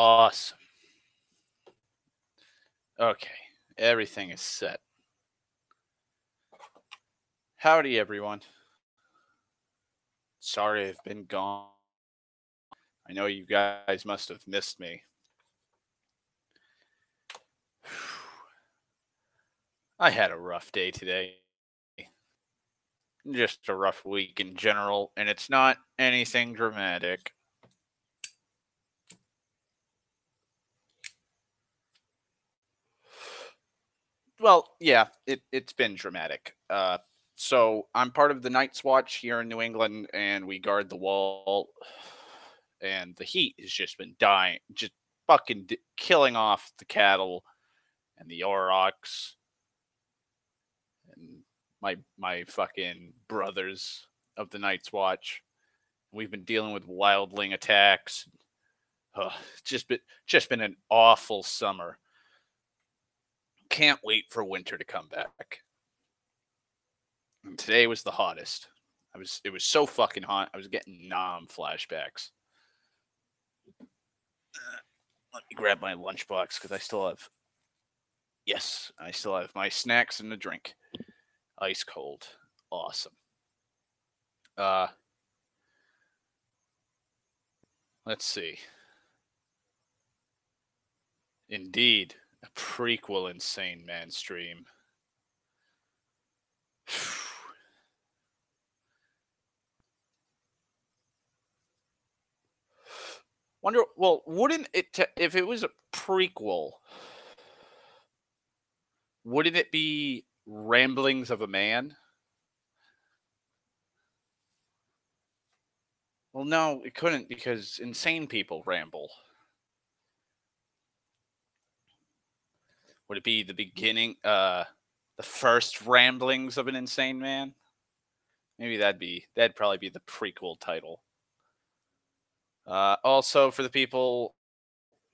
Awesome. Okay, everything is set. Howdy, everyone. Sorry I've been gone. I know you guys must have missed me. I had a rough day today. Just a rough week in general, and it's not anything dramatic. Well, yeah, it's been dramatic. So I'm part of the Night's Watch here in New England, and we guard the wall. And the heat has just been dying, just fucking killing off the cattle and the aurochs and my fucking brothers of the Night's Watch. We've been dealing with wildling attacks. It's just been an awful summer. Can't wait for winter to come back. And today was the hottest. It was so fucking hot. I was getting flashbacks. Let me grab my lunchbox because I still have my snacks and a drink. Ice cold. Awesome. Let's see. Indeed, a prequel Insane Man stream. Wonder, well, wouldn't it, if it was a prequel, wouldn't it be Ramblings of a Man? Well, no, it couldn't because insane people ramble. Would it be the beginning, the first ramblings of an insane man? Maybe that'd probably be the prequel title. Also, for the people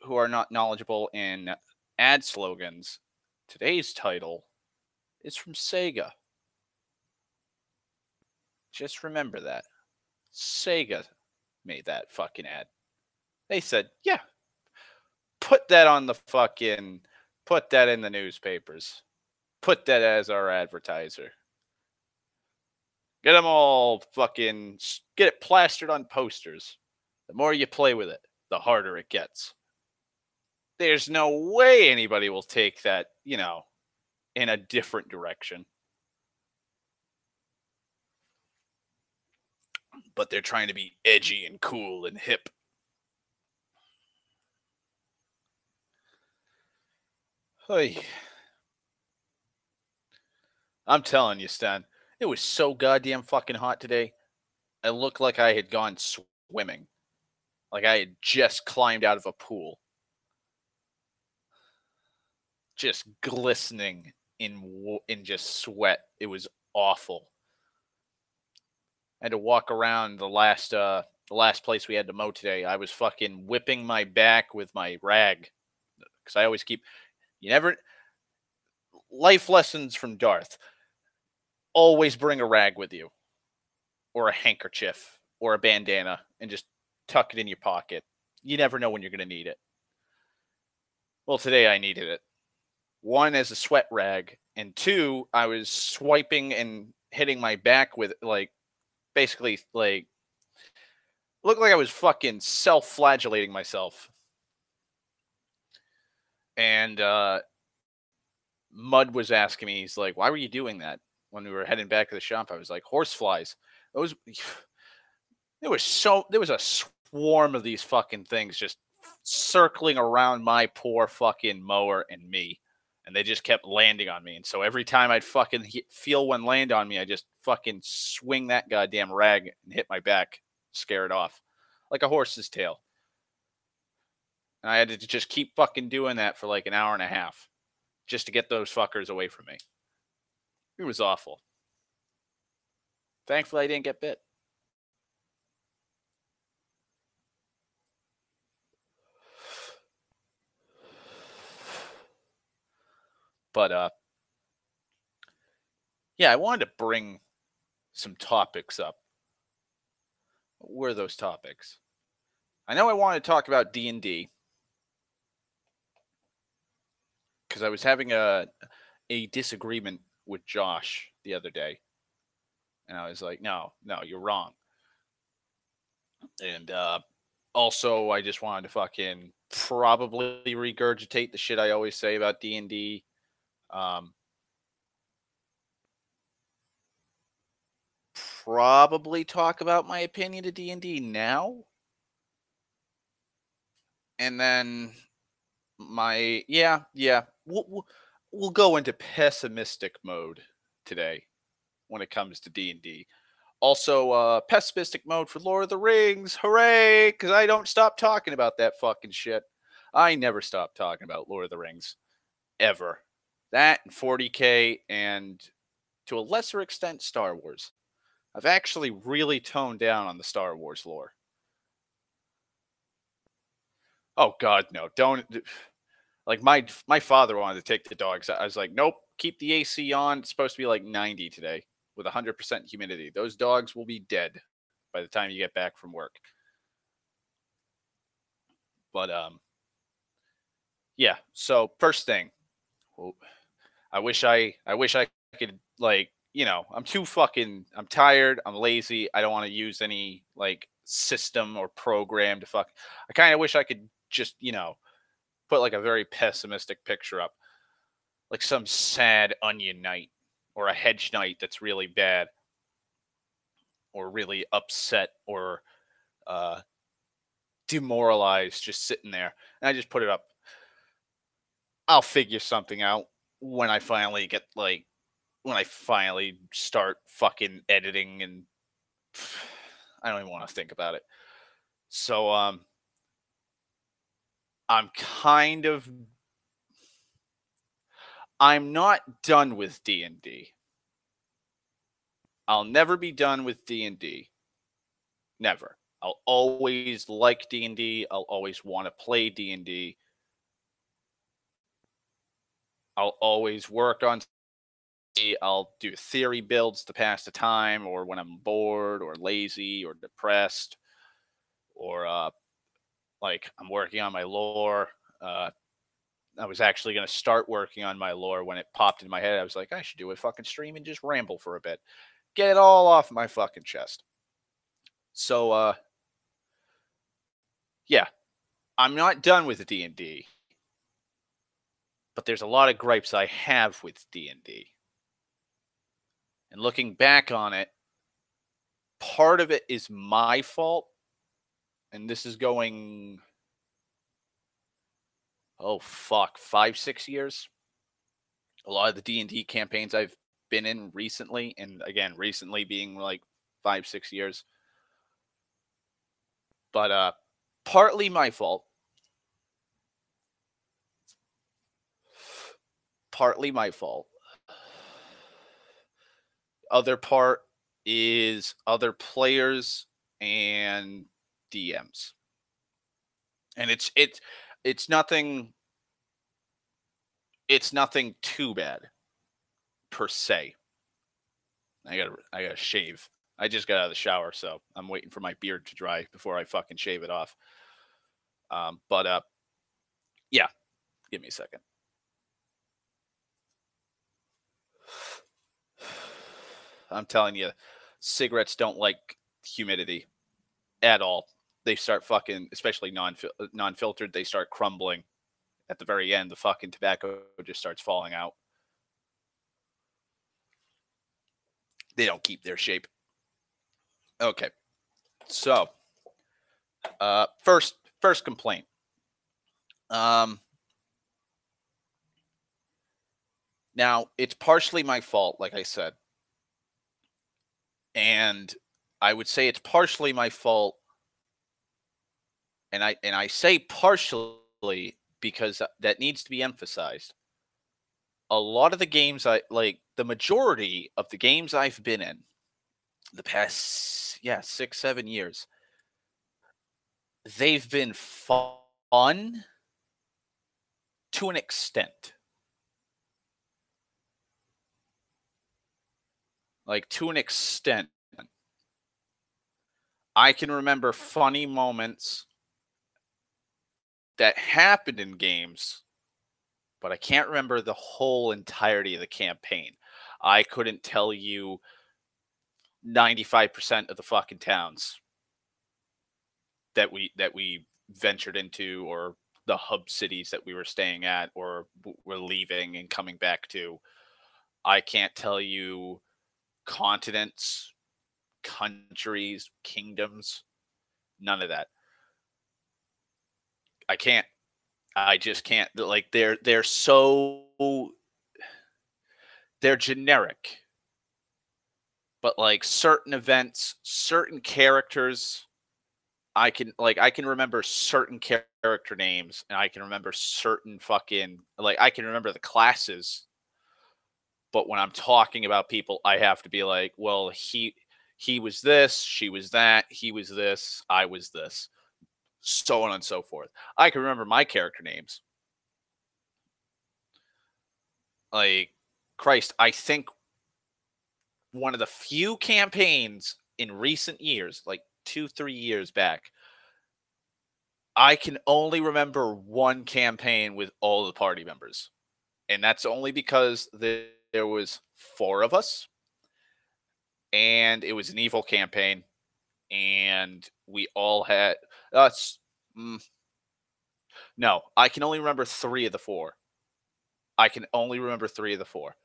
who are not knowledgeable in ad slogans, today's title is from Sega. Just remember that. Sega made that fucking ad. They said, yeah, put that in the newspapers. Put that as our advertiser. Get them all fucking, get it plastered on posters. The more you play with it, the harder it gets. There's no way anybody will take that, in a different direction. But they're trying to be edgy and cool and hip. Hey. I'm telling you, Stan, it was so goddamn fucking hot today. I looked like I had gone swimming. Like I had just climbed out of a pool. Just glistening in just sweat. It was awful. I had to walk around the last place we had to mow today. I was fucking whipping my back with my rag because I always keep. You never. Life lessons from Darth. Always bring a rag with you, or a handkerchief, or a bandana, and just tuck it in your pocket. You never know when you're going to need it. Well, today I needed it. One, as a sweat rag, and two, I was swiping and hitting my back with, like, basically, like, looked like I was fucking self-flagellating myself. And Mud was asking me, he's like, why were you doing that? When we were heading back to the shop, I was like, horseflies. Those, there was a swarm of these fucking things just circling around my poor fucking mower and me. And they just kept landing on me. And so every time I'd fucking feel one land on me, I just fucking swing that goddamn rag and hit my back, scare it off. Like a horse's tail. And I had to just keep fucking doing that for like an hour and a half just to get those fuckers away from me. It was awful. Thankfully, I didn't get bit. But yeah, I wanted to bring some topics up. What were those topics? I know I wanted to talk about D&D. because I was having a disagreement with Josh the other day, and I was like, "No, no, you're wrong." And also, I just wanted to fucking probably regurgitate the shit I always say about D&D. Um, Probably talk about my opinion to D&D now, and then we'll go into pessimistic mode today when it comes to D&D. Also, pessimistic mode for Lord of the Rings. Hooray! Because I don't stop talking about that fucking shit. I never stop talking about Lord of the Rings. Ever. That and 40K and to a lesser extent Star Wars. I've actually really toned down on the Star Wars lore. Oh god, no. Don't like my father wanted to take the dogs. I was like, "Nope, keep the AC on. It's supposed to be like 90 today with 100% humidity. Those dogs will be dead by the time you get back from work." But yeah. So first thing, well, I wish I could like I'm tired. I'm lazy. I don't want to use any like system or program to fuck. I kind of wish I could just put like a very pessimistic picture up, like some sad onion knight or a hedge knight that's really bad or really upset or uh demoralized, just sitting there. And I just put it up. I'll figure something out when I finally get like when I finally start fucking editing and I don't even want to think about it. So I'm kind of I'm not done with D&D. I'll never be done with D&D. Never. I'll always like D&D. I'll always want to play D&D. I'll always work on I'll do theory builds to pass the time or when I'm bored or lazy or depressed or like I'm working on my lore. Uh I was actually going to start working on my lore when it popped in my head. I was like, I should do a fucking stream and just ramble for a bit. Get it all off my fucking chest. So yeah, I'm not done with the D&D, but there's a lot of gripes I have with D&D. And looking back on it, part of it is my fault, and this is going oh fuck, 5-6 years. A lot of the D&D campaigns I've been in recently, and again recently being like 5-6 years, but partly my fault, partly my fault. Other part is other players and DMs, and it's nothing, it's nothing too bad per se. I gotta shave. I just got out of the shower, so I'm waiting for my beard to dry before I fucking shave it off. But yeah, give me a second. I'm telling you, cigarettes don't like humidity at all. They start fucking, especially non-filtered. They start crumbling at the very end. The fucking tobacco just starts falling out. They don't keep their shape. Okay, so first complaint. Um, Now it's partially my fault, like I said, and I would say it's partially my fault, and I say partially because that needs to be emphasized. A lot of the games the majority of the games I've been in the past 6-7 years, they've been fun to an extent. Like to an extent. I can remember funny moments that happened in games, but I can't remember the whole entirety of the campaign. I couldn't tell you 95% of the fucking towns that we ventured into, or the hub cities that we were staying at or were leaving and coming back to. I can't tell you continents, countries, kingdoms, none of that. I can't. I just can't. Like they're generic, but like certain events, certain characters, I can remember certain character names, and I can remember certain fucking I can remember the classes, but when I'm talking about people, I have to be like, well, he was this, she was that, he was this, I was this, so on and so forth. I can remember my character names. Like, Christ, I think one of the few campaigns in recent years, like 2, 3 years back, I can only remember one campaign with all the party members. And that's only because there was four of us, and it was an evil campaign, and we all had us. No, I can only remember three of the four. I can only remember three of the four.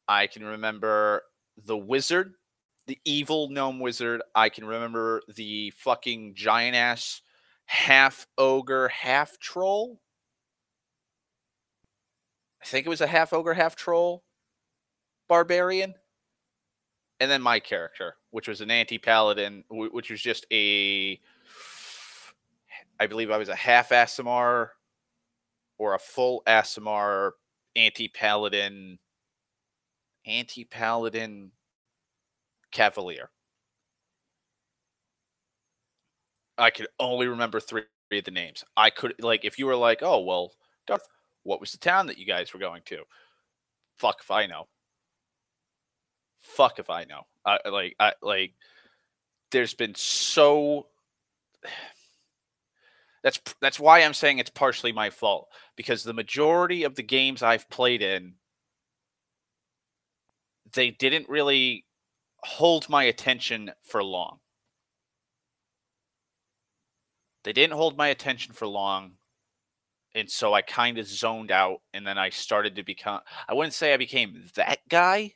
I can remember the wizard, the evil gnome wizard. I can remember the fucking giant ass half ogre, half troll. I think it was a half ogre, half troll barbarian. And then my character, which was an anti paladin, which was just I believe I was a half Asimar or a full Asimar anti paladin cavalier. I could only remember three of the names. I could, like, if you were like, oh well, Darth, what was the town that you guys were going to? Fuck if I know. Fuck if I know. There's been so that's why I'm saying it's partially my fault, because the majority of the games I've played in, they didn't really hold my attention for long. They didn't hold my attention for long, and so I kind of zoned out, and then I started to become, I wouldn't say I became that guy,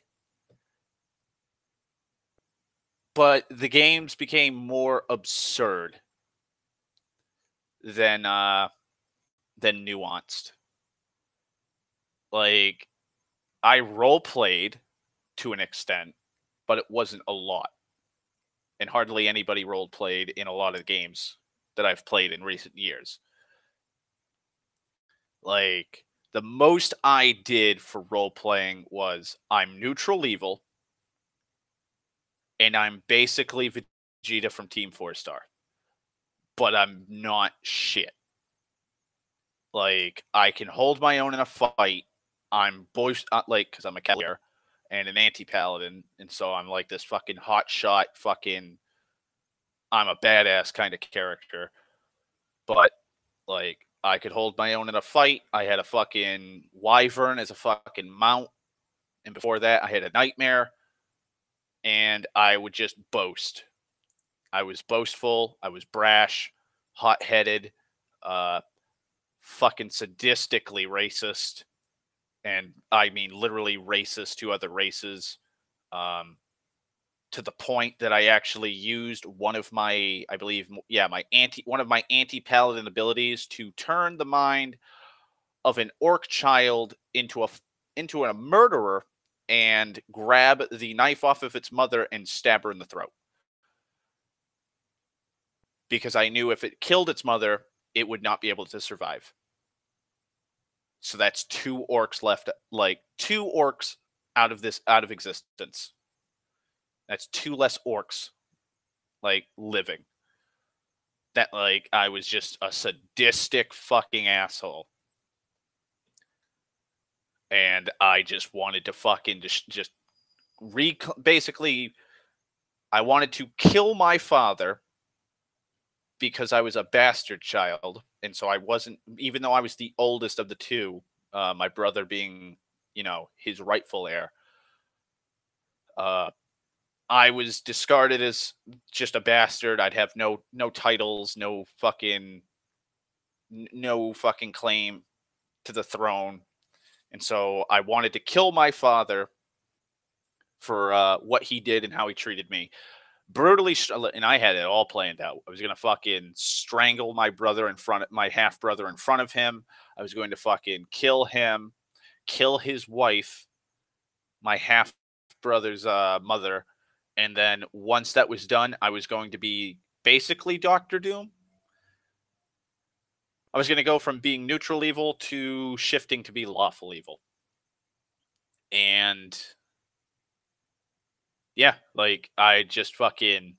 but the games became more absurd than nuanced. Like, I role played to an extent, but it wasn't a lot. And hardly anybody role played in a lot of games that I've played in recent years. Like, the most I did for role playing was I'm neutral evil, and I'm basically Vegeta from Team 4 Star, but I'm not shit. Like, I can hold my own in a fight. I'm because I'm a cavalier and an anti-paladin, and so I'm like this fucking hot shot, fucking, I'm a badass kind of character. But like, I could hold my own in a fight. I had a fucking wyvern as a fucking mount, and before that, I had a nightmare, and I would just boast. I was boastful. I was brash, hot-headed, uh, fucking sadistically racist, and I mean literally racist to other races, to the point that I actually used one of my, I believe, one of my anti-paladin abilities to turn the mind of an orc child into a murderer and grab the knife off of its mother and stab her in the throat. Because I knew if it killed its mother, it would not be able to survive. So that's two orcs left, like two orcs out of existence. That's two less orcs, like, living. That, like, I was just a sadistic fucking asshole. And I just wanted to fucking just basically, I wanted to kill my father because I was a bastard child, and so I wasn't, even though I was the oldest of the two, my brother being, his rightful heir. Uh, I was discarded as just a bastard. I'd have no titles, no fucking claim to the throne, and so I wanted to kill my father for what he did and how he treated me. Brutally, and I had it all planned out. I was gonna fucking strangle my half brother in front of him. I was going to fucking kill him, kill his wife, my half brother's mother, and then once that was done, I was going to be basically Doctor Doom. I was going to go from being neutral evil to shifting to be lawful evil. And yeah, like I just fucking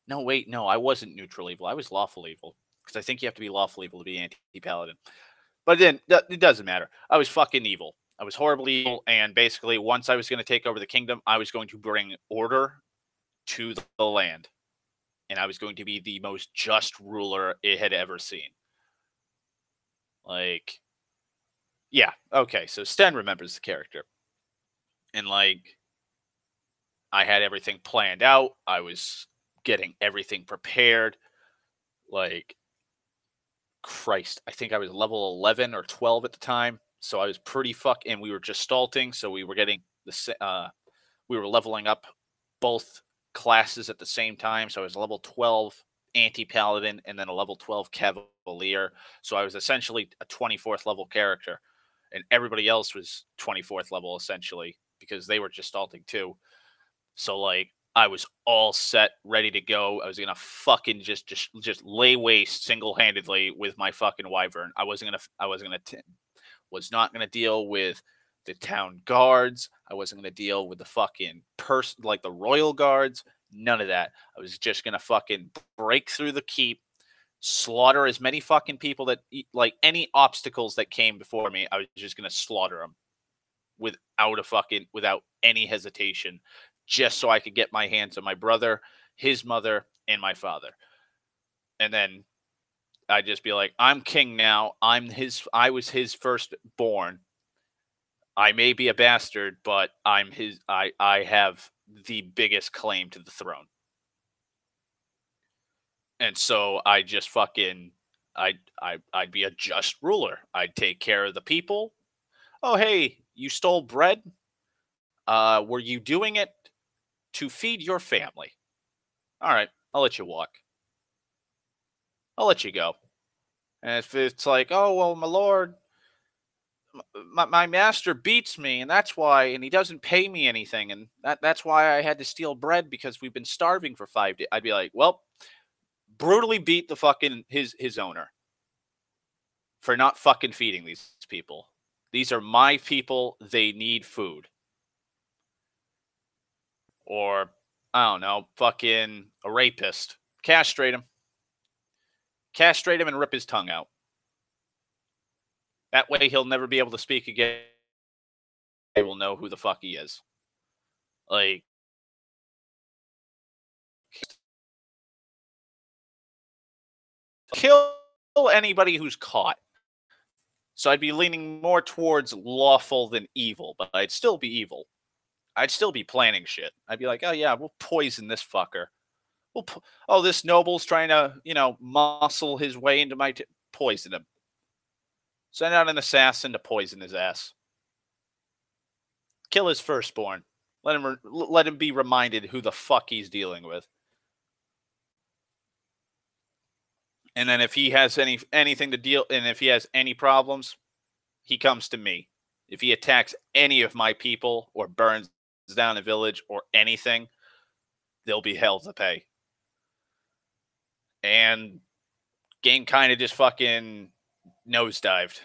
no, wait, no, I wasn't neutral evil. I was lawful evil because I think you have to be lawful evil to be anti-paladin. But then it doesn't matter. I was fucking evil. I was horribly evil, and basically, once I was going to take over the kingdom, I was going to bring order to the land, and I was going to be the most just ruler it had ever seen. Like, yeah, okay. So Sten remembers the character, and like, I had everything planned out. I was getting everything prepared. Like, Christ, I think I was level 11 or 12 at the time. So I was pretty and we were just stalting. So we were getting we were leveling up both classes at the same time. So I was level 12 anti-paladin and then a level 12 cavalier. So I was essentially a 24th level character, and everybody else was 24th level essentially because they were just stalting too. So like I was all set, ready to go. I was gonna fucking just lay waste single handedly with my fucking wyvern. Was not gonna deal with the town guards. I wasn't gonna deal with the fucking person like the royal guards. None of that. I was just gonna fucking break through the keep, slaughter as many fucking people like any obstacles that came before me. I was just gonna slaughter them without any hesitation, just so I could get my hands on my brother, his mother, and my father. And then I'd just be like, I'm king now. I was his firstborn. I may be a bastard, but I have the biggest claim to the throne. And so I just fucking I'd be a just ruler. I'd take care of the people. Oh, hey, you stole bread? Were you doing it to feed your family? All right, I'll let you walk. I'll let you go. And if it's like, oh well, my lord, my master beats me, and that's why, and he doesn't pay me anything, and that's why I had to steal bread because we've been starving for 5 days. I'd be like, well, brutally beat the fucking his owner for not fucking feeding these people. These are my people. They need food. Or I don't know, fucking a rapist. Castrate him. Castrate him and rip his tongue out. That way he'll never be able to speak again. They will know who the fuck he is. Like, kill anybody who's caught. So I'd be leaning more towards lawful than evil, but I'd still be evil. I'd still be planning shit. I'd be like, oh yeah, we'll poison this fucker. Oh, this noble's trying to, muscle his way into my poison him. Send out an assassin to poison his ass. Kill his firstborn. Let him be reminded who the fuck he's dealing with. And then if he has anything to deal, and if he has any problems, he comes to me. If he attacks any of my people or burns down a village or anything, there'll be hell to pay. And game kind of just fucking nosedived.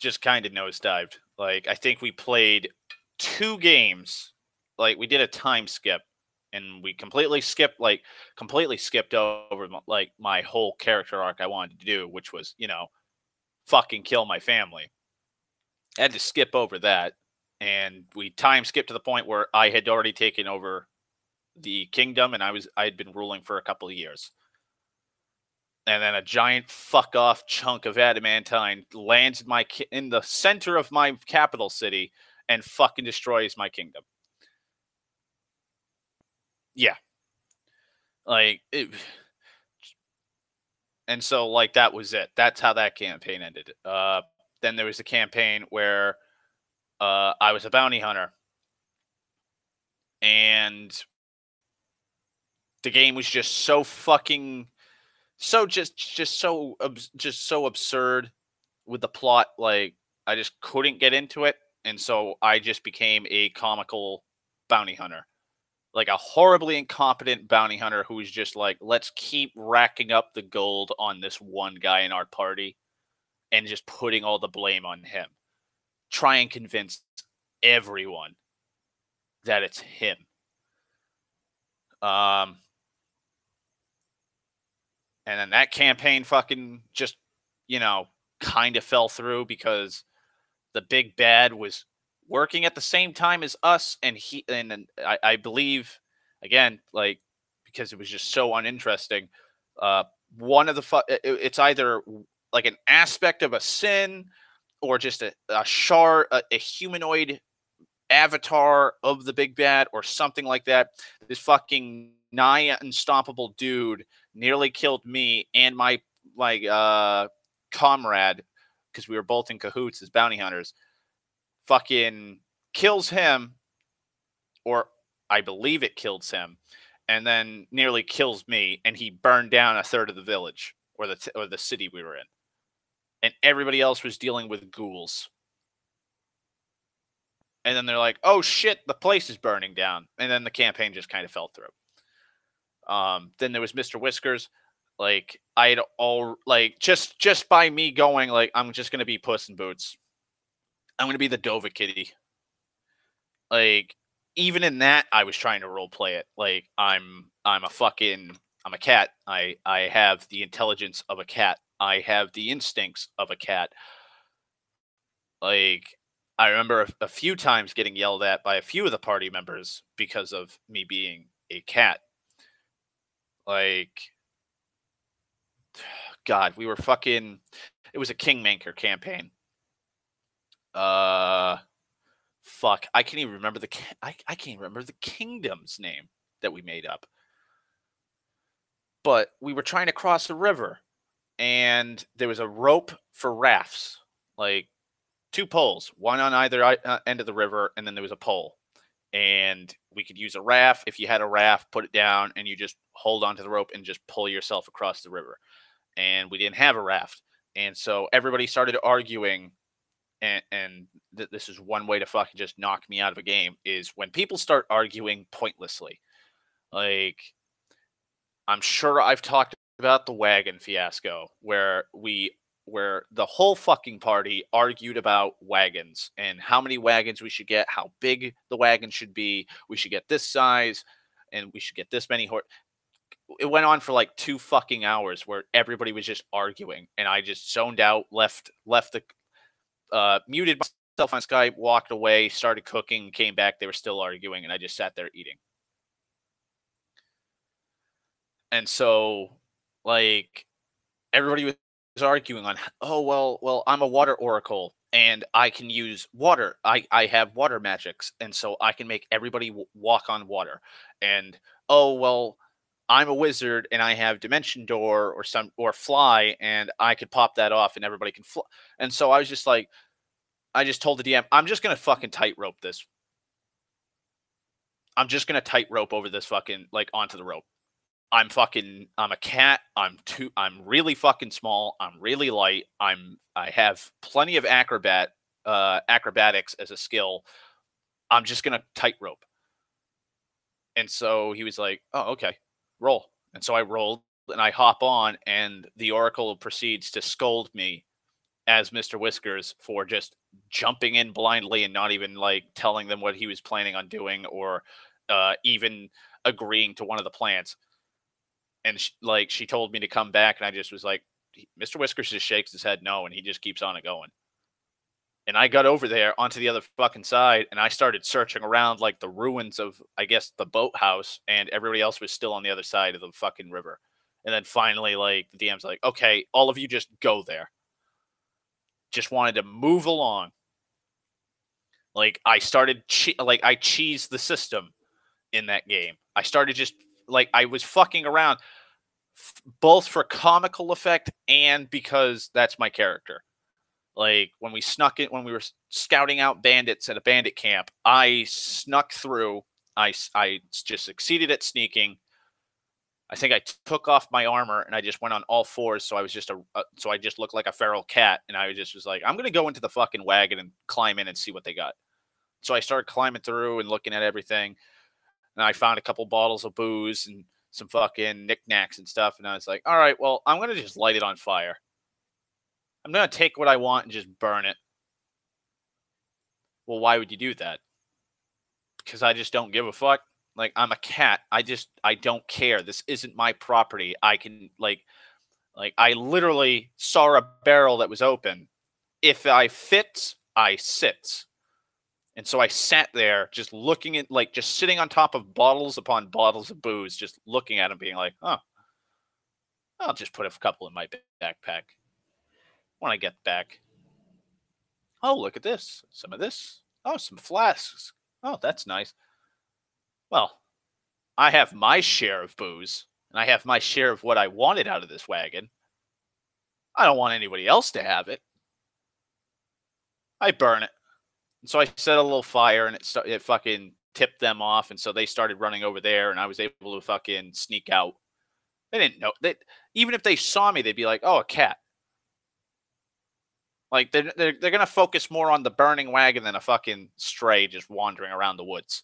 Just kind of nosedived. Like, I think we played 2 games. Like, we did a time skip, and we completely skipped over like my whole character arc I wanted to do, which was, fucking kill my family. I had to skip over that, and we time skipped to the point where I had already taken over the kingdom, and I had been ruling for a couple of years. and then a giant fuck off chunk of adamantine lands in the center of my capital city and fucking destroys my kingdom. Yeah, like it, and so like that was it. That's how that campaign ended. Then there was a campaign where I was a bounty hunter, and the game was just so fucking so just so absurd with the plot. Like I just couldn't get into it, and so I just became a comical bounty hunter, like a horribly incompetent bounty hunter who was just like, let's keep racking up the gold on this one guy in our party and just putting all the blame on him. Try and convince everyone that it's him. Um, and then that campaign fucking just, kind of fell through because the big bad was working at the same time as us, and I believe, again, like, because it was just so uninteresting. Uh, one of the it's either like an aspect of a sin or just a shard, a humanoid avatar of the big bad or something like that. This fucking nigh unstoppable dude nearly killed me and my like comrade, because we were both in cahoots as bounty hunters. Fucking kills him, or I believe it kills him, and then nearly kills me, and he burned down a third of the village or the city we were in, and everybody else was dealing with ghouls. And then they're like, "Oh shit, the place is burning down," and then the campaign just kind of fell through. Then there was Mr. Whiskers. Like I had all like just by me going like I'm just gonna be Puss in Boots. I'm gonna be the Dova Kitty. Like even in that, I was trying to role play it. Like I'm a cat. I have the intelligence of a cat. I have the instincts of a cat. Like I remember a few times getting yelled at by a few of the party members because of me being a cat. Like God, we were fucking. It was a Kingmaker campaign. Uh, fuck, I can't even remember I can't remember the kingdom's name that we made up. But we were trying to cross the river, and there was a rope for rafts, like two poles, one on either end of the river, and then there was a pole. And we could use a raft. If you had a raft, put it down, and you just hold onto the rope and just pull yourself across the river. And we didn't have a raft, and so everybody started arguing. And this is one way to fucking just knock me out of a game is when people start arguing pointlessly. Like I'm sure I've talked about the wagon fiasco where the whole fucking party argued about wagons and how many wagons we should get, how big the wagon should be, we should get this size, and we should get this many horse. It went on for like 2 fucking hours where everybody was just arguing, and I just zoned out, left the muted myself on Skype, walked away, started cooking, came back. They were still arguing, and I just sat there eating. And so, like, everybody was arguing on, oh well, I'm a water oracle, and I can use water. I have water magics, and so I can make everybody walk on water. And oh well, I'm a wizard, and I have dimension door or fly, and I could pop that off, and everybody can fly. And so I was just like, I just told the DM, I'm just gonna fucking tightrope this. I'm just gonna tightrope over this fucking like onto the rope. I'm a cat. I'm really fucking small. I'm really light. I have plenty of acrobatics as a skill. I'm just gonna tightrope. And so he was like, "Oh, okay, roll." And so I rolled and I hop on, and the Oracle proceeds to scold me as Mr. Whiskers for just jumping in blindly and not even like telling them what he was planning on doing or even agreeing to one of the plans. And she told me to come back, and I just was like, Mr. Whiskers just shakes his head no, and he just keeps on it going. And I got over there onto the other fucking side, and I started searching around like the ruins of, I guess, the boathouse, and everybody else was still on the other side of the fucking river. And then finally, like, the DM's like, okay, all of you just go there. Just wanted to move along. Like, I started, like, I cheesed the system in that game. I started just, like, I was fucking around, both for comical effect and because that's my character. Like, when we snuck it, when we were scouting out bandits at a bandit camp, I snuck through. I just succeeded at sneaking. I think I took off my armor and I just went on all fours. So I was just so I just looked like a feral cat. And I just was like, I'm gonna go into the fucking wagon and climb in and see what they got. So I started climbing through and looking at everything. And I found a couple bottles of booze and some fucking knickknacks and stuff. And I was like, all right, well, I'm gonna just light it on fire. I'm gonna take what I want and just burn it. Well, why would you do that? Because I just don't give a fuck. Like, I'm a cat. I don't care. This isn't my property. I can, like I literally saw a barrel that was open. If I fit, I sit. And so I sat there just looking at, like, just sitting on top of bottles upon bottles of booze, just looking at them, being like, oh, I'll just put a couple in my backpack when I get back. Oh, look at this. Some of this. Oh, some flasks. Oh, that's nice. Well, I have my share of booze, and I have my share of what I wanted out of this wagon. I don't want anybody else to have it. I burn it. And so I set a little fire, and it fucking tipped them off, and so they started running over there, and I was able to fucking sneak out. They didn't know that. Even if they saw me, they'd be like, "Oh, a cat." Like, they're gonna focus more on the burning wagon than a fucking stray just wandering around the woods.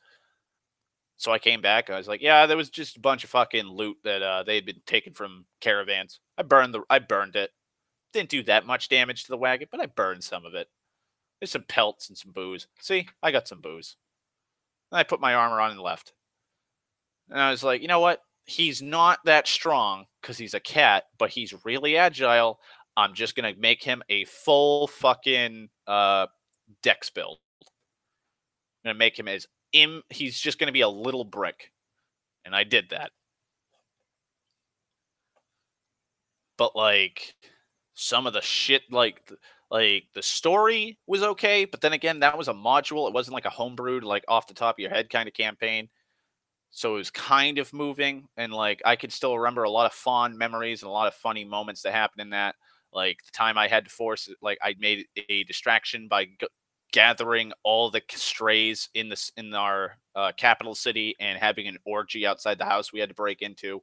So I came back. I was like, "Yeah, there was just a bunch of fucking loot that they had been taken from caravans. I burned it. Didn't do that much damage to the wagon, but I burned some of it. There's some pelts and some booze. See, I got some booze. And I put my armor on and left. And I was like, you know what? He's not that strong because he's a cat, but he's really agile. I'm just gonna make him a full fucking dex build. I'm gonna make him he's just gonna be a little brick. And I did that. But, like, some of the shit, like the story was okay, but then again, that was a module. It wasn't like a homebrewed, like, off the top of your head kind of campaign. So it was kind of moving, and, like, I could still remember a lot of fond memories and a lot of funny moments that happened in that. Like, the time I had to force it, like, I made a distraction by gathering all the strays in our capital city and having an orgy outside the house we had to break into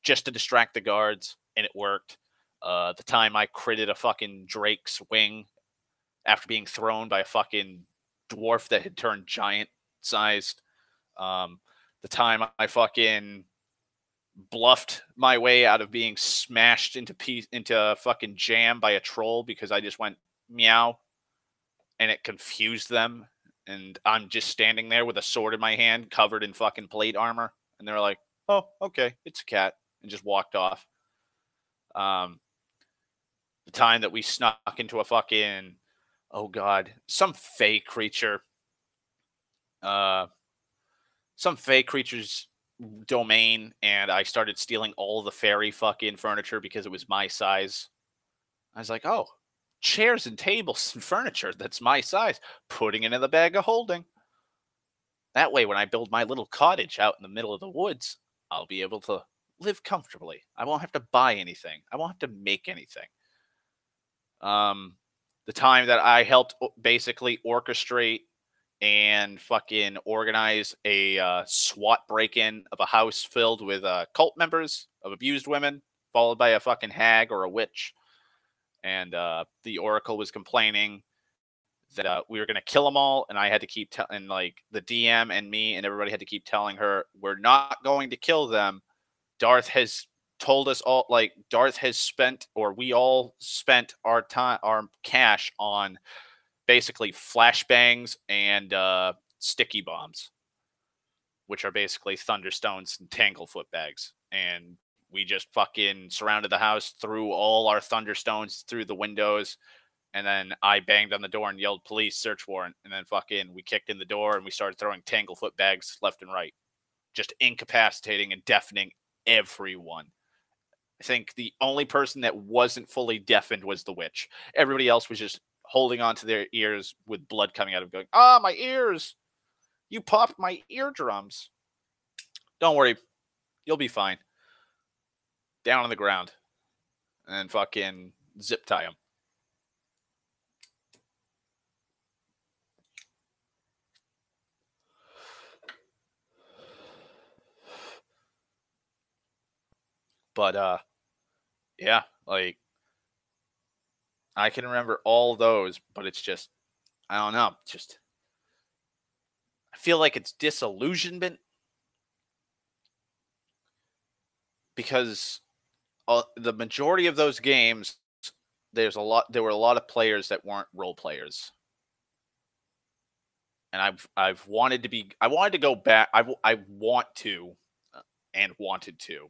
just to distract the guards, and it worked. The time I critted a fucking Drake's wing after being thrown by a fucking dwarf that had turned giant sized. The time I fucking bluffed my way out of being smashed into fucking jam by a troll because I just went meow and it confused them. And I'm just standing there with a sword in my hand covered in fucking plate armor. And they're like, oh, okay, it's a cat. And just walked off. The time that we snuck into a fucking, oh god, some fey creature's domain, and I started stealing all the fairy fucking furniture because it was my size. I was like, oh, chairs and tables and furniture that's my size, putting it in the bag of holding. That way, when I build my little cottage out in the middle of the woods, I'll be able to live comfortably. I won't have to buy anything. I won't have to make anything. The time that I helped basically orchestrate and fucking organize a SWAT break-in of a house filled with cult members of abused women, followed by a fucking hag or a witch. And the Oracle was complaining that we were going to kill them all, and I had to keep and like the DM and me and everybody had to keep telling her, we're not going to kill them. Darth has told us all, like, Darth has spent, or we all spent our cash on basically flashbangs and sticky bombs, which are basically thunderstones and tanglefoot bags. And we just fucking surrounded the house, threw all our thunderstones through the windows, and then I banged on the door and yelled, police, search warrant. And then fucking we kicked in the door and we started throwing tanglefoot bags left and right, just incapacitating and deafening everyone. I think the only person that wasn't fully deafened was the witch. Everybody else was just holding on to their ears with blood coming out of them, going, "Ah, my ears! You popped my eardrums." Don't worry, you'll be fine. Down on the ground and fucking zip tie him. But yeah, like I can remember all those, but it's just I don't know, just I feel like it's disillusionment because the majority of those games, there were a lot of players that weren't role players, and I've wanted to be, I wanted to go back, I want to, and wanted to,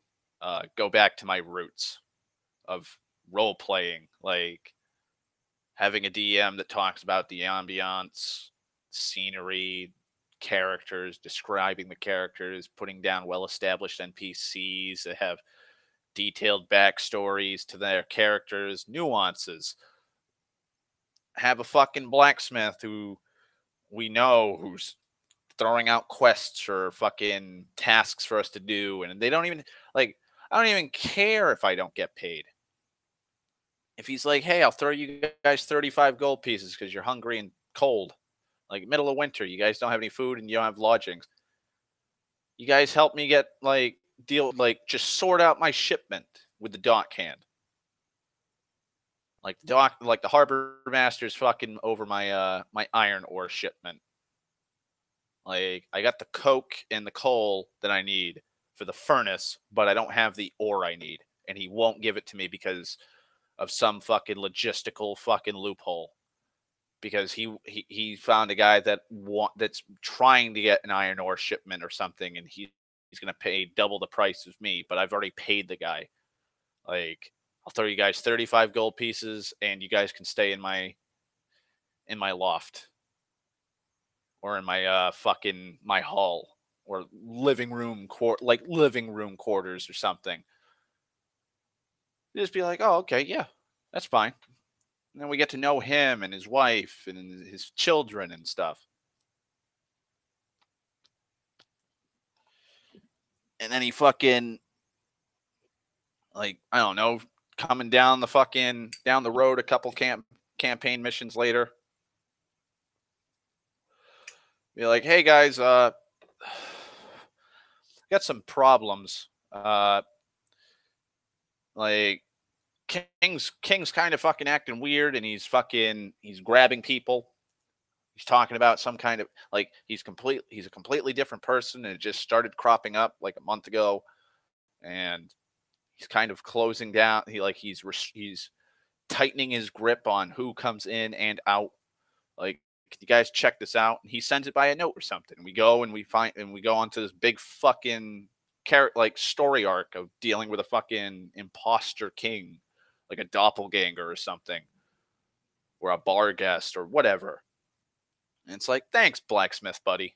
go back to my roots of role playing, like having a DM that talks about the ambiance, scenery, characters, describing the characters, putting down well established NPCs that have detailed backstories to their characters, nuances. Have a fucking blacksmith who we know who's throwing out quests or fucking tasks for us to do, and they don't even like. I don't even care if I don't get paid. If he's like, "Hey, I'll throw you guys 35 gold pieces because you're hungry and cold, like middle of winter, you guys don't have any food and you don't have lodgings. You guys help me get just sort out my shipment with the dock hand." Like the harbor master's fucking over my iron ore shipment. Like I got the coke and the coal that I need for the furnace, but I don't have the ore I need, and he won't give it to me because of some fucking logistical fucking loophole. Because he found a guy that's trying to get an iron ore shipment or something, and he's gonna pay double the price of me, but I've already paid the guy. Like I'll throw you guys 35 gold pieces, and you guys can stay in my loft or in my fucking my hall or living room quarters or something. You just be like, oh, okay, yeah, that's fine. And then we get to know him and his wife and his children and stuff. And then he fucking like I don't know, coming down the road a couple campaign missions later, be like, hey guys, got some problems. Like King's kind of fucking acting weird, and he's grabbing people. He's talking about some kind of like he's a completely different person, and it just started cropping up like a month ago, and he's kind of closing down. He's tightening his grip on who comes in and out. Like, can you guys check this out? And he sends it by a note or something. We go and we go onto this big fucking story arc of dealing with a fucking imposter king, like a doppelganger or something, or a bar guest or whatever. And it's like, thanks, blacksmith buddy.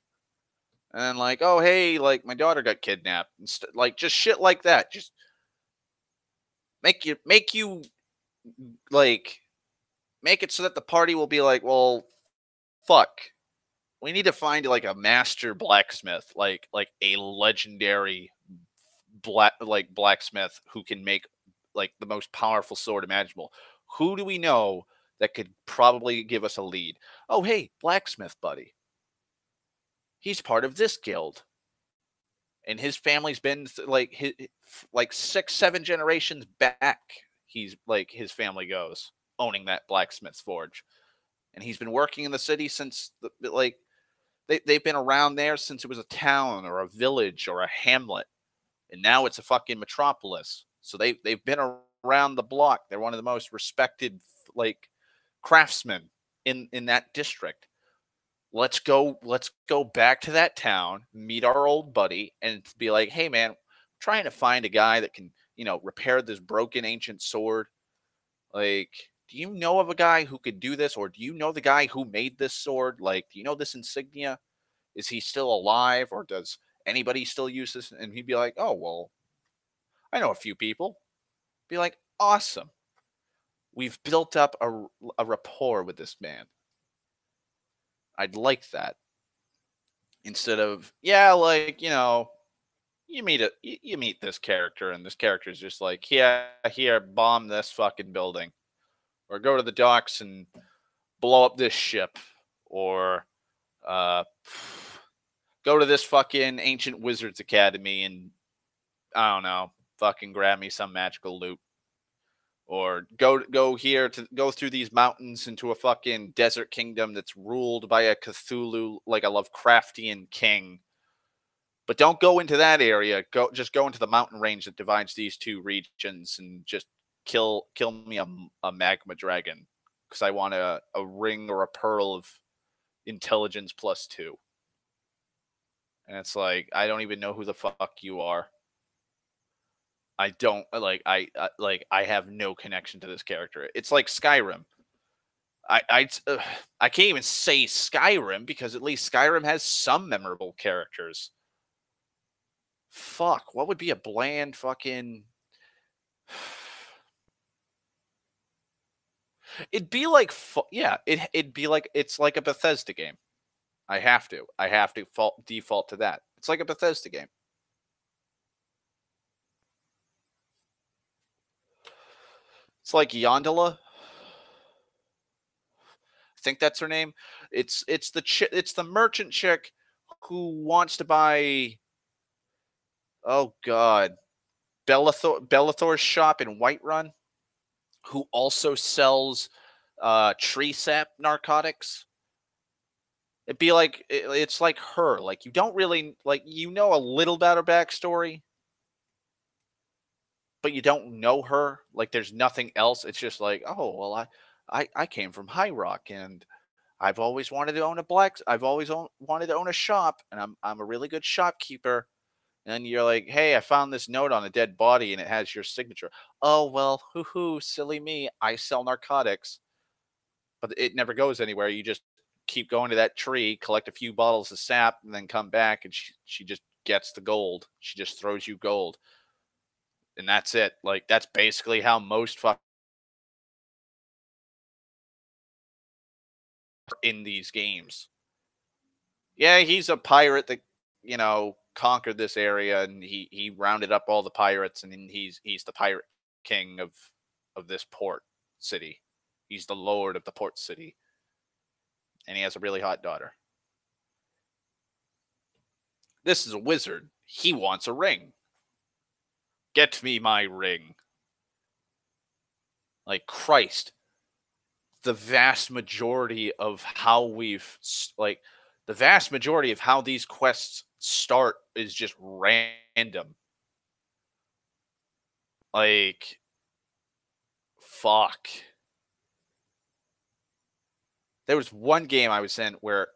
And then like, oh hey, like my daughter got kidnapped, and like just shit like that. Just make you like make it so that the party will be like, well, fuck, we need to find like a master blacksmith, like a legendary blacksmith who can make like the most powerful sword imaginable. Who do we know that could probably give us a lead? Oh, hey, blacksmith buddy. He's part of this guild, and his family's been like 6, 7 generations back. He's like his family goes owning that blacksmith's forge, and he's been working in the city since they've been around there since it was a town or a village or a hamlet, and now it's a fucking metropolis. So they've been around the block. They're one of the most respected like craftsmen in that district. Let's go back to that town, meet our old buddy, and be like, hey man, I'm trying to find a guy that can repair this broken ancient sword. Like, do you know of a guy who could do this, or do you know the guy who made this sword? Like, do you know this insignia? Is he still alive, or does anybody still use this? And he'd be like, oh well, I know a few people. Be like, awesome. We've built up a rapport with this man. I'd like that. Instead of, yeah, like, you meet this character, and this character is just like, yeah, here, bomb this fucking building, or go to the docks and blow up this ship, or uh, go to this fucking ancient wizard's academy and I don't know, fucking grab me some magical loot, or go here to go through these mountains into a fucking desert kingdom that's ruled by a Cthulhu, like a Lovecraftian king. But don't go into that area. Go into the mountain range that divides these two regions and just kill me a magma dragon because I want a ring or a pearl of intelligence +2. And it's like, I don't even know who the fuck you are. I don't like I have no connection to this character. It's like Skyrim. I can't even say Skyrim because at least Skyrim has some memorable characters. Fuck, what would be a bland fucking It'd be like yeah, it'd be like it's like a Bethesda game. I have to default to that. It's like a Bethesda game. It's like Yondala. I think that's her name. It's the merchant chick who wants to buy, oh god, Bellathor's shop in Whiterun, who also sells tree sap narcotics. It's like her. Like, you don't really, like, you know a little about her backstory, but you don't know her. Like, there's nothing else. It's just like, oh well, I came from High Rock, and I've always wanted to own a wanted to own a shop, and I'm a really good shopkeeper. And then you're like, hey, I found this note on a dead body, and it has your signature. Oh well, hoo hoo, silly me. I sell narcotics, but it never goes anywhere. You just keep going to that tree, collect a few bottles of sap, and then come back, and she just gets the gold. She just throws you gold, and that's it. Like, that's basically how most fuck in these games. Yeah, he's a pirate that conquered this area, and he rounded up all the pirates, and then he's the pirate king of this port city. He's the lord of the port city, and he has a really hot daughter. This is a wizard. He wants a ring. Get me my ring. Like, Christ, the vast majority of how the vast majority of how these quests start is just random. Like, fuck. There was one game I was in where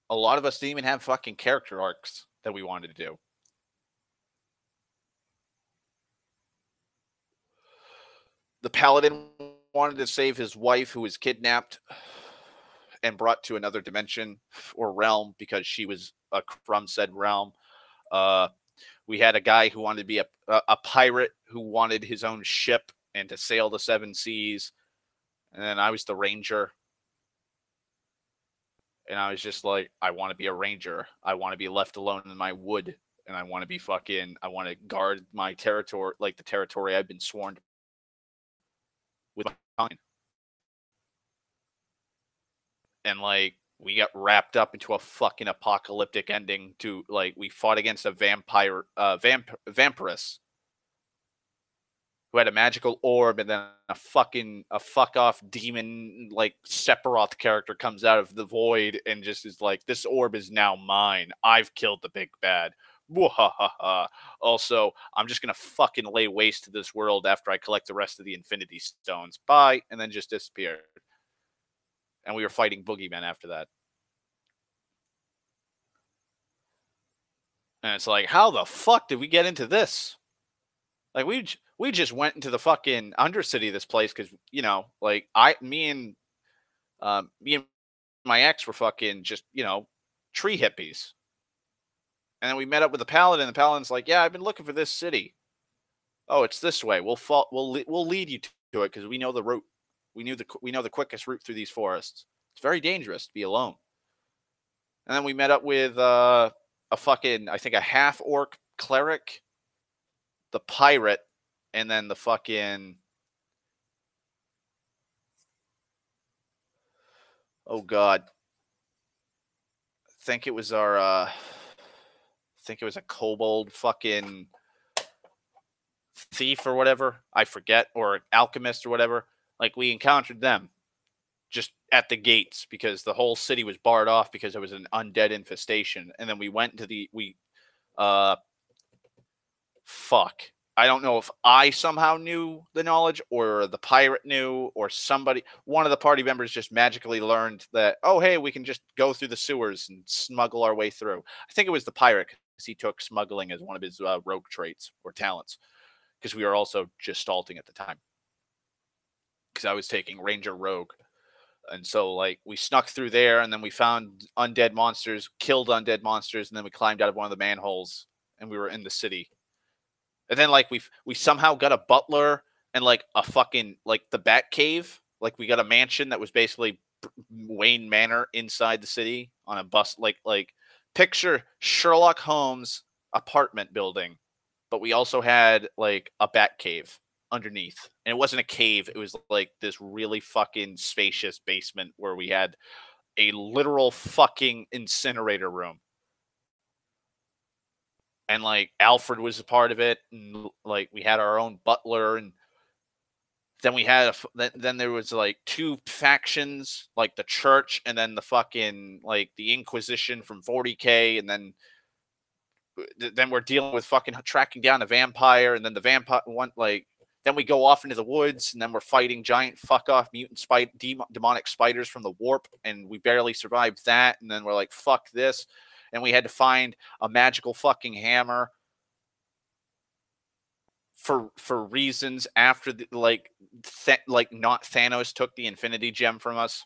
a lot of us didn't even have fucking character arcs that we wanted to do. The paladin wanted to save his wife, who was kidnapped and brought to another dimension or realm because she was from said realm. Uh, we had a guy who wanted to be a pirate who wanted his own ship and to sail the seven seas. And then I was the ranger. And I was just like, I want to be a ranger. I want to be left alone in my wood. And I want to I want to guard my territory, like the territory I've been sworn with my kind. And like, we got wrapped up into a fucking apocalyptic ending to, like, we fought against a vampiress who had a magical orb, and then a fuck off demon like Sephiroth character comes out of the void and just is like, this orb is now mine. I've killed the big bad. Also, I'm just gonna fucking lay waste to this world after I collect the rest of the Infinity Stones. Bye, and then just disappeared. And we were fighting boogeymen after that. And it's like, how the fuck did we get into this? Like, we just went into the fucking undercity of this place because, like, me and my ex were fucking just, tree hippies. And then we met up with the paladin. The paladin's like, yeah, I've been looking for this city. Oh, it's this way. We'll lead you to it because we know the route. We know the quickest route through these forests. It's very dangerous to be alone. And then we met up with a fucking, I think, a half orc cleric, the pirate, and then the fucking, oh god, think it was our think it was a kobold fucking thief or whatever. I forget, or alchemist or whatever. Like, we encountered them just at the gates because the whole city was barred off because there was an undead infestation. And then we went to uh fuck. I don't know if I somehow knew the knowledge or the pirate knew or somebody, one of the party members just magically learned that, oh, hey, we can just go through the sewers and smuggle our way through. I think it was the pirate because he took smuggling as one of his rogue traits or talents because we were also gestalting at the time because I was taking Ranger Rogue. And so, like, we snuck through there and then we found undead monsters, killed undead monsters, and then we climbed out of one of the manholes and we were in the city. And then like we somehow got a butler and like a fucking like the Bat Cave. Like we got a mansion that was basically Wayne Manor inside the city on a bus. Like picture Sherlock Holmes apartment building, but we also had like a Bat Cave underneath. And it wasn't a cave, it was like this really fucking spacious basement where we had a literal fucking incinerator room. And like Alfred was a part of it, and like we had our own butler, and then we had then there was like two factions, like the church, and then the fucking like the Inquisition from 40K, and then we're dealing with fucking tracking down a vampire, and then the vampire one like then we go off into the woods, and then we're fighting giant fuck off mutant demonic spiders from the warp, and we barely survived that, and then we're like fuck this, and we had to find a magical fucking hammer for reasons after the, like not Thanos took the Infinity Gem from us,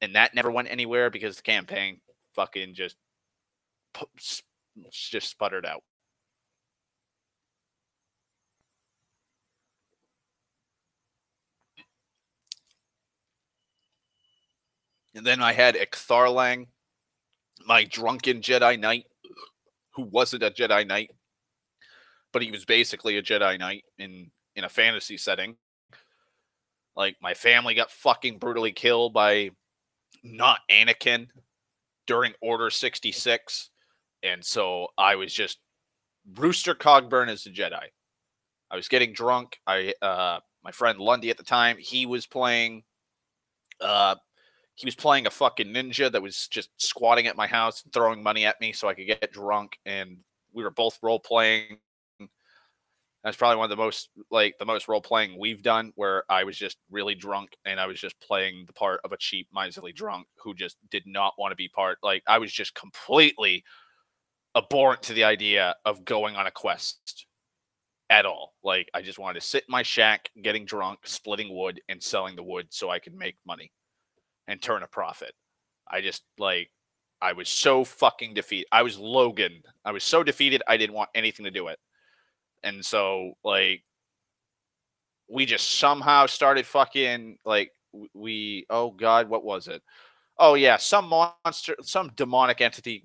and that never went anywhere because the campaign fucking just sputtered out. And then I had Ichtharlang, my drunken Jedi Knight, who wasn't a Jedi Knight, but he was basically a Jedi Knight in a fantasy setting. Like my family got fucking brutally killed by not Anakin during Order 66. And so I was just Rooster Cogburn as a Jedi. I was getting drunk. My friend Lundy at the time, he was playing a fucking ninja that was just squatting at my house and throwing money at me so I could get drunk, and we were both role playing. That's probably one of the most role playing we've done, where I was just really drunk and I was just playing the part of a cheap, miserly drunk who just did not want to be part. Like I was just completely abhorrent to the idea of going on a quest at all. Like I just wanted to sit in my shack, getting drunk, splitting wood, and selling the wood so I could make money and turn a profit. I was so fucking defeated. I was Logan. I was so defeated. I didn't want anything to do it. And so like we just somehow started fucking like oh god, what was it? Oh yeah, some monster, some demonic entity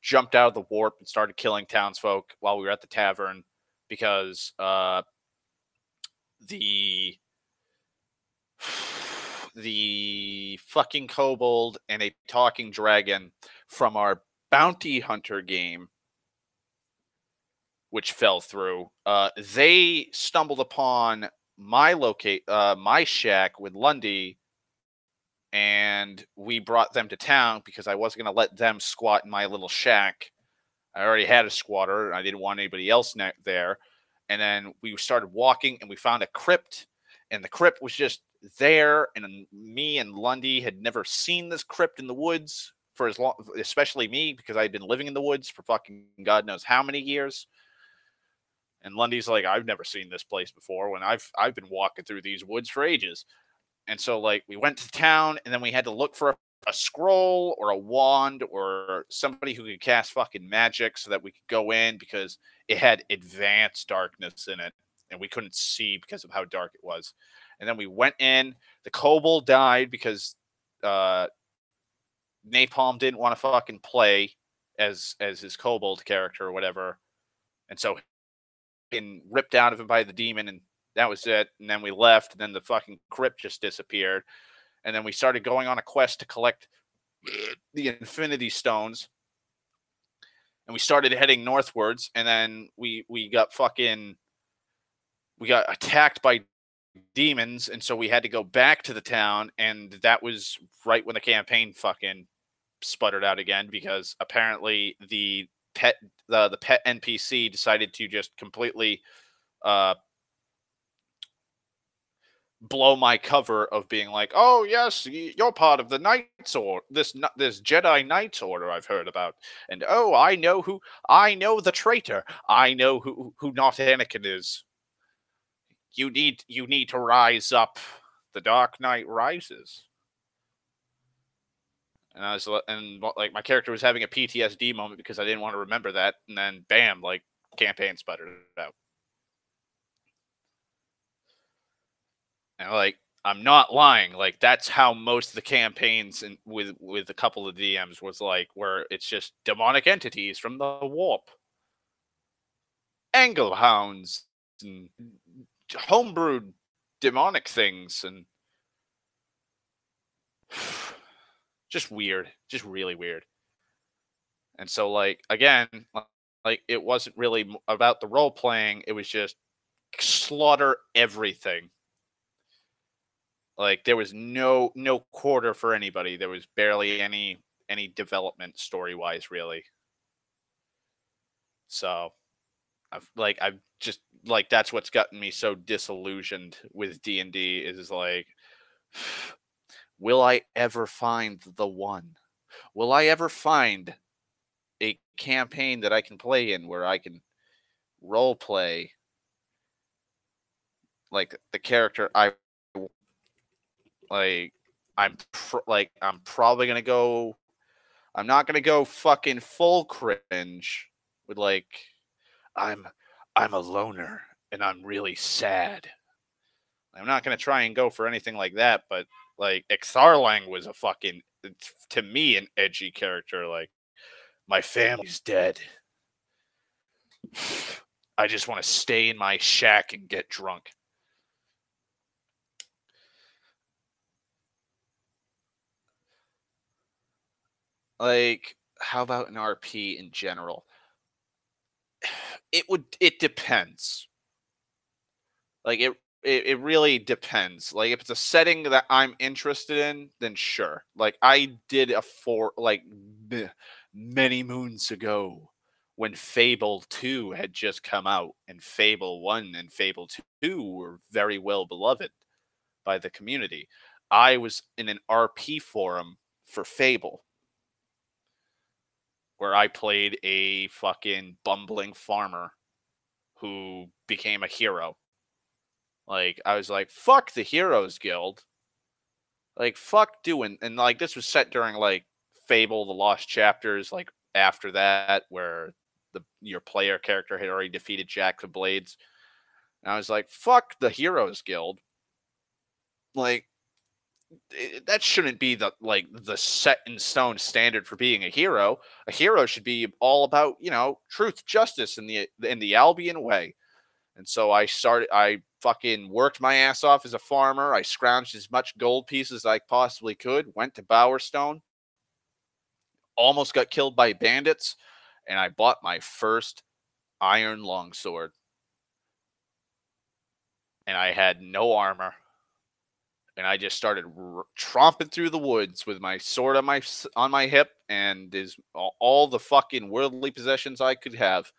jumped out of the warp and started killing townsfolk while we were at the tavern because the the fucking kobold and a talking dragon from our bounty hunter game, which fell through. They stumbled upon my shack with Lundy, and we brought them to town because I wasn't going to let them squat in my little shack. I already had a squatter, and I didn't want anybody else there. And then we started walking, and we found a crypt, and the crypt was just there. And me and Lundy had never seen this crypt in the woods for as long, especially me, because I had been living in the woods for fucking God knows how many years. And Lundy's like, I've never seen this place before when I've been walking through these woods for ages. And so like we went to town, and then we had to look for a a scroll or a wand or somebody who could cast fucking magic so that we could go in, because it had advanced darkness in it and we couldn't see because of how dark it was. And then we went in. The kobold died because uh, Napalm didn't want to fucking play as his kobold character or whatever, and so and ripped out of him by the demon, and that was it. And then we left, and then the fucking crypt just disappeared. And then we started going on a quest to collect the Infinity Stones, and we started heading northwards. And then we got attacked by demons, and so we had to go back to the town. And that was right when the campaign fucking sputtered out again, because apparently the pet NPC decided to just completely uh, blow my cover of being like, "Oh yes, you're part of the Knights Order, this Jedi Knights Order I've heard about, and oh, I know the traitor, I know who not Anakin is. You need to rise up. The Dark Knight rises." And like my character was having a PTSD moment because I didn't want to remember that, and then bam, like campaign sputtered out. And like, I'm not lying. Like, that's how most of the campaigns with a couple of DMs was like, where it's just demonic entities from the warp, anglehounds, and homebrewed demonic things, and just weird, just really weird. And so, like, again, like it wasn't really about the role playing. It was just slaughter everything. Like there was no quarter for anybody. There was barely any development story wise, really. So I've just like that's what's gotten me so disillusioned with D&D is like, will I ever find the one? Will I ever find a campaign that I can play in where I can role play like the character I like? I'm probably gonna go. I'm not gonna go fucking full cringe with like I'm I'm a loner and I'm really sad. I'm not gonna try and go for anything like that, but like Exarlang was a fucking, to me, an edgy character. Like, my family's dead. I just want to stay in my shack and get drunk. Like, how about an RP in general? It depends. Like it really depends. Like if it's a setting that I'm interested in, then sure. Like I did many moons ago when Fable 2 had just come out, and Fable 1 and Fable 2 were very well beloved by the community. I was in an RP forum for Fable where I played a fucking bumbling farmer who became a hero. Like, I was like, fuck the Heroes Guild. Like, fuck doing. And, like, this was set during, like, Fable, the Lost Chapters, like, after that, where your player character had already defeated Jack the Blades. And I was like, fuck the Heroes Guild. Like, that shouldn't be the set in stone standard for being a hero. A hero should be all about, truth, justice, in the Albion way. And so I fucking worked my ass off as a farmer. I scrounged as much gold pieces as I possibly could, went to Bowerstone, almost got killed by bandits, and I bought my first iron longsword. And I had no armor. And I just started tromping through the woods with my sword on my hip and all the fucking worldly possessions I could have.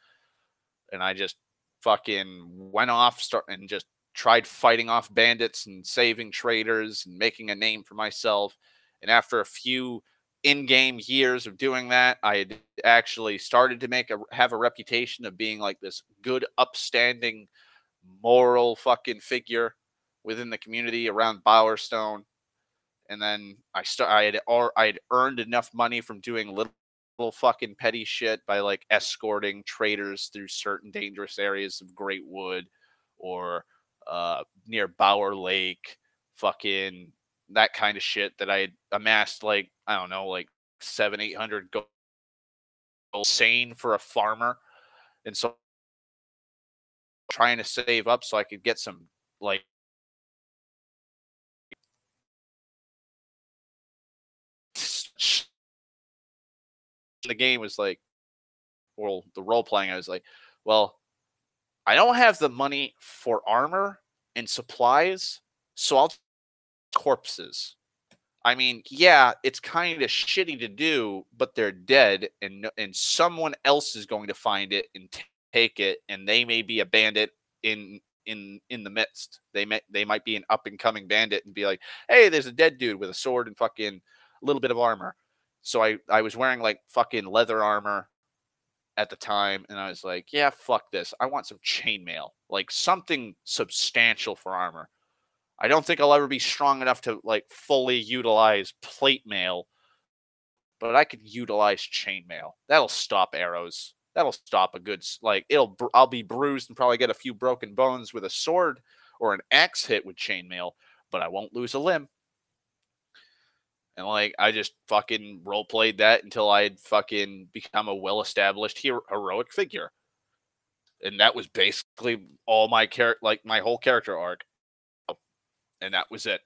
And I just fucking went off and just tried fighting off bandits and saving traders and making a name for myself. And after a few in-game years of doing that, I had actually started to have a reputation of being like this good, upstanding, moral fucking figure within the community around Bowerstone. and then I had earned enough money from doing little fucking petty shit by like escorting traders through certain dangerous areas of Great Wood or near Bower Lake, fucking that kind of shit that I had amassed like I don't know like 700-800 gold insane for a farmer, and so trying to save up so I could get some like the game was like, well, the role playing. I was like, well, I don't have the money for armor and supplies, so I'll corpses. I mean, yeah, it's kind of shitty to do, but they're dead, and someone else is going to find it and take it, and they may be a bandit in the midst. They might be an up and coming bandit and be like, hey, there's a dead dude with a sword and fucking a little bit of armor. So I was wearing like fucking leather armor at the time, and I was like, yeah, fuck this. I want some chainmail, like something substantial for armor. I don't think I'll ever be strong enough to like fully utilize plate mail, but I could utilize chainmail. That'll stop arrows. That'll stop a good like I'll be bruised and probably get a few broken bones with a sword or an axe hit with chainmail, but I won't lose a limb. And like I just fucking role played that until I had fucking become a well established heroic figure. And that was basically all my character, like my whole character arc, and that was it.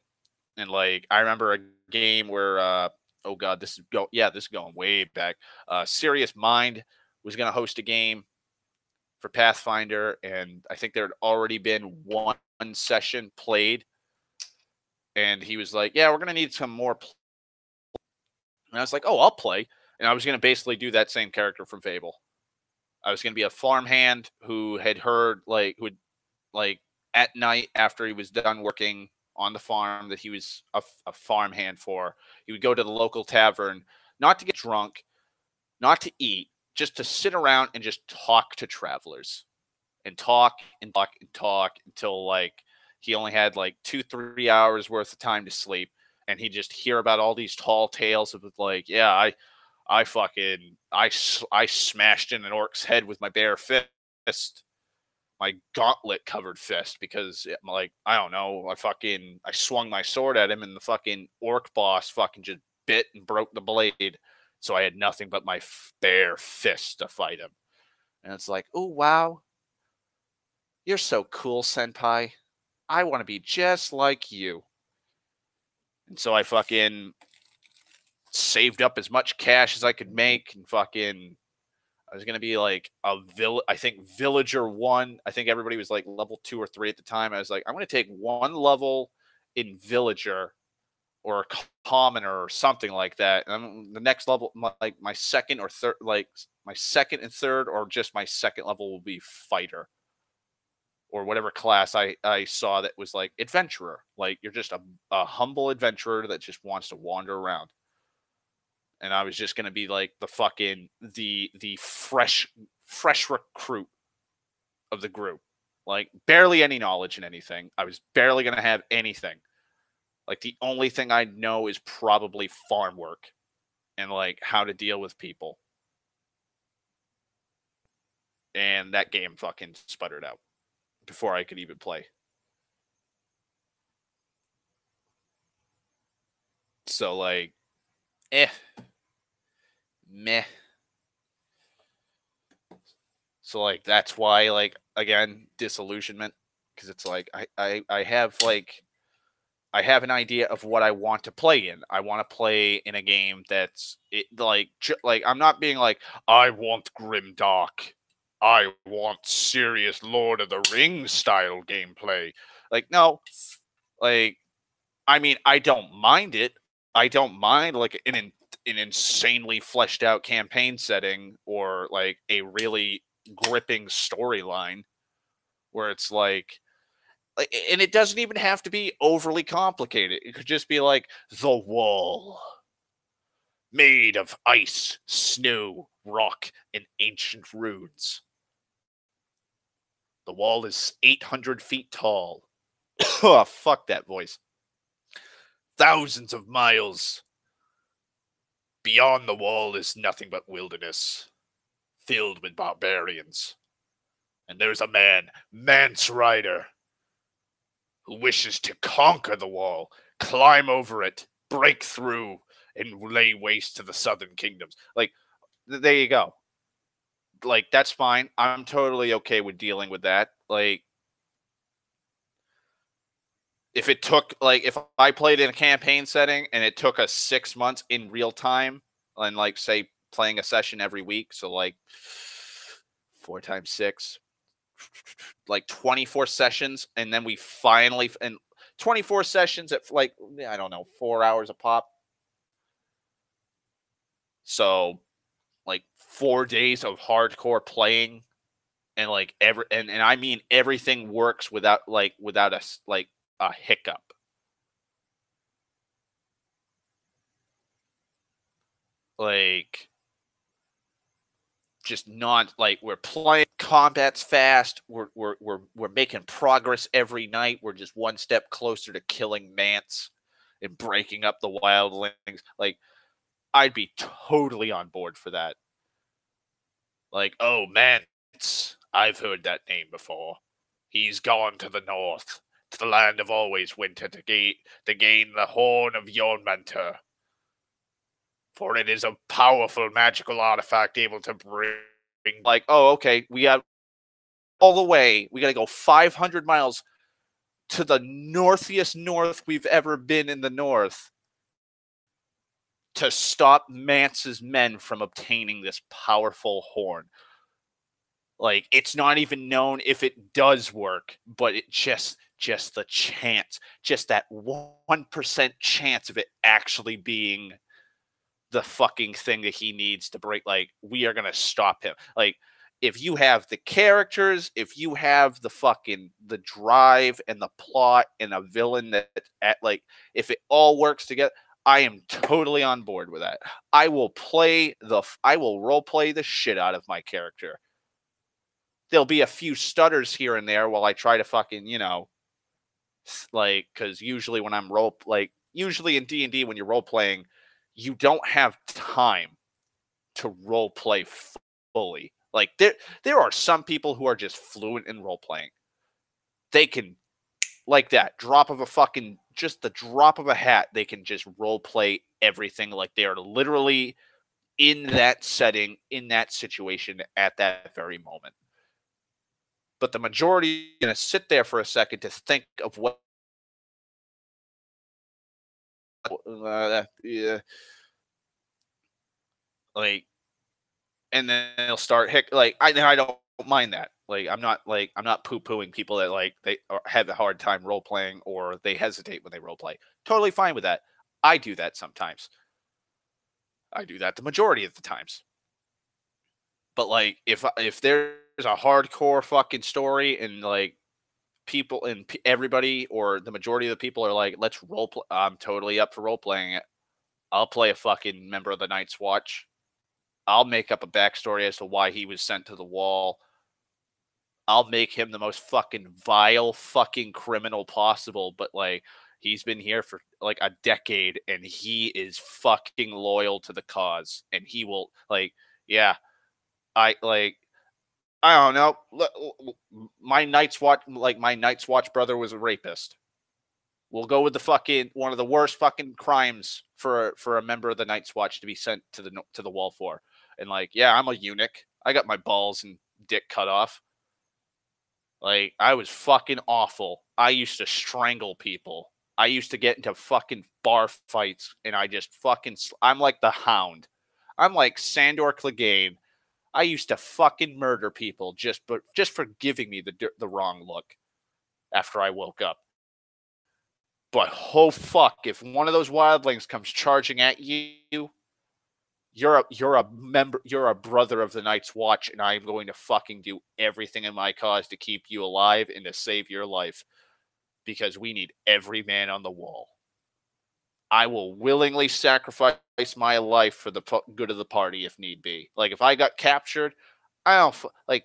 And like I remember a game where oh god, this is going way back. Serious Mind was going to host a game for Pathfinder, and I think there had already been one session played, and he was like, "Yeah, we're going to need some more." And I was like, "Oh, I'll play." And I was going to basically do that same character from Fable. I was going to be a farmhand who had heard like who would like at night after he was done working on the farm that he was a farmhand for. He would go to the local tavern, not to get drunk, not to eat, just to sit around and just talk to travelers and talk and talk and talk until like he only had like 2-3 hours worth of time to sleep. And he just hear about all these tall tales of like, yeah, I fucking, I smashed in an orc's head with my bare fist, my gauntlet covered fist, because like I don't know, I swung my sword at him and the fucking orc boss fucking just bit and broke the blade, so I had nothing but my bare fist to fight him. And it's like, oh wow, you're so cool, senpai. I want to be just like you. And so I fucking saved up as much cash as I could make and fucking I was gonna be like I think villager 1. I think everybody was like level 2 or 3 at the time. I was like, I'm gonna take 1 level in villager or a commoner or something like that. And the next level, like my second or third, like my second and third, or just my second level will be fighter or whatever class I saw that was like adventurer. Like you're just a humble adventurer that just wants to wander around. And I was just gonna be like the fucking the fresh recruit of the group. Like barely any knowledge in anything. I was barely gonna have anything. Like the only thing I know is probably farm work and like how to deal with people. And that game fucking sputtered out before I could even play. So like, eh, meh. So like that's why like again disillusionment, because it's like I have like I have an idea of what I want to play in. I want to play in a game that's like I'm not being like I want grim dark. I want serious Lord of the Rings style gameplay. Like no, like I mean I don't mind it. I don't mind like an insanely fleshed out campaign setting or like a really gripping storyline where it's like, and it doesn't even have to be overly complicated. It could just be like the wall, made of ice, snow, rock, and ancient runes. The wall is 800 feet tall. Oh, fuck that voice. thousands of miles. Beyond the wall is nothing but wilderness, filled with barbarians. And there's a man, Mance Rider, who wishes to conquer the wall, climb over it, break through, and lay waste to the southern kingdoms. Like, there you go. Like, that's fine. I'm totally okay with dealing with that. Like, if it took, like, if I played in a campaign setting and it took us 6 months in real time, and, like, say, playing a session every week, so, like, 4 times 6, like 24 sessions, and then we finally, and 24 sessions at, like, I don't know, 4 hours a pop. So, like, 4 days of hardcore playing, and, like, and I mean everything works without a hiccup. Like, just not like we're playing, combat's fast, we're making progress every night. We're just one step closer to killing Mance and breaking up the wildlings. Like, I'd be totally on board for that. Like, oh, Mance, I've heard that name before. He's gone to the north, to the land of always winter, to gain the horn of Yonmentor. For it is a powerful magical artifact able to bring, like, oh, okay, we have all the way, we gotta go 500 miles to the northiest north we've ever been in the north to stop Mance's men from obtaining this powerful horn. Like, it's not even known if it does work, but it just the chance, just that 1% chance of it actually being the fucking thing that he needs to break. Like, we are gonna stop him. Like, if you have the characters, if you have the drive and the plot and a villain that like, if it all works together, I am totally on board with that. I will role play the shit out of my character. There'll be a few stutters here and there while I try to fucking, like, because usually when usually in D&D when you're role playing, you don't have time to role play fully. Like, there are some people who are just fluent in role playing. They can, like, that drop of a fucking, just the drop of a hat, they can just role play everything. Like, they are literally in that setting, in that situation at that very moment. But the majority are going to sit there for a second to think of what, yeah, like, and then they'll start I don't mind that. Like, I'm not poo pooing people that, like, have a hard time role playing or they hesitate when they role play. Totally fine with that. I do that sometimes. I do that the majority of the times. But, like, if there's a hardcore fucking story and, like, people and everybody or the majority of the people are like, let's role play, I'm totally up for role playing it. I'll play a fucking member of the Night's Watch. I'll make up a backstory as to why he was sent to the wall. I'll make him the most fucking vile fucking criminal possible, but, like, he's been here for like a decade and he is fucking loyal to the cause and he will, like, yeah, I don't know. My Night's Watch brother was a rapist. We'll go with the fucking one of the worst fucking crimes for a member of the Night's Watch to be sent to the wall for. And, like, yeah, I'm a eunuch. I got my balls and dick cut off. Like, I was fucking awful. I used to strangle people. I used to get into fucking bar fights, and I just fucking. I'm like the Hound. I'm like Sandor Clegane. I used to fucking murder people just for giving me the wrong look after I woke up. But oh fuck, if one of those wildlings comes charging at you, you're a member, you're a brother of the Night's Watch, and I'm going to fucking do everything in my cause to keep you alive and to save your life because we need every man on the wall. I will willingly sacrifice my life for the good of the party if need be. Like, if I got captured, I don't like,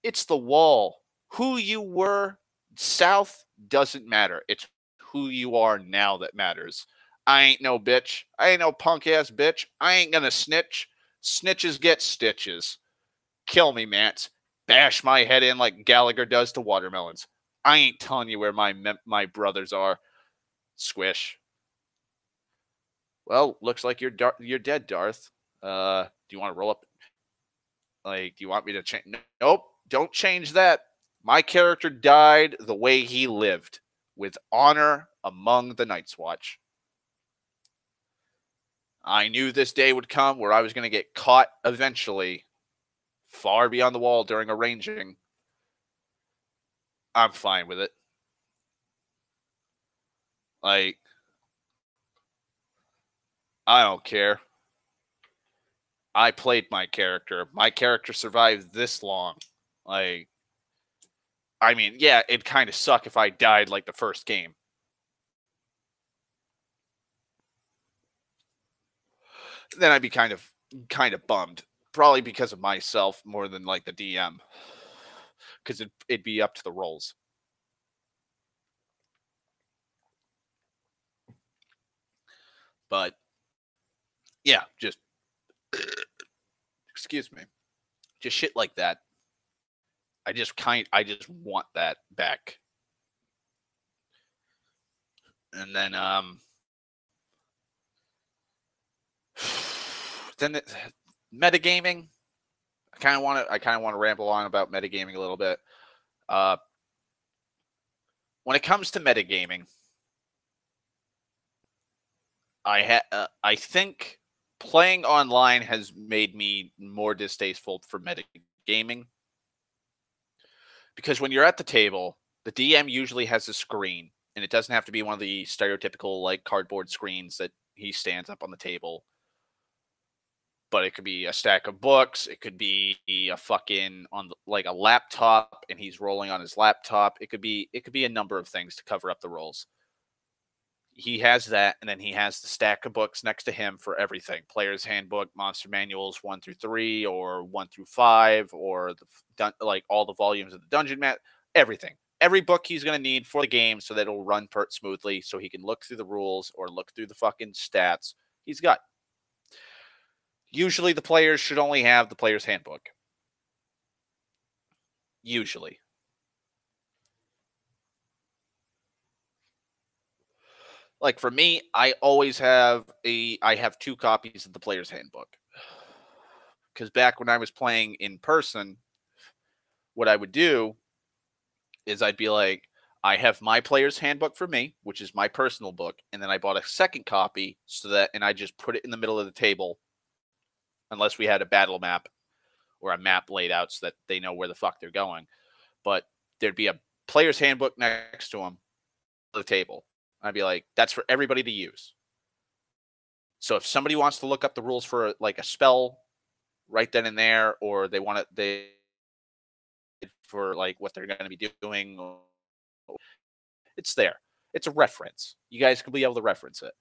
it's the wall. Who you were south doesn't matter. It's who you are now that matters. I ain't no bitch. I ain't no punk ass bitch. I ain't gonna snitch. Snitches get stitches. Kill me, Mance. Bash my head in like Gallagher does to watermelons. I ain't telling you where my brothers are. Squish. Well, looks like you're dead, Darth. Do you want to roll up? Like, do you want me to change? Nope, don't change that. My character died the way he lived, with honor among the Night's Watch. I knew this day would come where I was going to get caught eventually, far beyond the wall during arranging. I'm fine with it. Like, I don't care. I played my character. My character survived this long. Like, I mean, yeah, it'd kind of suck if I died like the first game. Then I'd be kind of bummed. Probably because of myself more than like the DM. Because it'd be up to the rolls. But yeah, just excuse me. Just shit like that. I just want that back. And then then metagaming. I kind of want to ramble on about metagaming a little bit. When it comes to metagaming, I think playing online has made me more distasteful for metagaming, because when you're at the table, the DM usually has a screen, and it doesn't have to be one of the stereotypical like cardboard screens that he stands up on the table. But it could be a stack of books. It could be a fucking like a laptop, and he's rolling on his laptop. It could be a number of things to cover up the rolls. He has that, and then he has the stack of books next to him for everything: player's handbook, monster manuals 1 through 3, or 1 through 5, or like all the volumes of the dungeon mat. Everything, every book he's going to need for the game, so that it'll run smoothly, so he can look through the rules or look through the fucking stats. He's got. Usually the players should only have the player's handbook. Usually. Like for me, I have 2 copies of the player's handbook. Because back when I was playing in person, what I would do is I'd be like, I have my player's handbook for me, which is my personal book, and then I bought a second copy and I just put it in the middle of the table, unless we had a battle map or a map laid out so that they know where the fuck they're going. But there'd be a player's handbook next to them on the table. I'd be like, that's for everybody to use. So if somebody wants to look up the rules for like a spell right then and there, or they for like what they're going to be doing, it's there. It's a reference. You guys can be able to reference it.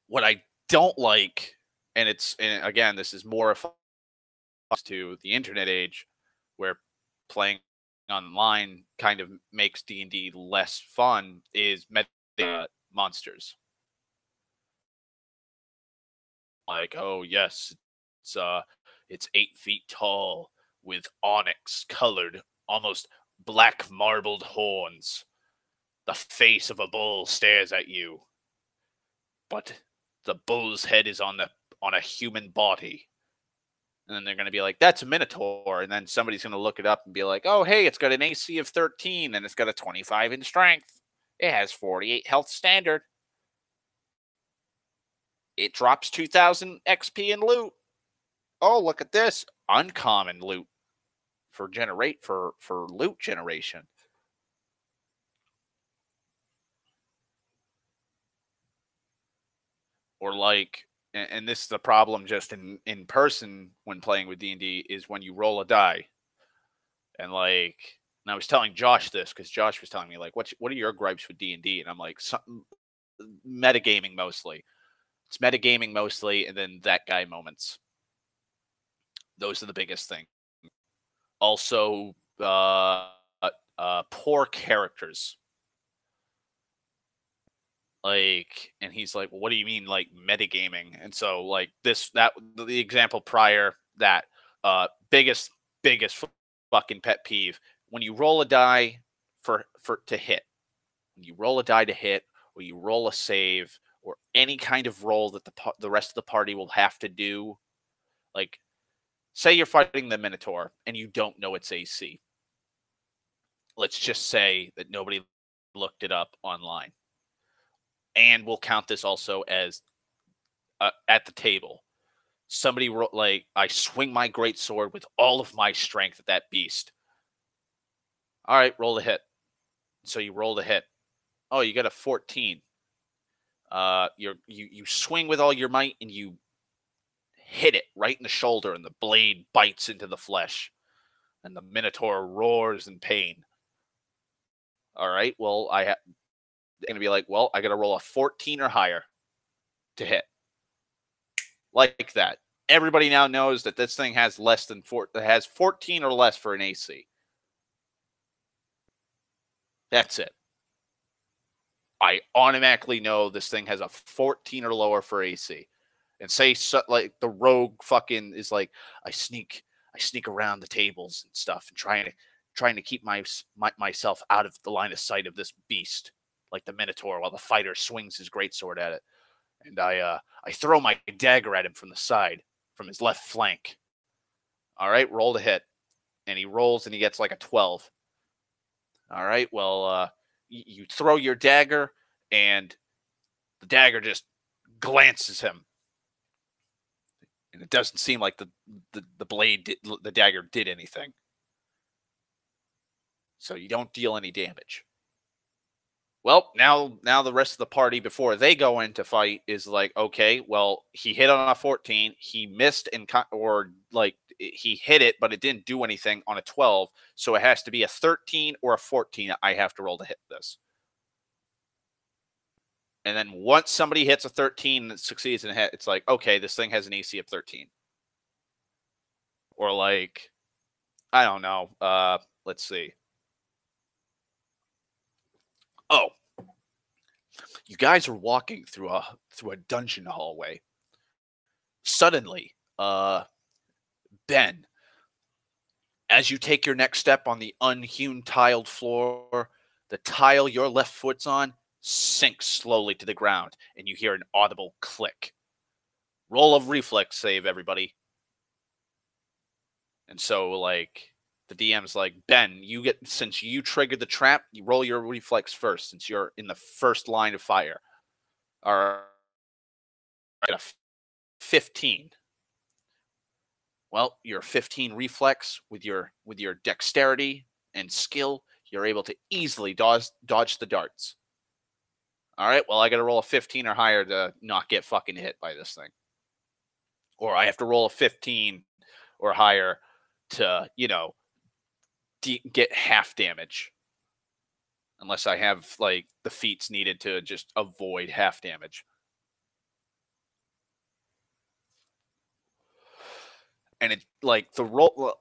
What I don't like, and again, this is more to the internet age, where playing online kind of makes D&D less fun, is meta monsters. Like, oh yes, it's 8 feet tall with onyx colored, almost black marbled horns. The face of a bull stares at you, but the bull's head is on a human body. And then they're going to be like, that's a minotaur. And then somebody's going to look it up and be like, oh, hey, it's got an AC of 13 and it's got a 25 in strength. It has 48 health standard. It drops 2,000 XP in loot. Oh, look at this. Uncommon loot for loot generation. Or like, and this is the problem just in person when playing with D&D, is when you roll a die. And like, and I was telling Josh this because Josh was telling me like, what are your gripes with D&D? And I'm like, metagaming mostly. It's metagaming mostly, and then that guy moments. Those are the biggest thing. Also, poor characters. Like, and he's like, well, what do you mean, like metagaming? And so, like, the example prior that, biggest, fucking pet peeve when you roll a die to hit, when you roll a die to hit, or you roll a save, or any kind of roll that the rest of the party will have to do. Like, say you're fighting the Minotaur and you don't know its AC. Let's just say that nobody looked it up online. And we'll count this also as, at the table. Somebody wrote, like, I swing my great sword with all of my strength at that beast. All right, roll the hit. So you roll the hit. Oh, you got a 14. You swing with all your might and you hit it right in the shoulder, and the blade bites into the flesh, and the Minotaur roars in pain. All right, well, I'm gonna be like, well, I gotta roll a 14 or higher to hit, like that. Everybody now knows that this thing has less than has 14 or less for an AC. That's it. I automatically know this thing has a 14 or lower for AC. And say, so, like, the rogue fucking is like, I sneak around the tables and stuff, and trying to keep myself out of the line of sight of this beast, like the Minotaur, while the fighter swings his greatsword at it. And I throw my dagger at him from the side, from his left flank. All right, roll to hit. And he rolls and he gets like a 12. All right, well, you throw your dagger, and the dagger just glances him. And it doesn't seem like the dagger did anything. So you don't deal any damage. Well, now the rest of the party, before they go in to fight, is like, okay, well, he hit on a 14, he missed, or like he hit it, but it didn't do anything on a 12, so it has to be a 13 or a 14. I have to roll to hit this. And then once somebody hits a 13 and succeeds in a hit, it's like, okay, this thing has an AC of 13. Or like, I don't know. Let's see. Oh, you guys are walking through a dungeon hallway. Suddenly, Ben, as you take your next step on the unhewn tiled floor, the tile your left foot's on sinks slowly to the ground, and you hear an audible click. Roll of reflex save, everybody. And so, like, the DM's like, Ben, since you triggered the trap, you roll your reflex first, since you're in the first line of fire. All right, a 15. Well, your 15 reflex with your dexterity and skill, you're able to easily dodge the darts. All right, well, I got to roll a 15 or higher to not get fucking hit by this thing. Or I have to roll a 15 or higher to, get half damage. Unless I have, like, the feats needed to just avoid half damage. And it, like, the roll,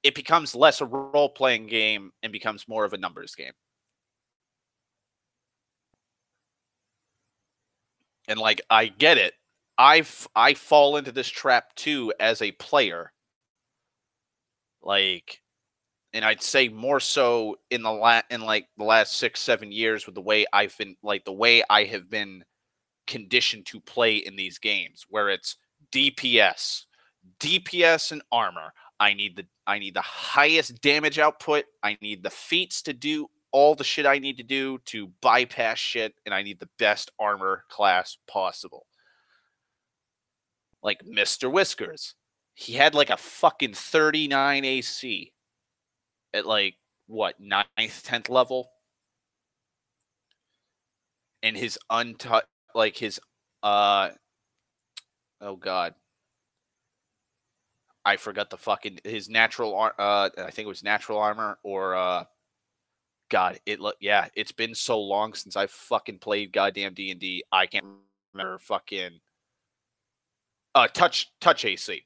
it becomes less a role-playing game and becomes more of a numbers game. And, like, I get it. I fall into this trap too as a player. Like, and I'd say more so in the last 6-7 years, with the way I have been conditioned to play in these games, where it's DPS and armor. I need the highest damage output. I need the feats to do all the shit I need to do to bypass shit, and I need the best armor class possible. Like Mr. Whiskers, he had like a fucking 39 AC at, like, what, 9th, 10th level, and his oh god, I forgot his natural I think it was natural armor, or god, it's been so long since I fucking played goddamn D&D. I can't remember fucking touch AC.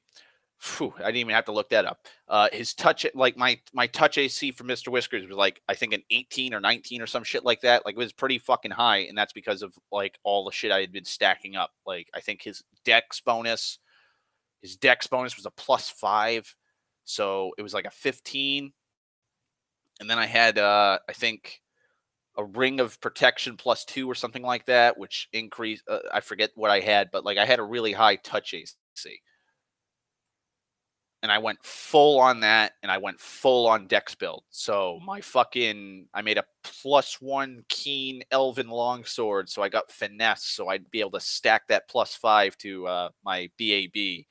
I didn't even have to look that up. His touch, like my touch AC for Mr. Whiskers was like I think an 18 or 19 or some shit like that. Like it was pretty fucking high, and that's because of like all the shit I had been stacking up. Like I think his dex bonus was a +5, so it was like a 15. And then I had I think a ring of protection +2 or something like that, which increased. I forget what I had, but like I had a really high touch AC. And I went full on that, and I went full on Dex build. So I made a +1 keen elven longsword, so I got finesse, so I'd be able to stack that +5 to my BAB,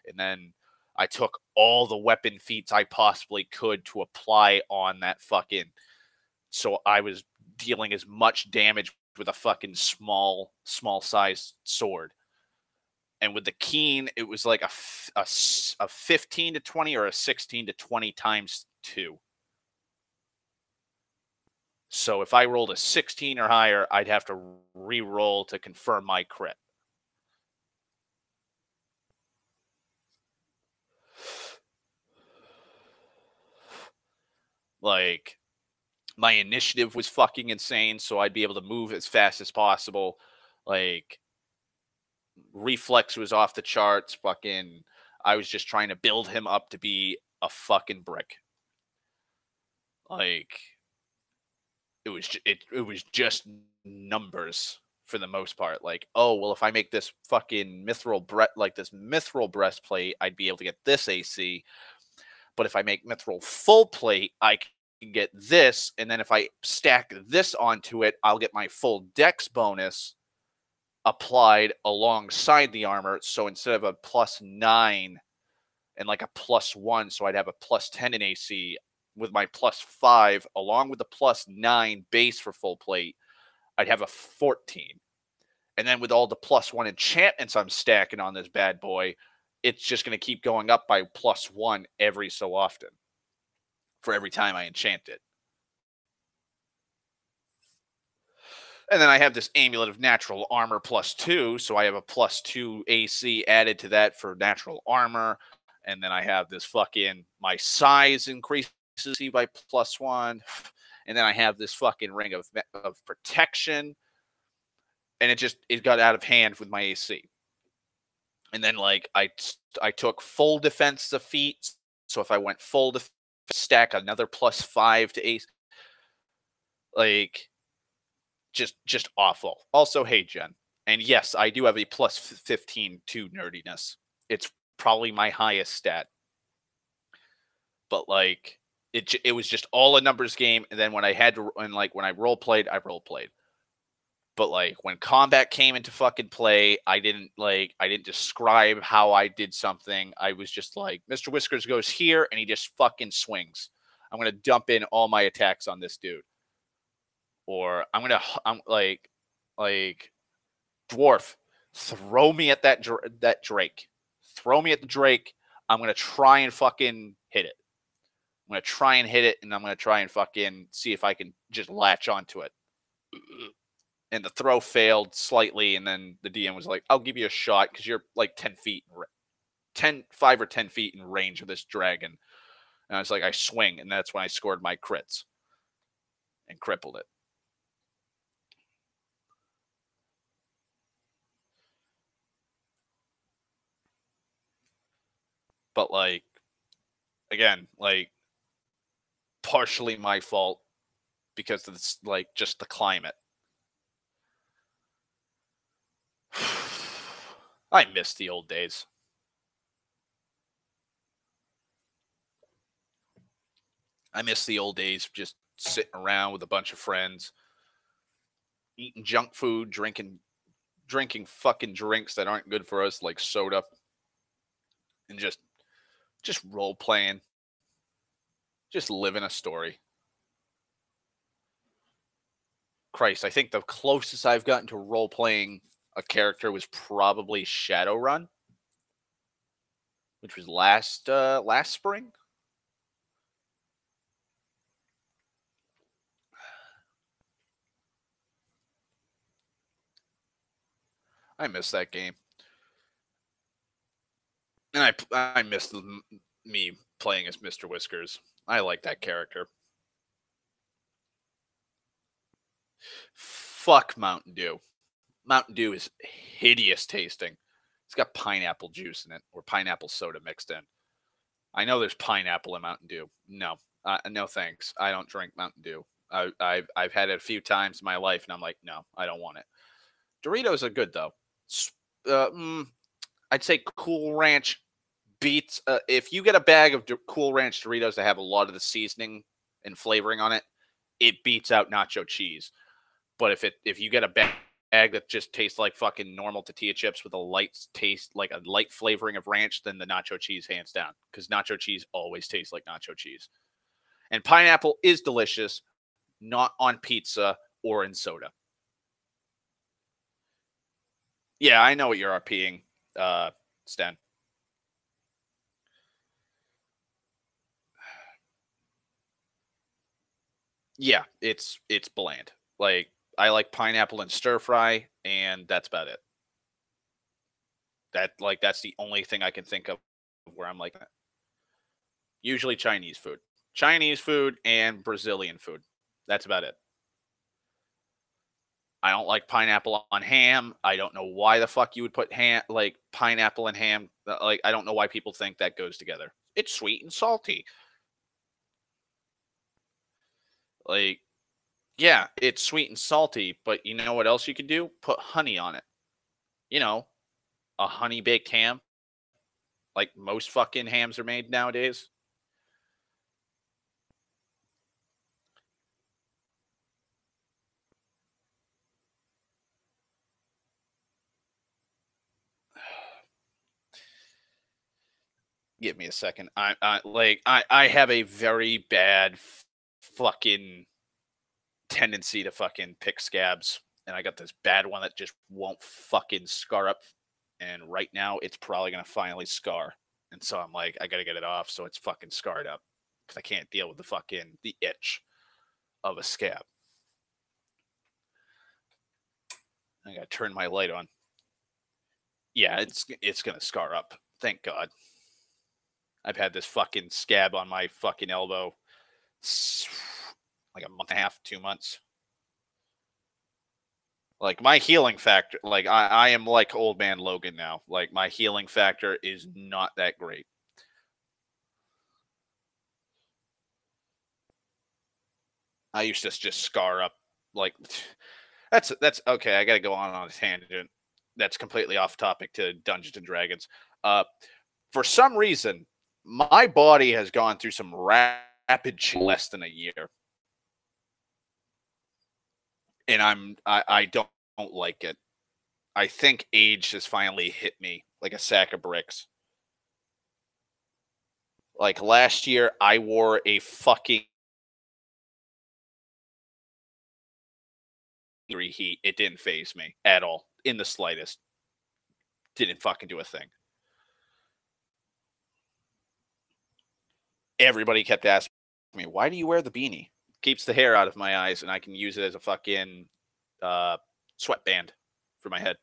and then I took all the weapon feats I possibly could to apply on that fucking. So I was dealing as much damage with a fucking small size sword. And with the keen, it was like a 15 to 20 or a 16 to 20 times 2. So if I rolled a 16 or higher, I'd have to re-roll to confirm my crit. Like, my initiative was fucking insane, so I'd be able to move as fast as possible. Like, reflex was off the charts. Fucking, I was just trying to build him up to be a fucking brick. Like, it was just numbers for the most part. Like, oh well, if I make this fucking mithril breastplate, I'd be able to get this AC. But if I make mithril full plate, I can get this, and then if I stack this onto it, I'll get my full dex bonus applied alongside the armor. So instead of a +9 and like a +1, so I'd have a +10 in AC with my +5 along with the +9 base for full plate, I'd have a 14. And then with all the +1 enchantments I'm stacking on this bad boy, it's just going to keep going up by +1 every so often for every time I enchant it. And then I have this amulet of natural armor +2, so I have a +2 AC added to that for natural armor. And then I have this fucking my size increases by +1. And then I have this fucking ring of protection. And it got out of hand with my AC. And then like I took full defense defeat. So if I went full defense, stack another +5 to AC. Like just awful. Also, hey Jen. And yes, I do have a +15 to nerdiness. It's probably my highest stat. But like it was just all a numbers game. And then when I role played, I role played. But like when combat came into fucking play, I didn't describe how I did something. I was just like, Mr. Whiskers goes here and he just fucking swings. I'm gonna dump in all my attacks on this dude. Or I'm like dwarf, throw me at that Drake. Throw me at the Drake. I'm gonna try and fucking hit it. I'm gonna try and hit it, and I'm gonna try and fucking see if I can just latch onto it. And the throw failed slightly, and then the DM was like, "I'll give you a shot because you're like 5 or 10 feet in range of this dragon." And I was like, I swing, and that's when I scored my crits and crippled it. But like, again, like partially my fault because it's like just the climate. I miss the old days. I miss the old days just sitting around with a bunch of friends, eating junk food, drinking fucking drinks that aren't good for us like soda, and just role playing, just living a story. Christ, I think the closest I've gotten to role playing a character was probably Shadowrun, which was last spring. I miss that game. And I miss me playing as Mr. Whiskers. I like that character. Fuck Mountain Dew. Mountain Dew is hideous tasting. It's got pineapple juice in it or pineapple soda mixed in. I know there's pineapple in Mountain Dew. No, no thanks. I don't drink Mountain Dew. I've had it a few times in my life, and I'm like, no, I don't want it. Doritos are good though. Uh, mm, I'd say Cool Ranch beats. If you get a bag of Cool Ranch Doritos that have a lot of the seasoning and flavoring on it, it beats out nacho cheese. But if you get a bag that just tastes like fucking normal tortilla chips with a light taste, like a light flavoring of ranch, then the nacho cheese hands down, because nacho cheese always tastes like nacho cheese. And pineapple is delicious, not on pizza or in soda. Yeah, I know what you're RPing, Stan. Yeah, it's bland. Like I like pineapple and stir fry, and that's about it. That's the only thing I can think of where I'm like that. Usually Chinese food and Brazilian food. That's about it. I don't like pineapple on ham. I don't know why the fuck you would put ham like pineapple and ham. Like I don't know why people think that goes together. It's sweet and salty. Like yeah, it's sweet and salty, but you know what else you could do? Put honey on it. You know, a honey baked ham, like most fucking hams are made nowadays. Give me a second. I have a very bad fucking tendency to fucking pick scabs, and I got this bad one that just won't fucking scar up. And right now, it's probably gonna finally scar. And so I'm like, I gotta get it off so it's fucking scarred up because I can't deal with the itch of a scab. I gotta turn my light on. Yeah, it's gonna scar up. Thank God. I've had this fucking scab on my fucking elbow like a month and a half, 2 months. Like my healing factor, like I am like old man Logan now. Like my healing factor is not that great. I used to just scar up. Like that's okay. I got to go on a tangent. That's completely off topic to Dungeons and Dragons. Uh, for some reason, my body has gone through some rapid less than a year, and I don't like it. I think age has finally hit me like a sack of bricks. Like last year, I wore a fucking heat. It didn't phase me at all in the slightest. Didn't fucking do a thing. Everybody kept asking me, "Why do you wear the beanie?" Keeps the hair out of my eyes, and I can use it as a fucking uh, sweatband for my head.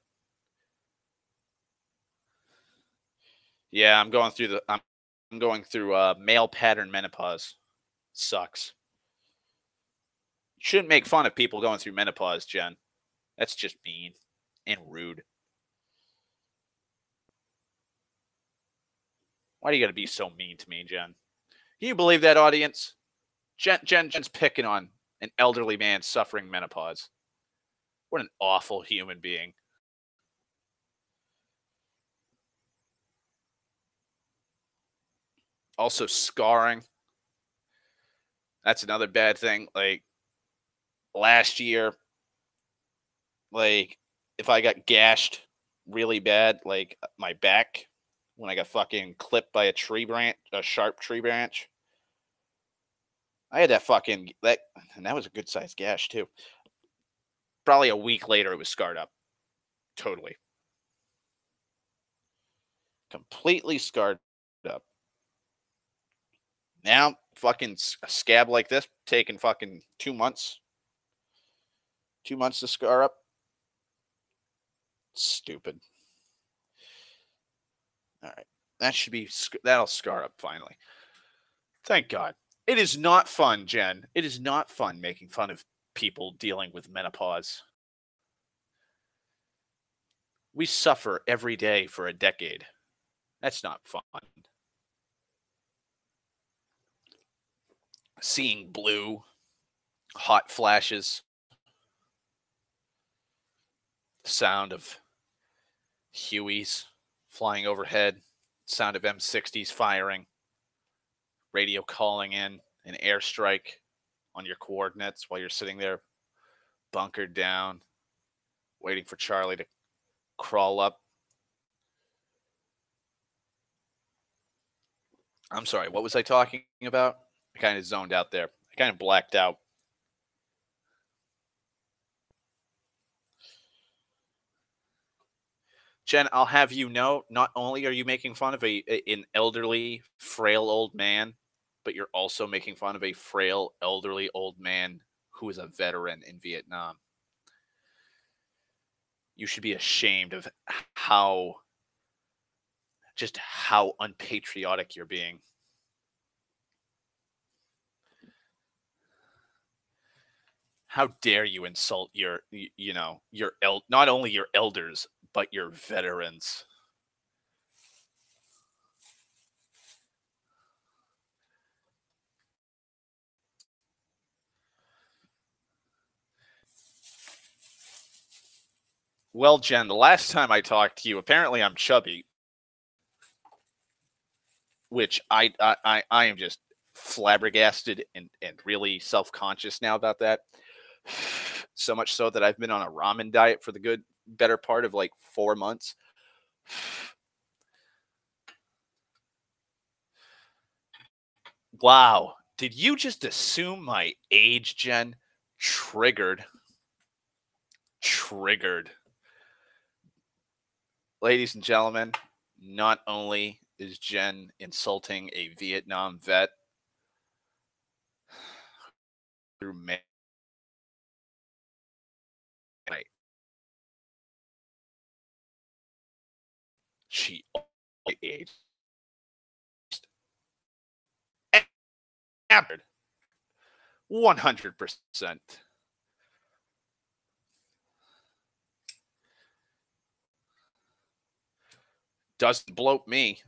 Yeah, I'm going through male pattern menopause. Sucks. Shouldn't make fun of people going through menopause, Jen. That's just mean and rude. Why do you got to be so mean to me, Jen? Can you believe that, audience? Jen's picking on an elderly man suffering menopause. What an awful human being. Also, scarring. That's another bad thing. Like last year, like if I got gashed really bad, like my back, when I got fucking clipped by a sharp tree branch, I had that fucking that, and that was a good sized gash too. Probably a week later, it was scarred up. Totally, completely scarred up. Now, fucking a scab like this taking fucking 2 months, 2 months to scar up. Stupid. All right. that'll scar up finally. Thank God. It is not fun, Jen. It is not fun making fun of people dealing with menopause. We suffer every day for a decade. That's not fun. Seeing blue, hot flashes, sound of Hueys flying overhead, sound of M60s firing, radio calling in an airstrike on your coordinates while you're sitting there bunkered down, waiting for Charlie to crawl up. I'm sorry, what was I talking about? I kind of zoned out there. I kind of blacked out. Jen, I'll have you know, not only are you making fun of an elderly, frail old man, but you're also making fun of a frail, elderly old man who is a veteran in Vietnam. You should be ashamed of how just how unpatriotic you're being. How dare you insult not only your elders but your veterans. Well, Jen, the last time I talked to you, apparently I'm chubby, which I am just flabbergasted and really self-conscious now about that. So much so that I've been on a ramen diet for the good better part of like 4 months. Wow. Did you just assume my age, Jen? Triggered. Triggered. Ladies and gentlemen, not only is Jen insulting a Vietnam vet through May, she aged 100%. Doesn't bloat me.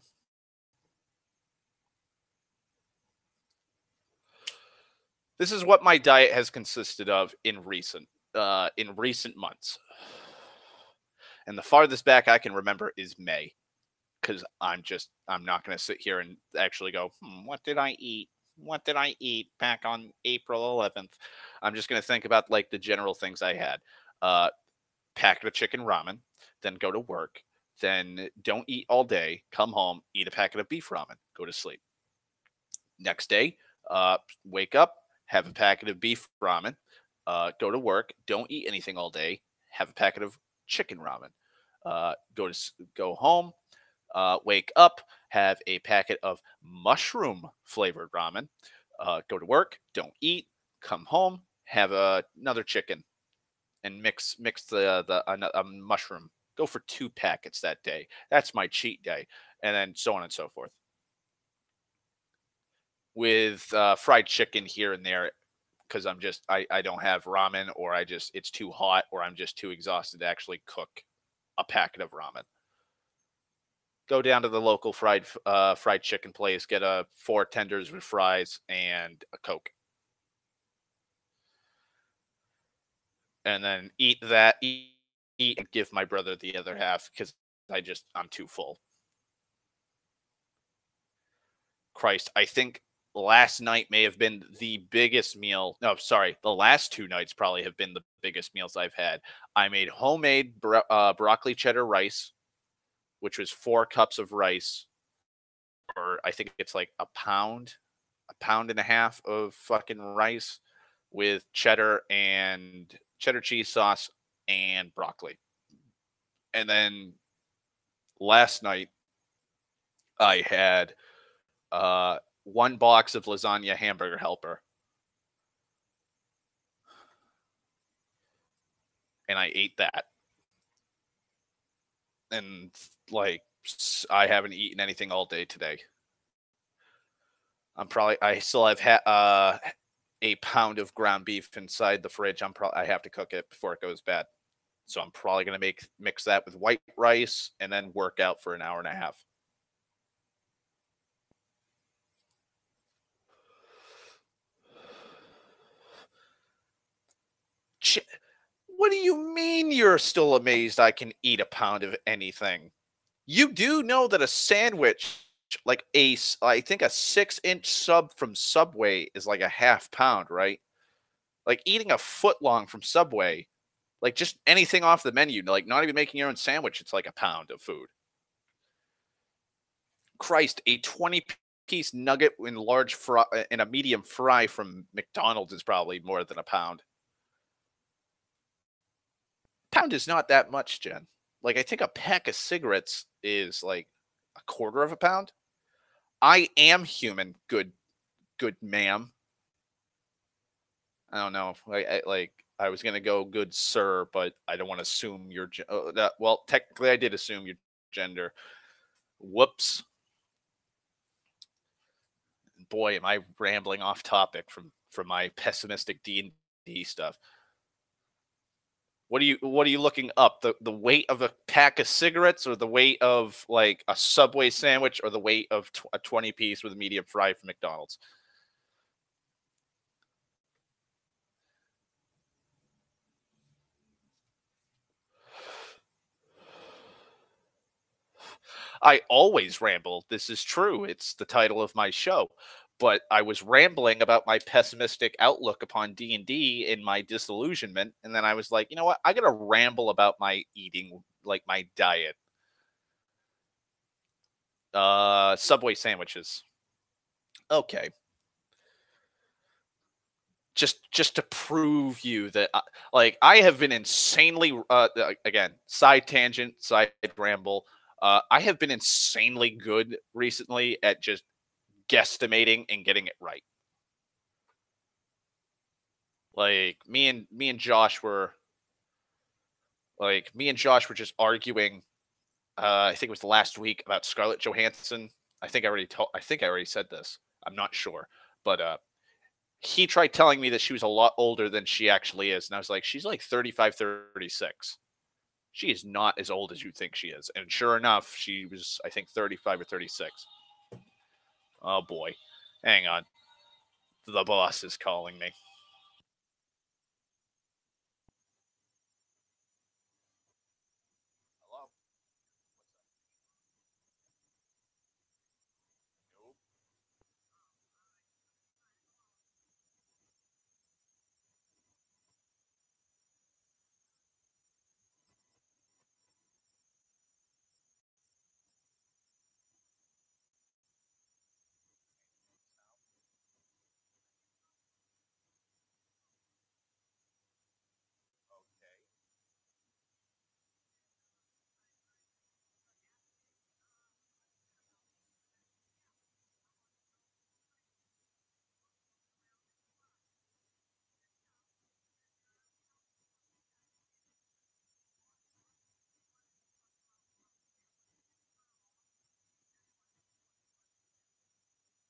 This is what my diet has consisted of in recent months. And the farthest back I can remember is May, because I'm not going to sit here and actually go, what did I eat? What did I eat back on April 11th? I'm just going to think about like the general things I had. Packet of chicken ramen, then go to work, then don't eat all day, come home, eat a packet of beef ramen, go to sleep. Next day, wake up, have a packet of beef ramen, go to work, don't eat anything all day, have a packet of chicken ramen, go home, wake up, have a packet of mushroom flavored ramen, go to work, don't eat, come home, have another chicken, and mix a mushroom. Go for 2 packets that day. That's my cheat day, and then so on and so forth. With fried chicken here and there, because I don't have ramen, or it's too hot, or I'm just too exhausted to actually cook a packet of ramen. Go down to the local fried chicken place, get 4 tenders with fries and a Coke, and then eat and give my brother the other half because I'm too full. Christ, I think last night may have been the biggest meal. No, sorry, the last 2 nights probably have been the biggest meals I've had. I made homemade broccoli cheddar rice, which was 4 cups of rice, or I think it's like a pound and a half of fucking rice with cheddar cheese sauce and broccoli. And then last night I had 1 box of lasagna hamburger helper, and I ate that. And like I haven't eaten anything all day today. I still have a pound of ground beef inside the fridge. I have to cook it before it goes bad. So I'm probably gonna mix that with white rice and then work out for an hour and a half. Ch- What do you mean you're still amazed I can eat a pound of anything? You do know that a sandwich, I think a 6-inch sub from Subway is like a half pound, right? Like eating a foot long from Subway, like just anything off the menu, like not even making your own sandwich, it's like a pound of food. Christ, a 20-piece nugget in a medium fry from McDonald's is probably more than a pound. Pound is not that much, Jen. Like I think a pack of cigarettes is like a quarter of a pound. I am human, good ma'am. I don't know. I was gonna go good sir, but I don't want to assume your well, technically I did assume your gender. Whoops. Boy, am I rambling off topic from my pessimistic D&D stuff. What are you looking up? The weight of a pack of cigarettes or the weight of like a Subway sandwich or the weight of a 20 piece with a medium fry from McDonald's? I always ramble. This is true. It's the title of my show. But I was rambling about my pessimistic outlook upon D&D in my disillusionment, and then I was like, you know what? I got to ramble about my eating, like my diet. Subway sandwiches. Okay. Just to prove you that like I have been insanely again, side tangent, side ramble. I have been insanely good recently at just guesstimating and getting it right. Like me and Josh were just arguing. I think it was the last week about Scarlett Johansson. I think I already said this. I'm not sure, but he tried telling me that she was a lot older than she actually is, and I was like, she's like 35, 36. She is not as old as you think she is, and sure enough, she was I think 35 or 36. Oh boy, hang on, the boss is calling me. Hello.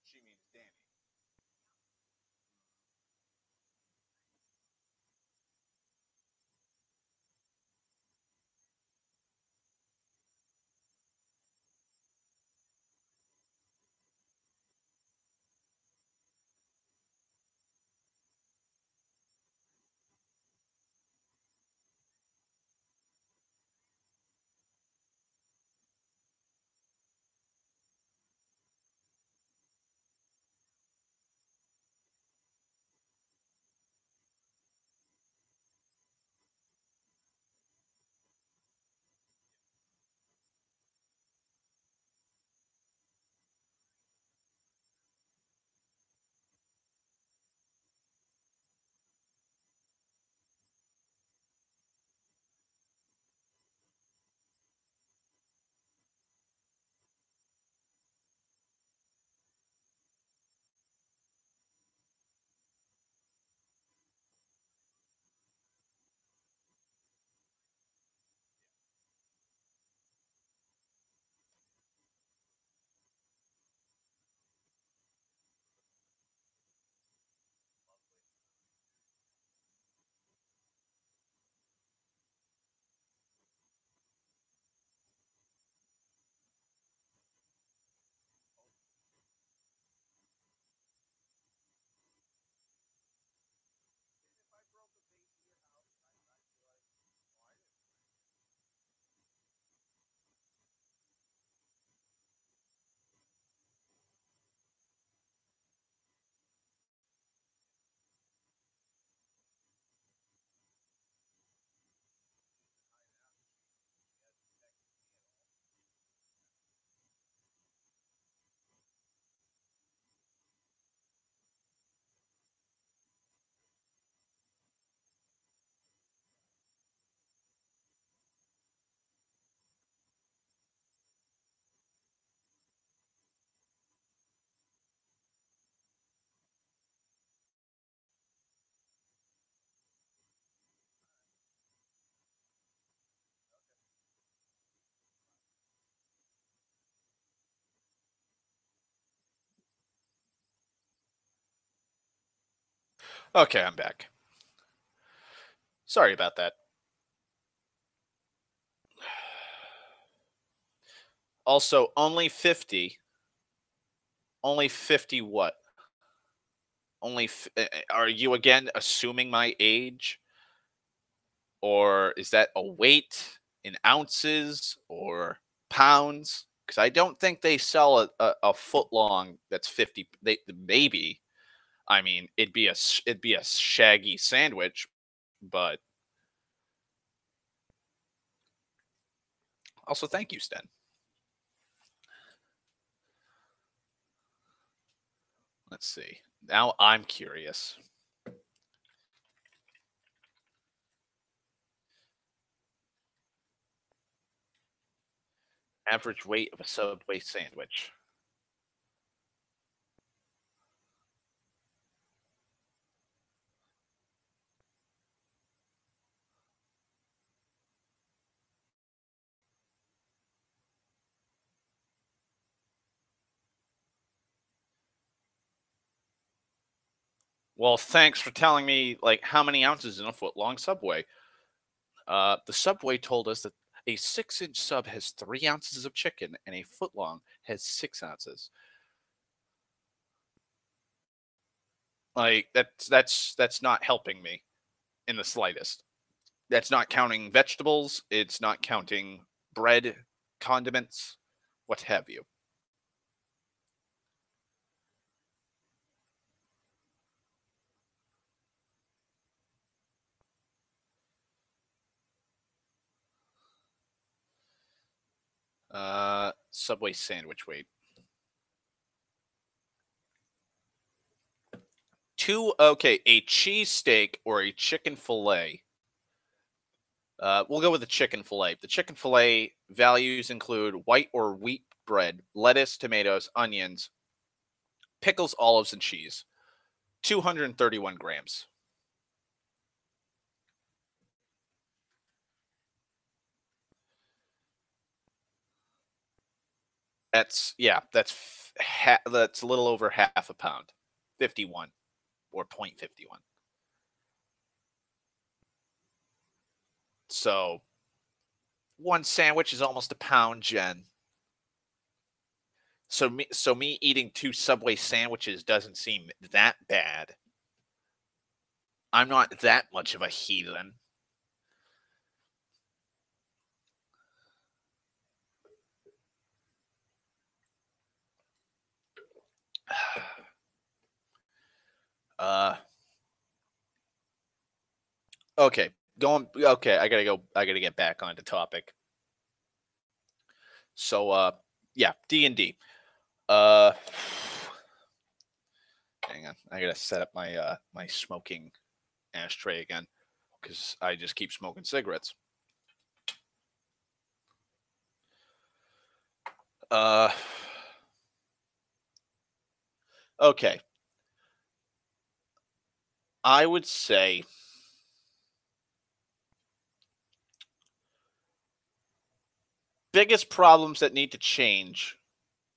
She means Danny. Okay, I'm back. Sorry about that. Also, only 50. Only 50 what? Are you again assuming my age? Or is that a weight in ounces or pounds? Because I don't think they sell a foot long that's 50. They maybe. I mean, it'd be a shaggy sandwich, but also thank you, Sten. Let's see. Now I'm curious. Average weight of a Subway sandwich. Well, thanks for telling me like how many ounces in a foot long Subway. The Subway told us that a 6-inch sub has 3 ounces of chicken and a foot long has 6 ounces. Like that's not helping me in the slightest. That's not counting vegetables. It's not counting bread, condiments, what have you. Subway sandwich weight. Okay, a cheesesteak or a chicken fillet. We'll go with the chicken fillet. The chicken fillet values include white or wheat bread, lettuce, tomatoes, onions, pickles, olives, and cheese. 231 grams. That's a little over half a pound. 51 or 0.51. So one sandwich is almost a pound, Jen. So me eating two Subway sandwiches doesn't seem that bad. I'm not that much of a heathen. Uh okay. I gotta go. I gotta get back onto topic. So yeah, D&D. Uh hang on. I gotta set up my smoking ashtray again because I just keep smoking cigarettes. Uh okay. I would say biggest problems that need to change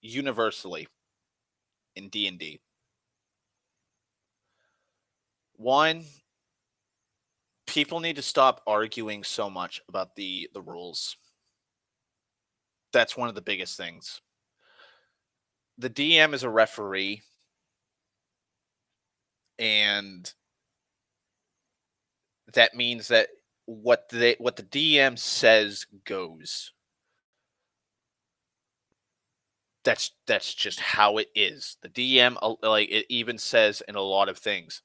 universally in D&D. One, people need to stop arguing so much about the rules. That's one of the biggest things. The DM is a referee, and that means that what the DM says goes. That's just how it is. The DM, like it even says in a lot of things,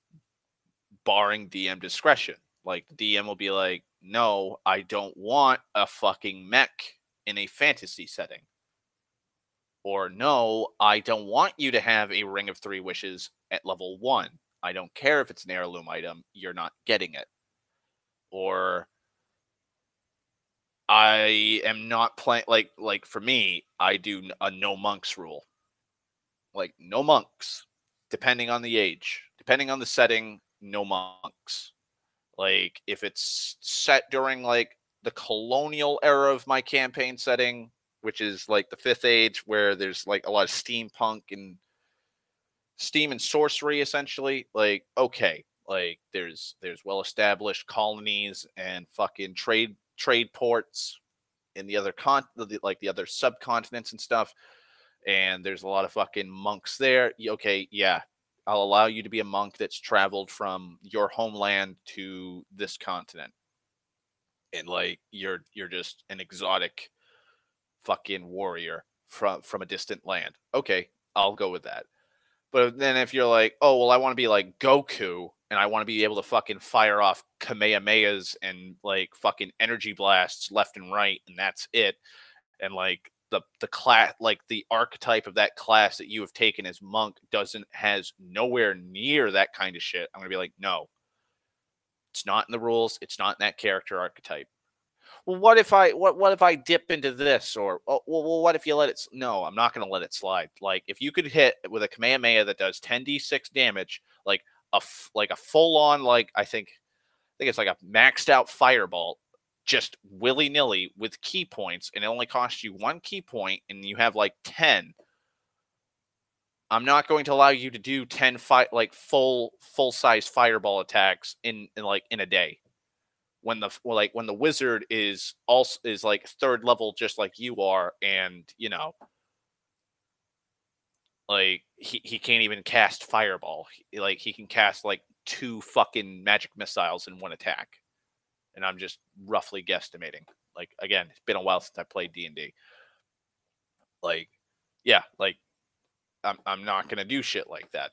barring DM discretion. Like the DM will be like, "No, I don't want a fucking mech in a fantasy setting." Or no, I don't want you to have a Ring of Three Wishes at level 1. I don't care if it's an heirloom item, you're not getting it. Or I am not playing like for me, I do a no monks rule. Like no monks, depending on the age, depending on the setting, no monks. Like if it's set during like the colonial era of my campaign setting, which is like the fifth age where there's like a lot of steam and sorcery essentially, like okay, Like there's well established colonies and fucking trade ports in the other like the other subcontinents and stuff. And there's a lot of fucking monks there. Okay, yeah, I'll allow you to be a monk that's traveled from your homeland to this continent, and like you're just an exotic fucking warrior from a distant land. Okay, I'll go with that. But then if you're like, oh well, I want to be like Goku and I want to be able to fucking fire off Kamehamehas and like fucking energy blasts left and right, and that's it. And like the class, like the archetype of that class that you have taken as monk doesn't has nowhere near that kind of shit. I'm gonna be like, no, it's not in the rules. It's not in that character archetype. Well, what if I dip into this, or oh, well, what if you let it? No, I'm not going to let it slide. Like if you could hit with a Kamehameha that does 10d6 damage, like like a full on, like I think it's like a maxed out fireball, just willy nilly with key points, and it only costs you one key point, and you have like 10. I'm not going to allow you to do 10 like full size fireball attacks in like in a day when the wizard is also is like third level just like you are, and like he can't even cast fireball. Like he can cast like two fucking magic missiles in one attack, and I'm just roughly guesstimating. Like again, it's been a while since I played D&D. Like yeah, like I'm not gonna do shit like that.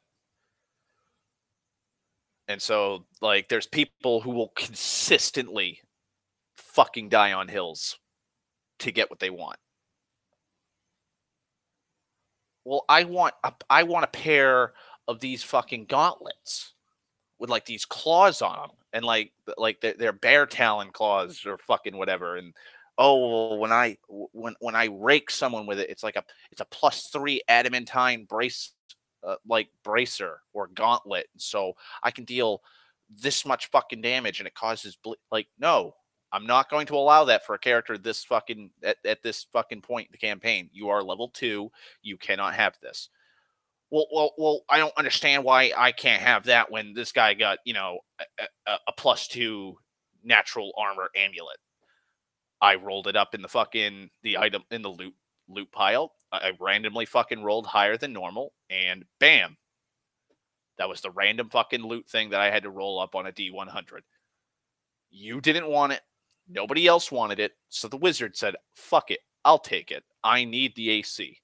And so like there's people who will consistently fucking die on hills to get what they want. Well, I want a pair of these fucking gauntlets with like these claws on them, and like they're bear talon claws or fucking whatever. And oh, well, when I rake someone with it, it's a +3 adamantine bracer or gauntlet, so I can deal this much fucking damage, and it causes like no. I'm not going to allow that for a character this fucking at this fucking point in the campaign. You are level 2. You cannot have this. Well, I don't understand why I can't have that when this guy got, a +2 natural armor amulet. I rolled it up in the fucking the item in the loot pile. I randomly fucking rolled higher than normal, and bam, that was the random fucking loot thing that I had to roll up on a D100. You didn't want it. Nobody else wanted it. So the wizard said, fuck it. I'll take it. I need the AC.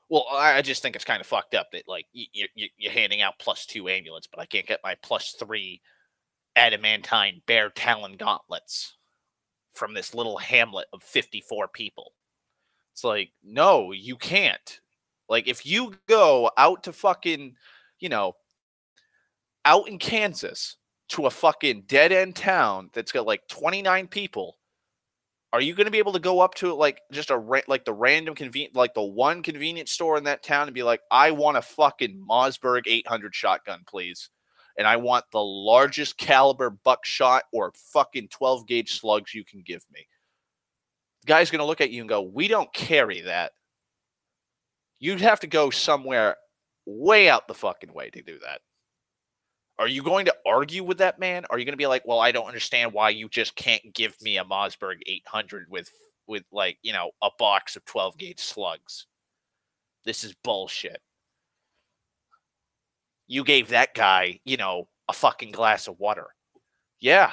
Well, I just think it's kind of fucked up that like you're handing out +2 amulets, but I can't get my +3 adamantine bear talon gauntlets from this little hamlet of 54 people. It's like, no, you can't. Like, if you go out to fucking, you know, out in Kansas to a fucking dead end town that's got like 29 people, are you going to be able to go up to like just like the random convenient, like the one convenience store in that town and be like, I want a fucking Mossberg 800 shotgun, please, and I want the largest caliber buckshot or fucking 12 gauge slugs you can give me? The guy's going to look at you and go, we don't carry that. You'd have to go somewhere way out the fucking way to do that. Are you going to argue with that man? Are you going to be like, well, I don't understand why you just can't give me a Mossberg 800 with like, a box of 12 gauge slugs? This is bullshit. You gave that guy, a fucking glass of water. Yeah.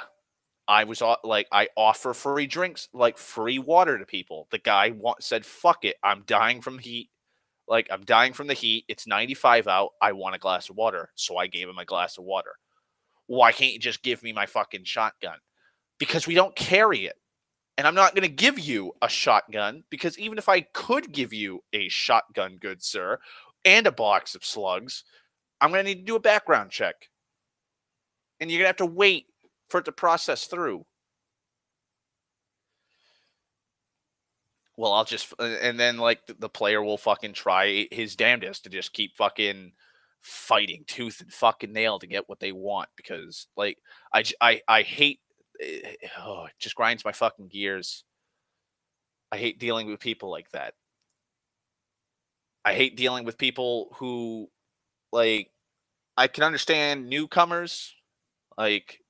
I was like, I offer free drinks, like free water to people. The guy said, fuck it. I'm dying from heat. Like, I'm dying from the heat. It's 95 out. I want a glass of water. So I gave him a glass of water. Why can't you just give me my fucking shotgun? Because we don't carry it. And I'm not going to give you a shotgun, because even if I could give you a shotgun, good sir, and a box of slugs, I'm going to need to do a background check. And you're going to have to wait for it to process through. Well, I'll just, and then like the player will fucking try his damnedest to just keep fucking fighting tooth and fucking nail to get what they want, because like I hate oh, it just grinds my fucking gears. I hate dealing with people like that. I hate dealing with people who like I can understand newcomers, like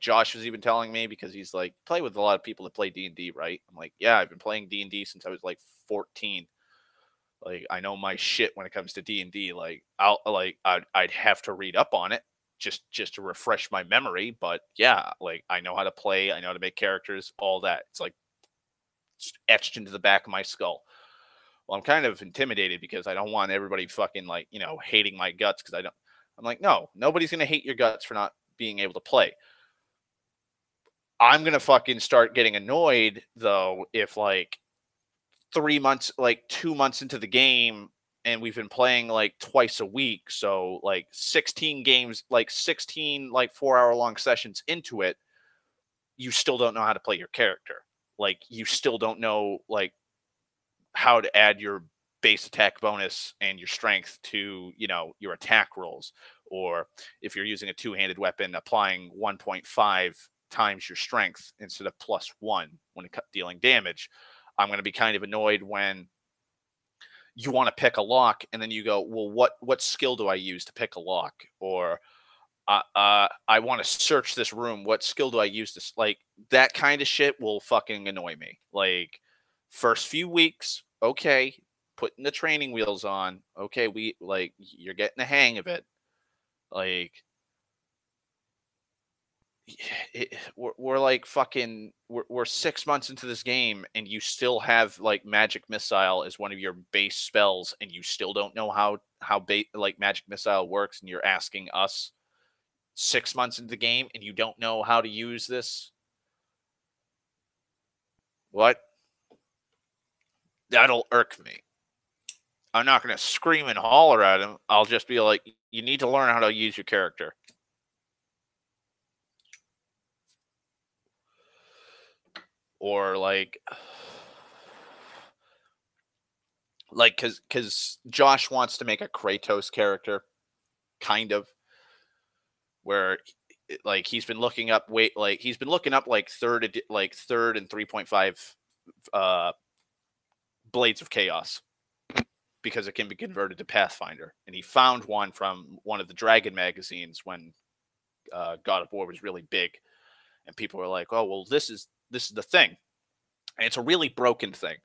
Josh was even telling me because he's like play with a lot of people that play D&D, right? I'm like, yeah, I've been playing D&D since I was like 14. Like I know my shit when it comes to D&D. Like I'd have to read up on it just to refresh my memory, but yeah, like I know how to play, I know how to make characters, all that. It's like etched into the back of my skull. Well, I'm kind of intimidated because I don't want everybody fucking like, hating my guts because I don't. I'm like, no, nobody's gonna hate your guts for not being able to play. I'm gonna fucking start getting annoyed though if like 3 months, like 2 months into the game, and we've been playing like twice a week, so like 16 games, like 16 like 4 hour long sessions into it, you still don't know how to play your character. Like you still don't know like how to add your base attack bonus and your strength to your attack rolls, or if you're using a two-handed weapon, applying 1.5 times your strength instead of +1 when dealing damage. I'm going to be kind of annoyed when you want to pick a lock and then you go, well, what skill do I use to pick a lock? Or I want to search this room. What skill do I use to like that kind of shit will fucking annoy me. Like first few weeks, okay, putting the training wheels on. Okay, we like you're getting the hang of it. Like we're like fucking we're 6 months into this game and you still have like magic missile as one of your base spells and you still don't know like magic missile works and you're asking us 6 months into the game and you don't know how to use this. What? That'll irk me. I'm not going to scream and holler at him. I'll just be like, you need to learn how to use your character. Or because Josh wants to make a Kratos character, kind of, where like he's been looking up like third and 3.5 uh blades of chaos because it can be converted to Pathfinder, and he found one from one of the Dragon magazines when God of War was really big, and people were like, "Oh, well, this is the thing," and it's a really broken thing.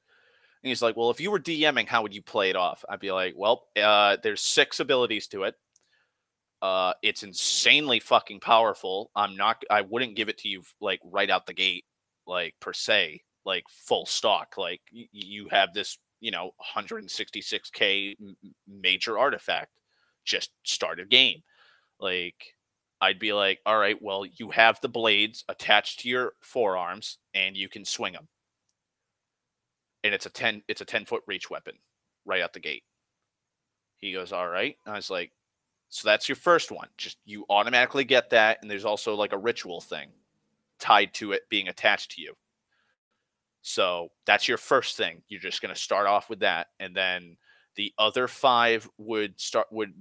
And he's like, "Well, if you were DMing, how would you play it off?" I'd be like, "Well, there's 6 abilities to it. It's insanely fucking powerful. I wouldn't give it to you like right out the gate, like per se, like full stock. Like you have this, 166k major artifact. Just start a game." Like I'd be like, all right, well, you have the blades attached to your forearms and you can swing them. And it's a 10-foot reach weapon right out the gate. He goes, all right. And I was like, so that's your first one. Just you automatically get that. And there's also like a ritual thing tied to it being attached to you. So that's your first thing. You're just going to start off with that. And then the other five would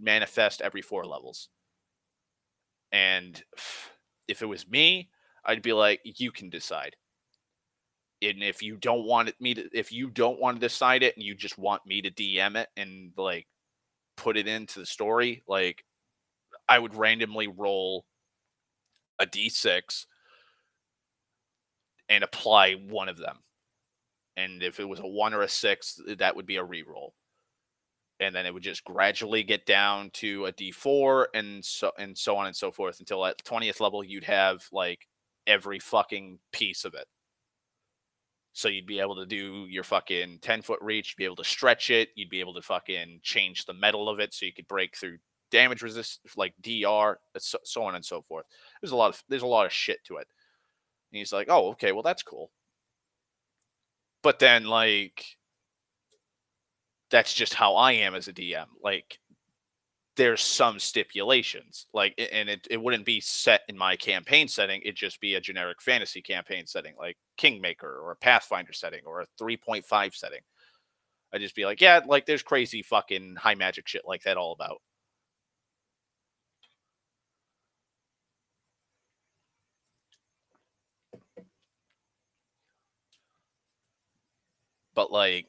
manifest every 4 levels. And if it was me, I'd be like, you can decide. And if you don't want if you don't want to decide it and you just want me to DM it and like put it into the story, like I would randomly roll a d6 and apply one of them. And if it was a 1 or a 6, that would be a reroll. And then it would just gradually get down to a d4 and so on and so forth until at 20th level you'd have like every fucking piece of it. So you'd be able to do your fucking 10-foot reach, you'd be able to stretch it, you'd be able to fucking change the metal of it so you could break through damage resist, like DR, so on and so forth. There's a lot of shit to it. And he's like, "Oh, okay, well that's cool." But then like that's just how I am as a DM. Like there's some stipulations, like, and it wouldn't be set in my campaign setting. It'd just be a generic fantasy campaign setting, like Kingmaker or a Pathfinder setting or a 3.5 setting. I'd just be like, yeah, like there's crazy fucking high magic shit like that all about. But like,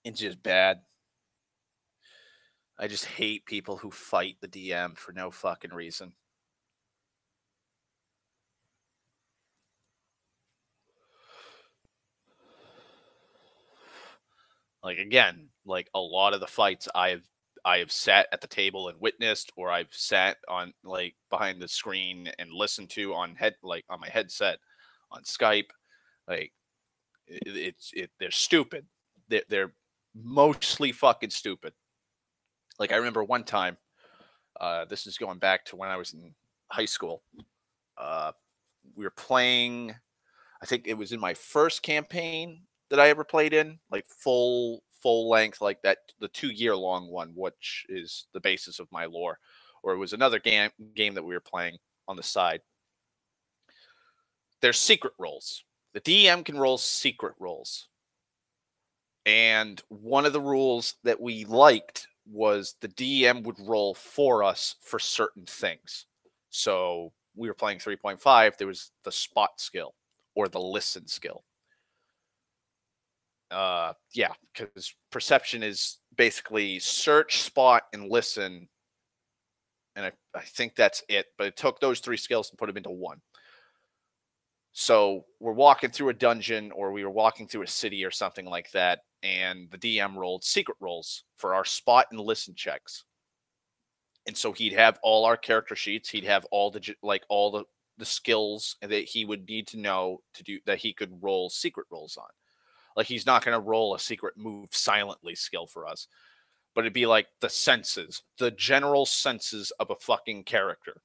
it's just bad. I just hate people who fight the DM for no fucking reason. Like again, like a lot of the fights I have sat at the table and witnessed, or I've sat on like behind the screen and listened to on on my headset on Skype. Like they're stupid. They're mostly fucking stupid. Like I remember one time, this is going back to when I was in high school. Uh, we were playing. I think it was in my first campaign that I ever played in, like full length, like that the 2 year long one, which is the basis of my lore. Or it was another game that we were playing on the side. There's secret rolls. The DM can roll secret rolls. And one of the rules that we liked was the DM would roll for us for certain things. So we were playing 3.5, there was the spot skill or the listen skill. Yeah, because perception is basically search, spot, and listen. And I think that's it. But it took those three skills and put them into one. So we're walking through a dungeon or we were walking through a city or something like that, and the DM rolled secret rolls for our spot and listen checks. And so he'd have all our character sheets, he'd have all the skills that he would need to know to do that he could roll secret rolls on. Like he's not going to roll a secret move silently skill for us, but it'd be like the senses, the general senses of a fucking character.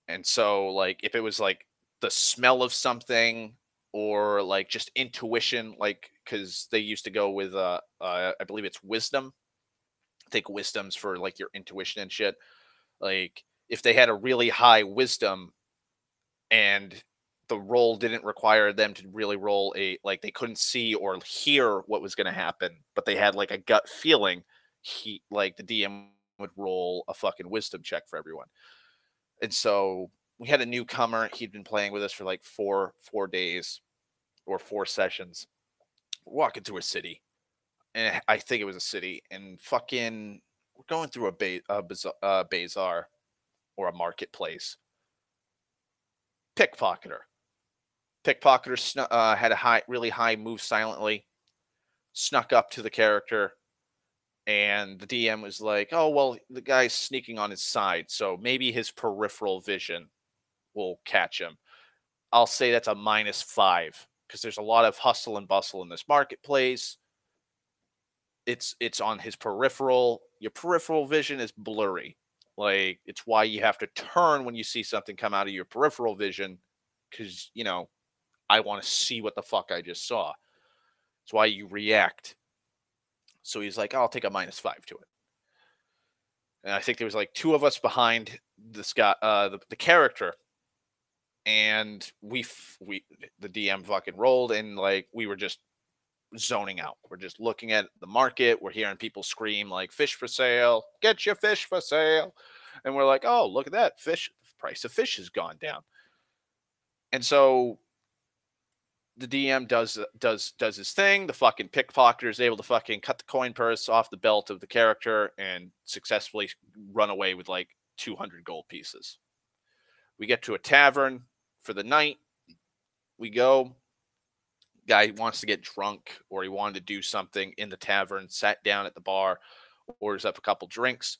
And so, like, if it was like the smell of something or like just intuition, like, because they used to go with, I believe it's wisdom. I think wisdom's for like your intuition and shit. Like, if they had a really high wisdom and the roll didn't require them to really roll like they couldn't see or hear what was going to happen, but they had like a gut feeling, like the DM would roll a fucking wisdom check for everyone. And so we had a newcomer. He'd been playing with us for like four days or 4 sessions. We're walking through a city, and I think it was a city, and fucking we're going through a bazaar or a marketplace. Pickpocketer. Pickpocketer had a really high move silently, snuck up to the character, and the DM was like, "Oh well, the guy's sneaking on his side, so maybe his peripheral vision will catch him." I'll say that's a -5 because there's a lot of hustle and bustle in this marketplace. It's on his peripheral. Your peripheral vision is blurry. Like it's why you have to turn when you see something come out of your peripheral vision because I want to see what the fuck I just saw. It's why you react. So he's like, I'll take a -5 to it. And I think there was like two of us behind this guy, the character, and we the DM fucking rolled, and like we were just zoning out. We're just looking at the market. We're hearing people scream like "fish for sale, get your fish for sale," and we're like, "Oh, look at that fish! The price of fish has gone down." And so the DM does his thing. The fucking pickpocketer is able to fucking cut the coin purse off the belt of the character and successfully run away with like 200 gold pieces. We get to a tavern for the night. We go. Guy wants to get drunk or he wanted to do something in the tavern, sat down at the bar, orders up a couple drinks.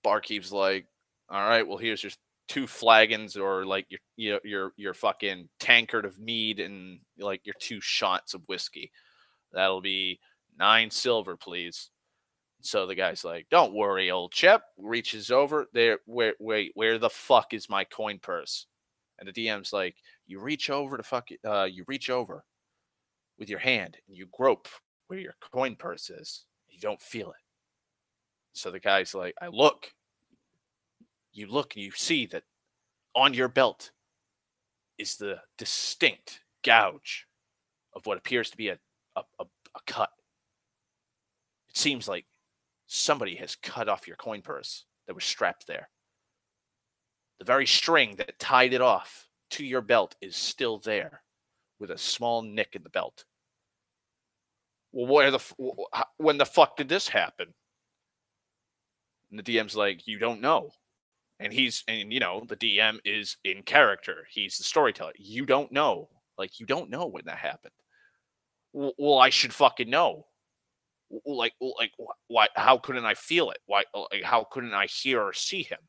Barkeep's like, all right, well, here's your two flagons or like your fucking tankard of mead and like your two shots of whiskey. That'll be 9 silver, please. So the guy's like, don't worry, old chap. Reaches over there. Where the fuck is my coin purse? And the DM's like, you reach over to you reach over with your hand and you grope where your coin purse is. You don't feel it. So the guy's like, you look and you see that on your belt is the distinct gouge of what appears to be a cut. It seems like somebody has cut off your coin purse that was strapped there. The very string that tied it off to your belt is still there with a small nick in the belt. well, when the fuck did this happen? And the DM's like, you don't know. And the DM is in character. He's the storyteller. You don't know. Like, you don't know when that happened. Well, I should fucking know. Why? How couldn't I feel it? Why? Like, how couldn't I hear or see him?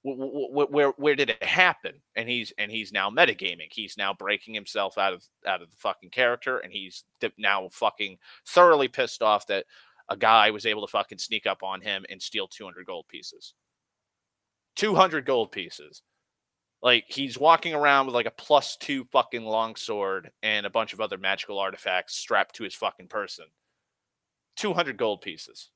Where did it happen? And he's now metagaming. He's now breaking himself out of the fucking character, and he's now fucking thoroughly pissed off that a guy was able to fucking sneak up on him and steal 200 gold pieces. 200 gold pieces. Like, he's walking around with like a +2 fucking longsword and a bunch of other magical artifacts strapped to his fucking person. 200 gold pieces.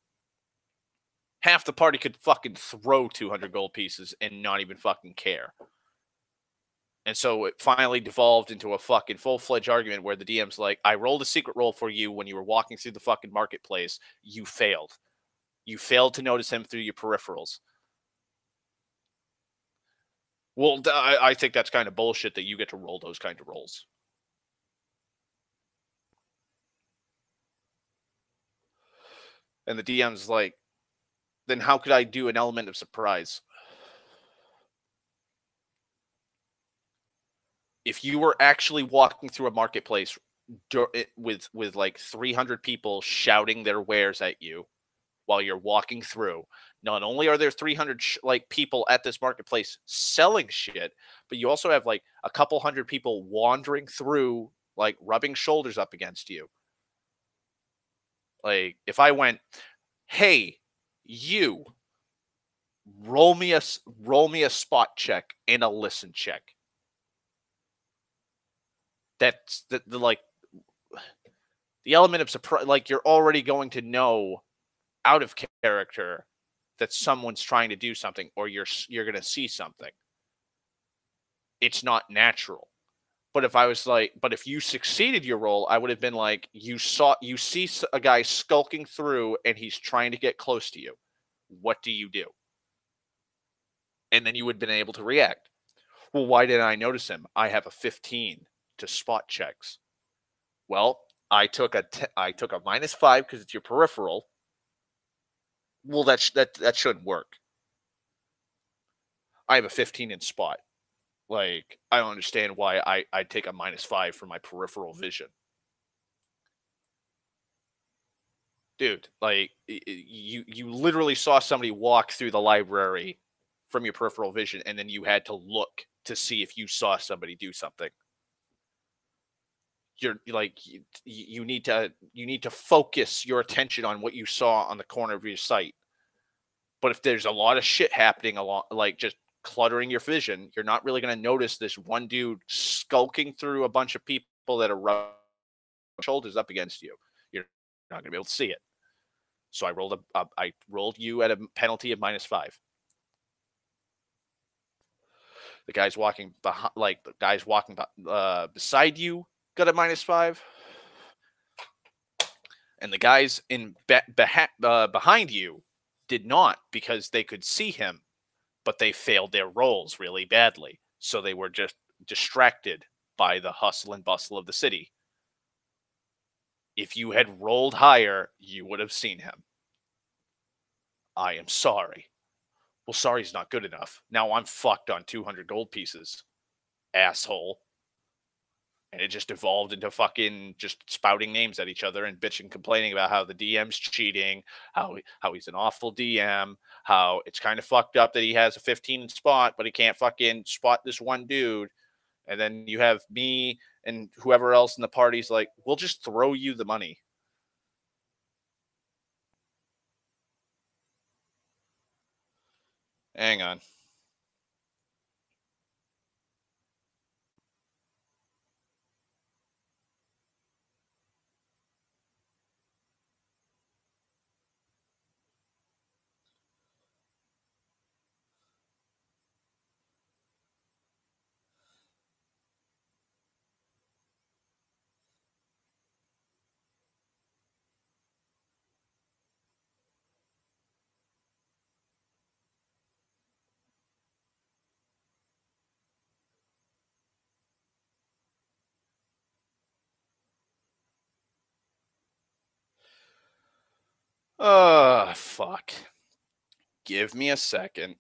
Half the party could fucking throw 200 gold pieces and not even fucking care. And so it finally devolved into a fucking full-fledged argument where the DM's like, I rolled a secret roll for you when you were walking through the fucking marketplace. You failed. You failed to notice him through your peripherals. Well, I think that's kind of bullshit that you get to roll those kind of rolls. And the DM's like, then how could I do an element of surprise? If you were actually walking through a marketplace with like 300 people shouting their wares at you while you're walking through, not only are there 300 like people at this marketplace selling shit, but you also have like a couple hundred people wandering through, like rubbing shoulders up against you. Like, if I went, hey, you, roll me a spot check and a listen check. That's the like the element of surprise. Like, you're already going to know out of character that someone's trying to do something, or you're going to see something. It's not natural. But if you succeeded your role, I would have been like, you see a guy skulking through and he's trying to get close to you. What do you do? And then you would have been able to react. Well, why didn't I notice him? I have a 15 to spot checks. Well, I took a -5 because it's your peripheral. Well, that shouldn't work. I have a 15 in spot. Like, I don't understand why I'd take a -5 for my peripheral vision. Dude, like, you literally saw somebody walk through the library from your peripheral vision, and then you had to look to see if you saw somebody do something. You're like, you need to focus your attention on what you saw on the corner of your sight. But if there's a lot of shit happening along, like, just cluttering your vision, you're not really going to notice this one dude skulking through a bunch of people that are rubbing shoulders up against you. You're not going to be able to see it. So I rolled you at a penalty of -5. The guys walking behind, like the guys walking beside you, got a -5, and the guys behind you did not, because they could see him, but they failed their rolls really badly. So they were just distracted by the hustle and bustle of the city. If you had rolled higher, you would have seen him. I am sorry. Well, sorry's not good enough. Now I'm fucked on 200 gold pieces, asshole. And it just evolved into fucking just spouting names at each other and bitching, complaining about how the DM's cheating, how he's an awful DM, how it's kind of fucked up that he has a 15 spot, but he can't fucking spot this one dude. And then you have me and whoever else in the party's like, we'll just throw you the money. Hang on. Fuck. Give me a second.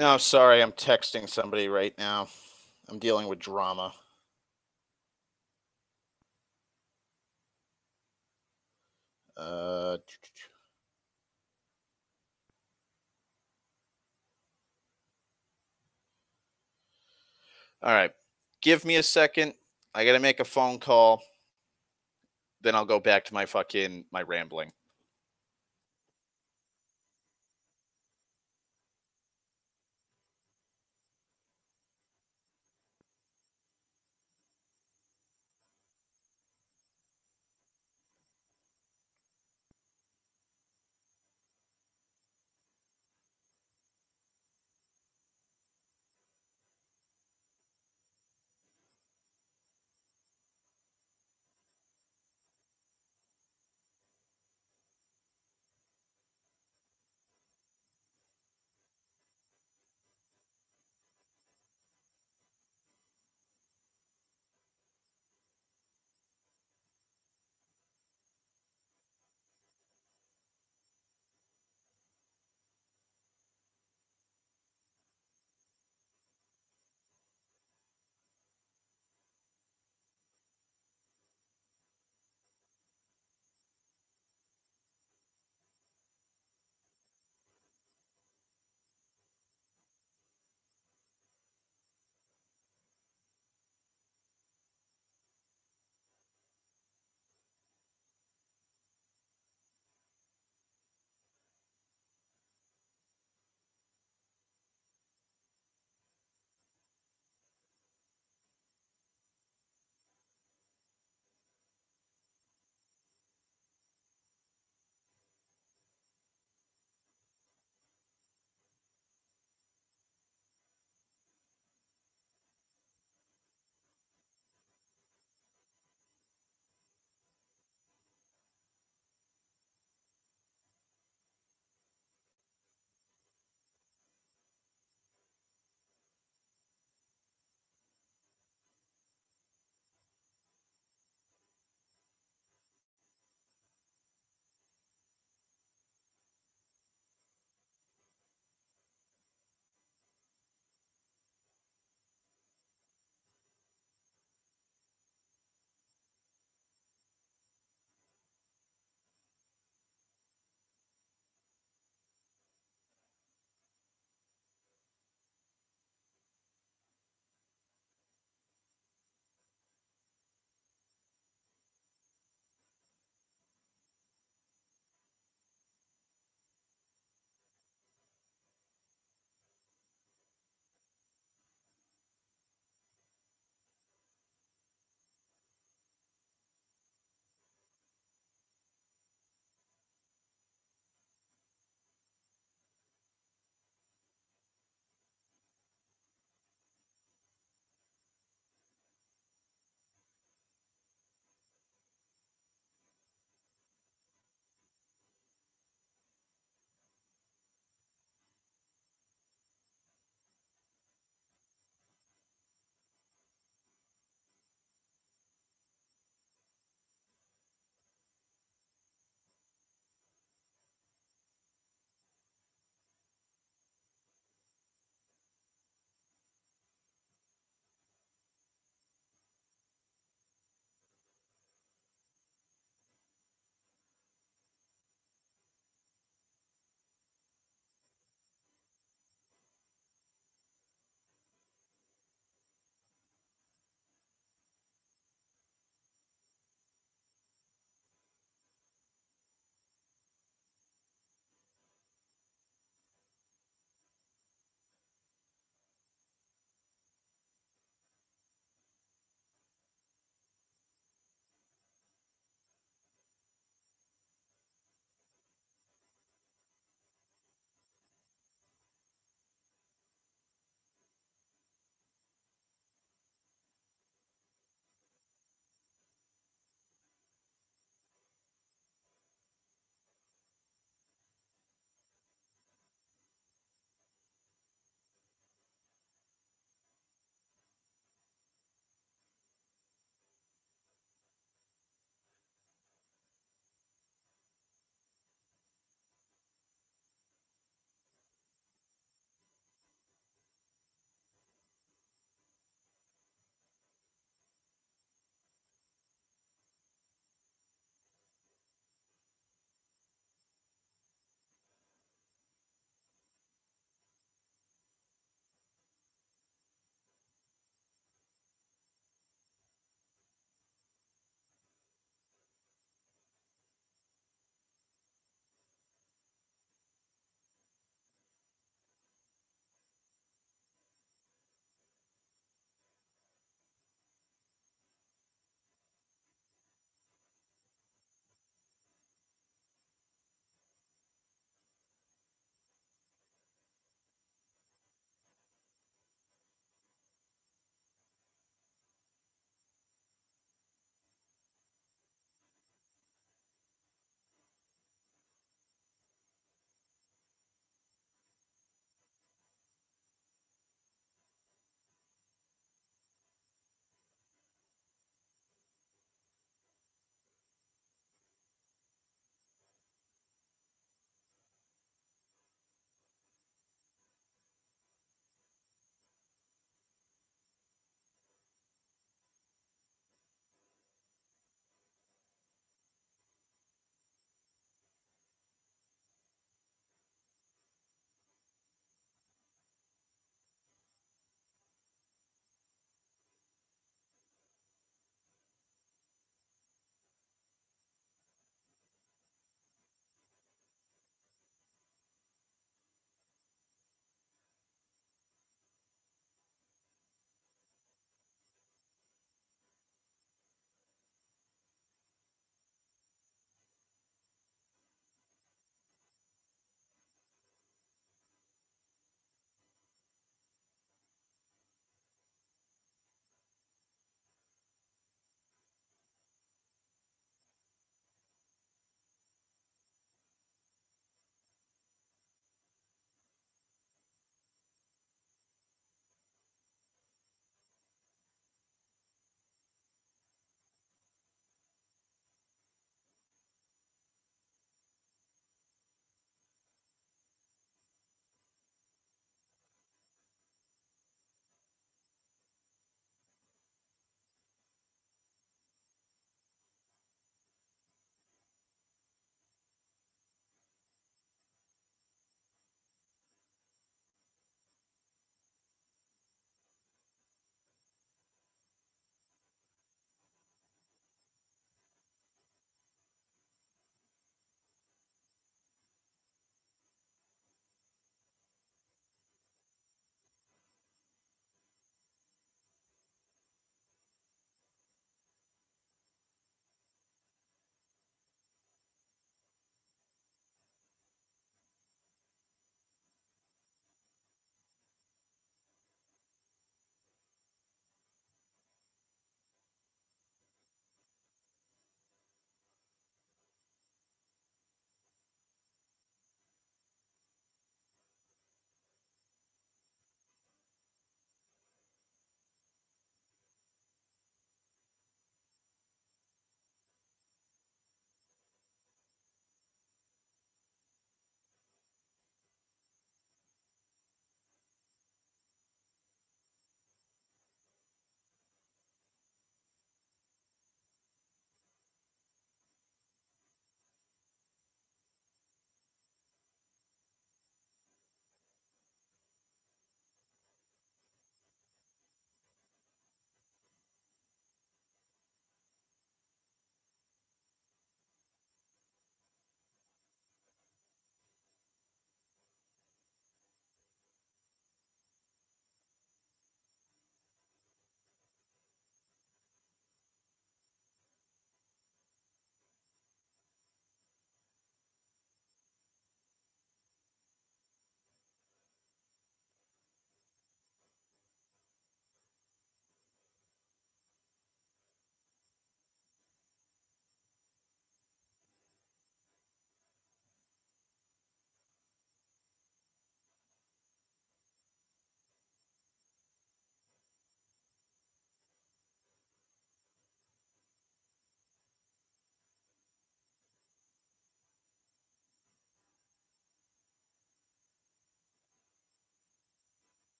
No, sorry, I'm texting somebody right now. I'm dealing with drama. Uh, all right. Give me a second. I got to make a phone call. Then I'll go back to my rambling.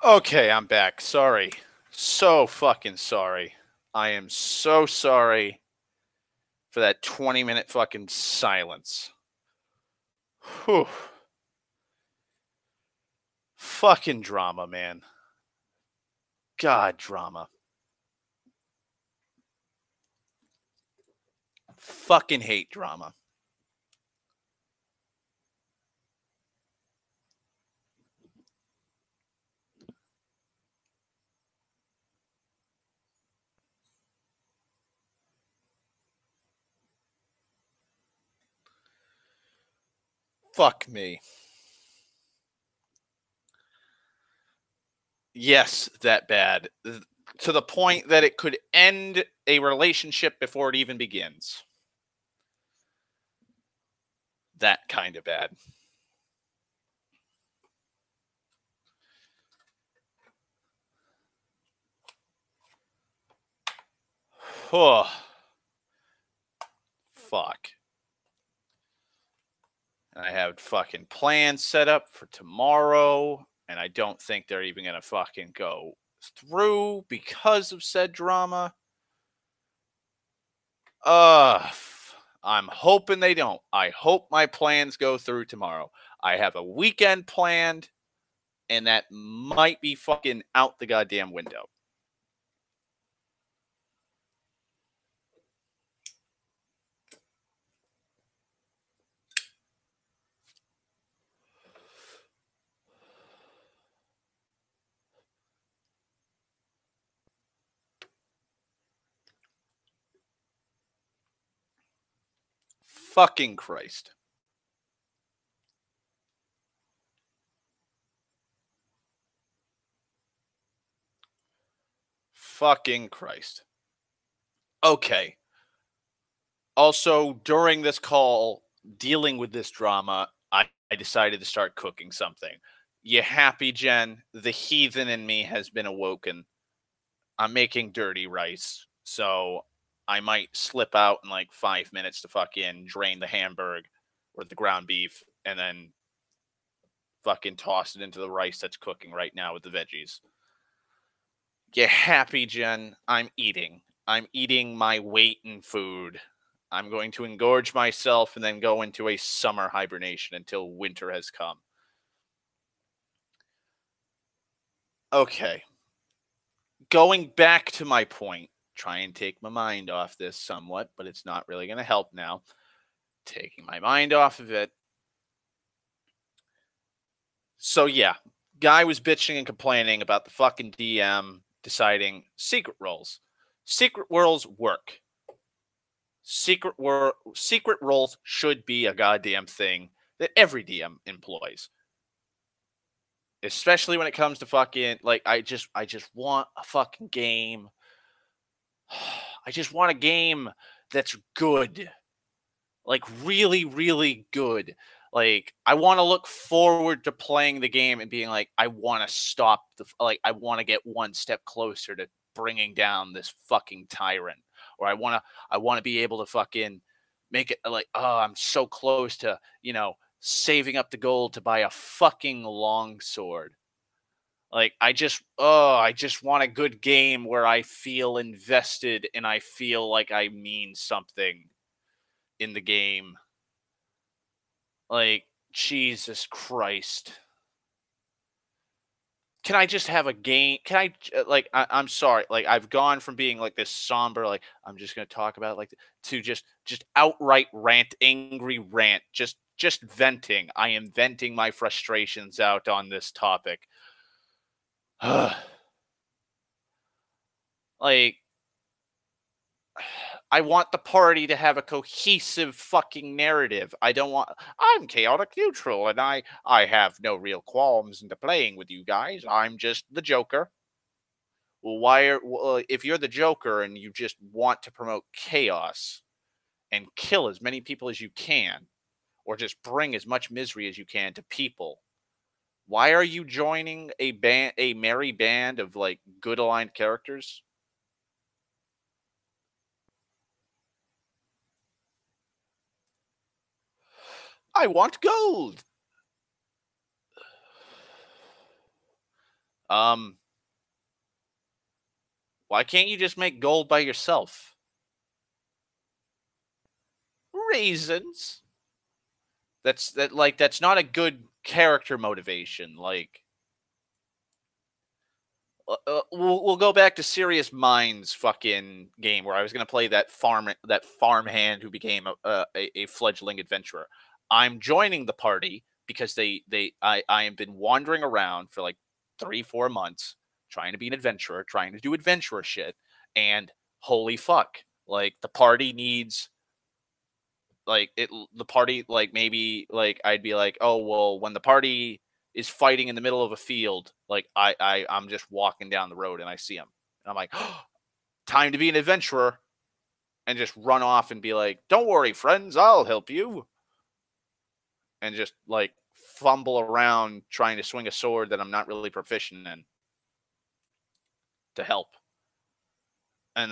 Okay, I'm back. Sorry. So fucking sorry. I am so sorry for that 20-minute fucking silence. Whew. Fucking drama, man. God, drama. Fucking hate drama. Fuck me. Yes, that bad. To the point that it could end a relationship before it even begins. That kind of bad. Oh, fuck. And I have fucking plans set up for tomorrow, and I don't think they're even gonna fucking go through because of said drama. Uh, I'm hoping they don't. I hope my plans go through tomorrow. I have a weekend planned, and that might be fucking out the goddamn window. Fucking Christ. Fucking Christ. Okay. Also, during this call, dealing with this drama, I decided to start cooking something. You happy, Jen? The heathen in me has been awoken. I'm making dirty rice, so I might slip out in like 5 minutes to fucking drain the hamburg or the ground beef and then fucking toss it into the rice that's cooking right now with the veggies. You happy, Jen? I'm eating. I'm eating my weight in food. I'm going to engorge myself and then go into a summer hibernation until winter has come. Okay. Going back to my point, try and take my mind off this somewhat, but it's not really going to help now. Taking my mind off of it. So, yeah, guy was bitching and complaining about the fucking DM deciding secret roles. Secret roles work. Secret roles should be a goddamn thing that every DM employs. Especially when it comes to fucking like I just want a fucking game. I just want a game that's good. Like really, really good. Like I want to look forward to playing the game and being like, I want to stop like I want to get one step closer to bringing down this fucking tyrant, or I want to be able to fucking make it like, oh, I'm so close to saving up the gold to buy a fucking longsword. Like I just want a good game where I feel invested and I feel like I mean something in the game. Like, Jesus Christ. Can I just have a game? Can like, I'm sorry. Like, I've gone from being like this somber, like, I'm just going to talk about it like, to just outright rant, angry rant, just venting. I am venting my frustrations out on this topic. Like, I want the party to have a cohesive fucking narrative. I don't want I'm chaotic neutral and I have no real qualms into playing with you guys. I'm just the Joker. Well, if you're the Joker and you just want to promote chaos and kill as many people as you can or just bring as much misery as you can to people, why are you joining a merry band of like good aligned characters? I want gold. Um, why can't you just make gold by yourself? Reasons. That's not a good character motivation. Like we'll go back to Serious Minds fucking game where I was gonna play that farm hand who became a fledgling adventurer. I'm joining the party because I have been wandering around for like 3 4 months trying to be an adventurer, trying to do adventurer shit, and holy fuck, like the party needs the party like maybe like I'd be like, oh well, when the party is fighting in the middle of a field, like I'm just walking down the road and I see him, and I'm like, oh, time to be an adventurer, and just run off and be like, don't worry, friends, I'll help you, and just like fumble around trying to swing a sword that I'm not really proficient in to help, and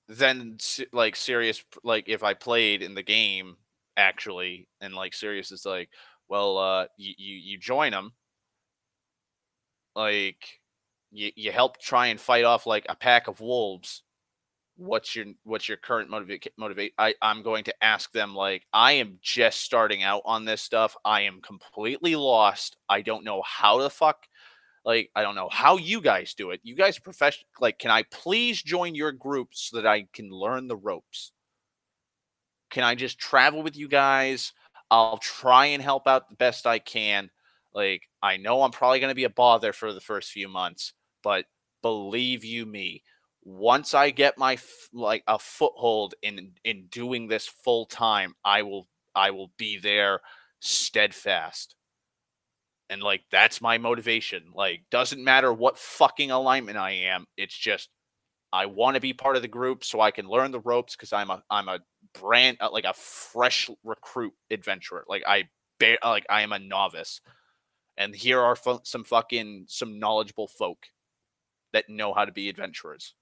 then like Sirius, like if I played in the game actually, and like Sirius is like, well, you join them, like you help try and fight off like a pack of wolves. What's your current motivate? I'm going to ask them like, I am just starting out on this stuff. I am completely lost. I don't know how the fuck, like, I don't know how you guys do it. You guys are professional. Like, can I please join your group so that I can learn the ropes? Can I just travel with you guys? I'll try and help out the best I can. Like, I know I'm probably going to be a bother for the first few months, but believe you me, once I get like a foothold in doing this full time, I will be there steadfast. And like that's my motivation. Like doesn't matter what fucking alignment I am. It's just I want to be part of the group so I can learn the ropes because I'm a brand like a fresh recruit adventurer. Like I am a novice, and here are some knowledgeable folk that know how to be adventurers.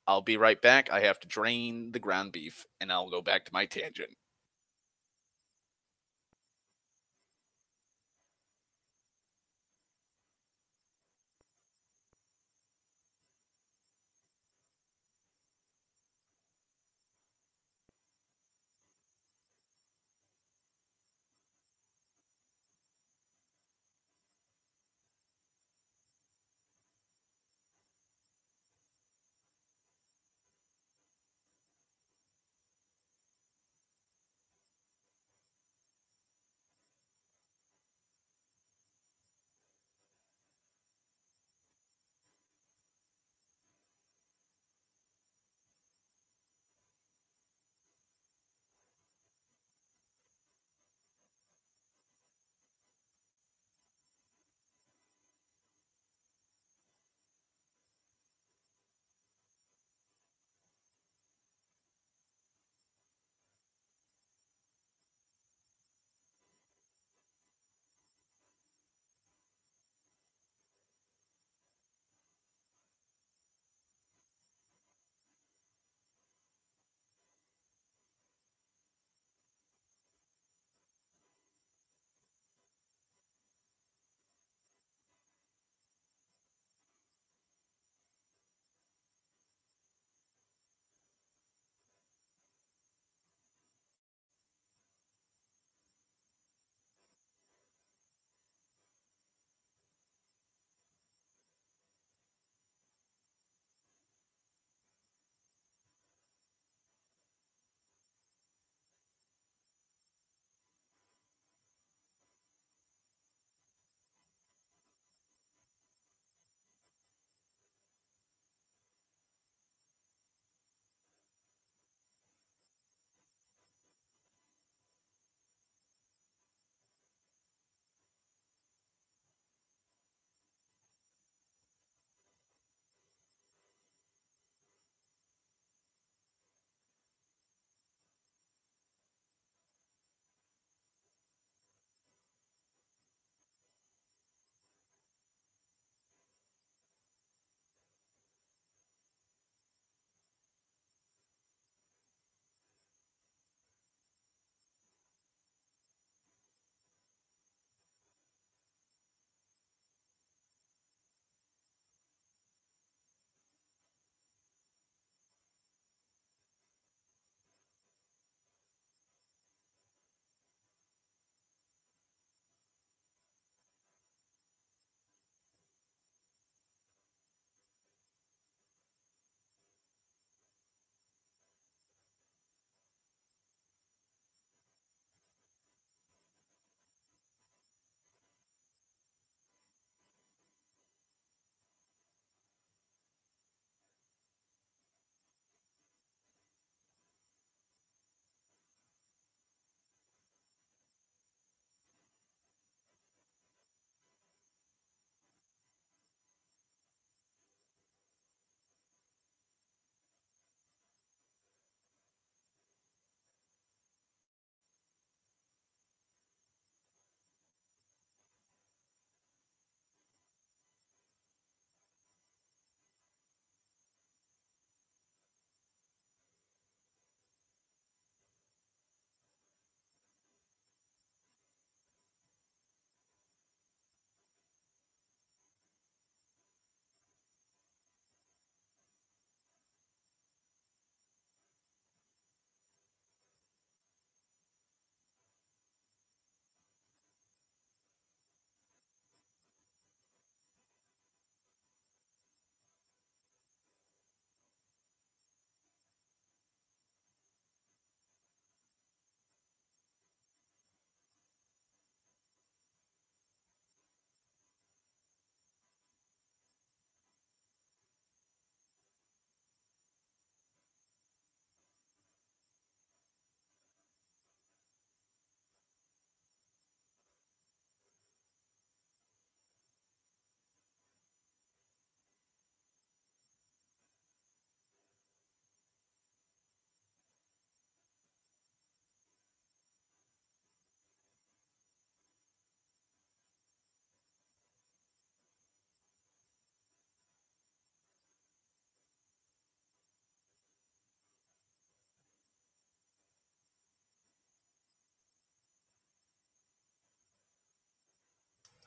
I'll be right back. I have to drain the ground beef, and I'll go back to my tangent.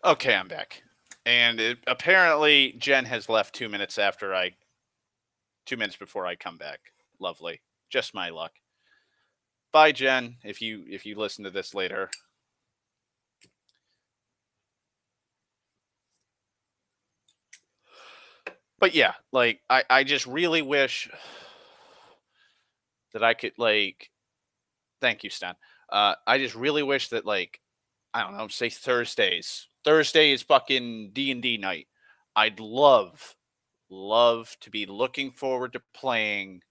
Okay, I'm back. And apparently, Jen has left 2 minutes after 2 minutes before I come back. Lovely. Just my luck. Bye, Jen. If you listen to this later. But yeah, like I just really wish that I could like. Thank you, Stan. I just really wish that I don't know, say Thursdays. Thursday is fucking D&D night. I'd love to be looking forward to playing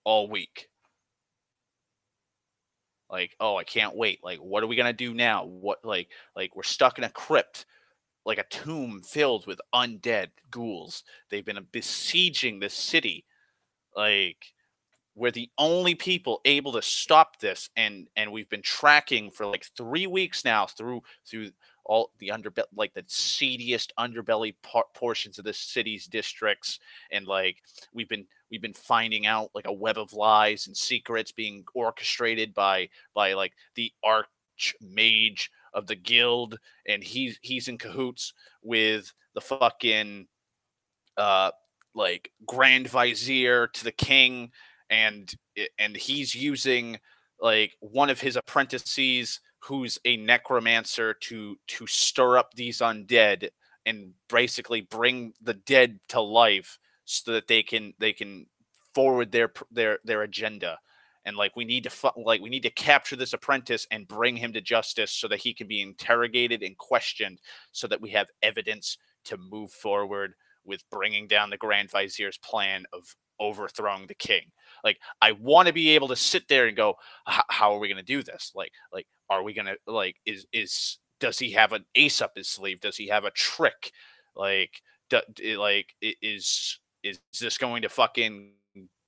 all week. Like, oh, I can't wait. Like, what are we gonna do now? What like we're stuck in a crypt, like a tomb filled with undead ghouls. They've been besieging this city. Like, we're the only people able to stop this, and we've been tracking for like 3 weeks now through all the underbelly, like the seediest underbelly portions of the city's districts, and like we've been finding out like a web of lies and secrets being orchestrated by like the arch mage of the guild, and he's in cahoots with the fucking uh like grand vizier to the king, and he's using like one of his apprentices who's a necromancer to stir up these undead and basically bring the dead to life so that they can forward their agenda. And like we need to capture this apprentice and bring him to justice so that he can be interrogated and questioned so that we have evidence to move forward with bringing down the Grand Vizier's plan of overthrowing the king. Like, I want to be able to sit there and go, how are we going to do this? Like, are we going to like does he have an ace up his sleeve? Does he have a trick? Like, is this going to fucking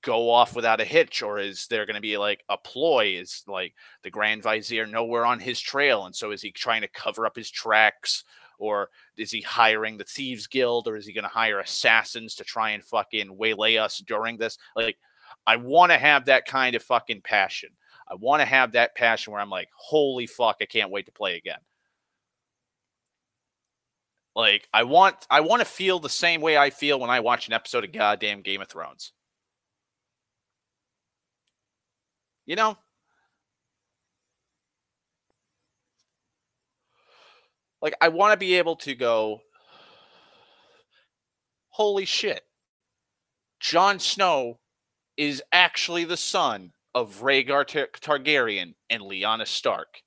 go off without a hitch, or is there going to be like a ploy? Is like the Grand Vizier nowhere on his trail, and so is he trying to cover up his tracks, or is he hiring the thieves guild, or is he going to hire assassins to try and fucking waylay us during this? Like, I want to have that kind of fucking passion. I want to have that passion where I'm like, holy fuck, I can't wait to play again. Like, I want to feel the same way I feel when I watch an episode of goddamn Game of Thrones. You know, like I want to be able to go, holy shit, Jon Snow is actually the son of Rhaegar Targaryen and Lyanna Stark.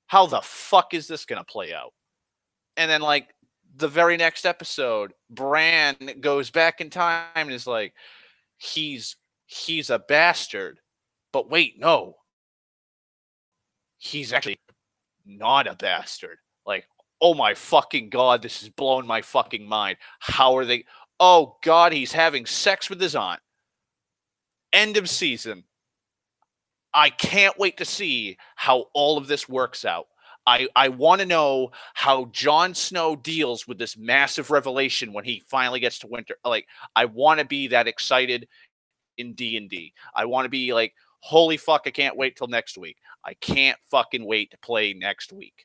How the fuck is this going to play out? And then, like, the very next episode, Bran goes back in time and is like, he's he's a bastard. But wait, no, he's actually not a bastard. Like, oh my fucking god, this is blowing my fucking mind. How are they? Oh god, he's having sex with his aunt. End of season. I can't wait to see how all of this works out. I want to know how Jon Snow deals with this massive revelation when he finally gets to Winter. Like, I want to be that excited in D&D. I want to be like, holy fuck, I can't wait till next week. I can't fucking wait to play next week.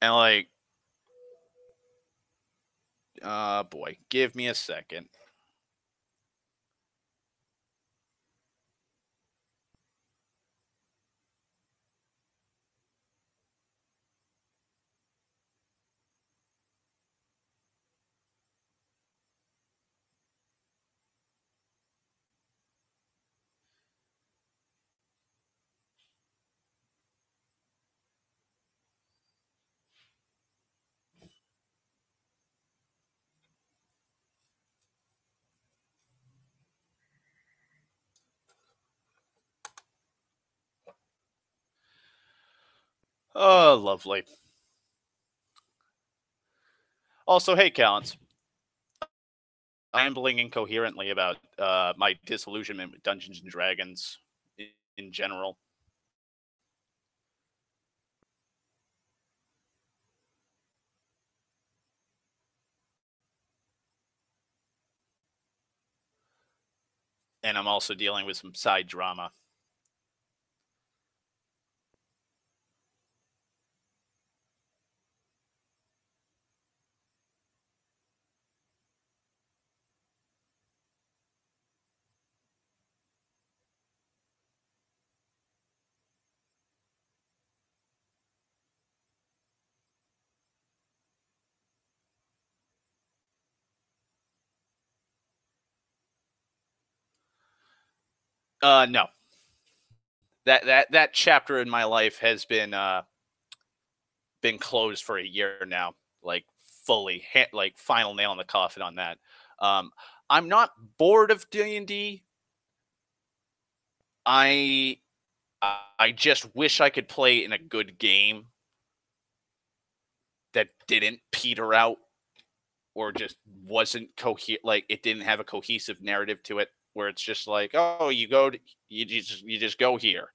And like, boy, give me a second. Oh, lovely. Also, hey, Callens, rambling incoherently about my disillusionment with Dungeons and Dragons in general. And I'm also dealing with some side drama. No. That chapter in my life has been closed for a year now, like fully, like final nail in the coffin on that. Um, I'm not bored of D&D. I I just wish I could play in a good game that didn't peter out or just wasn't like it didn't have a cohesive narrative to it where it's just like, oh, you just go here.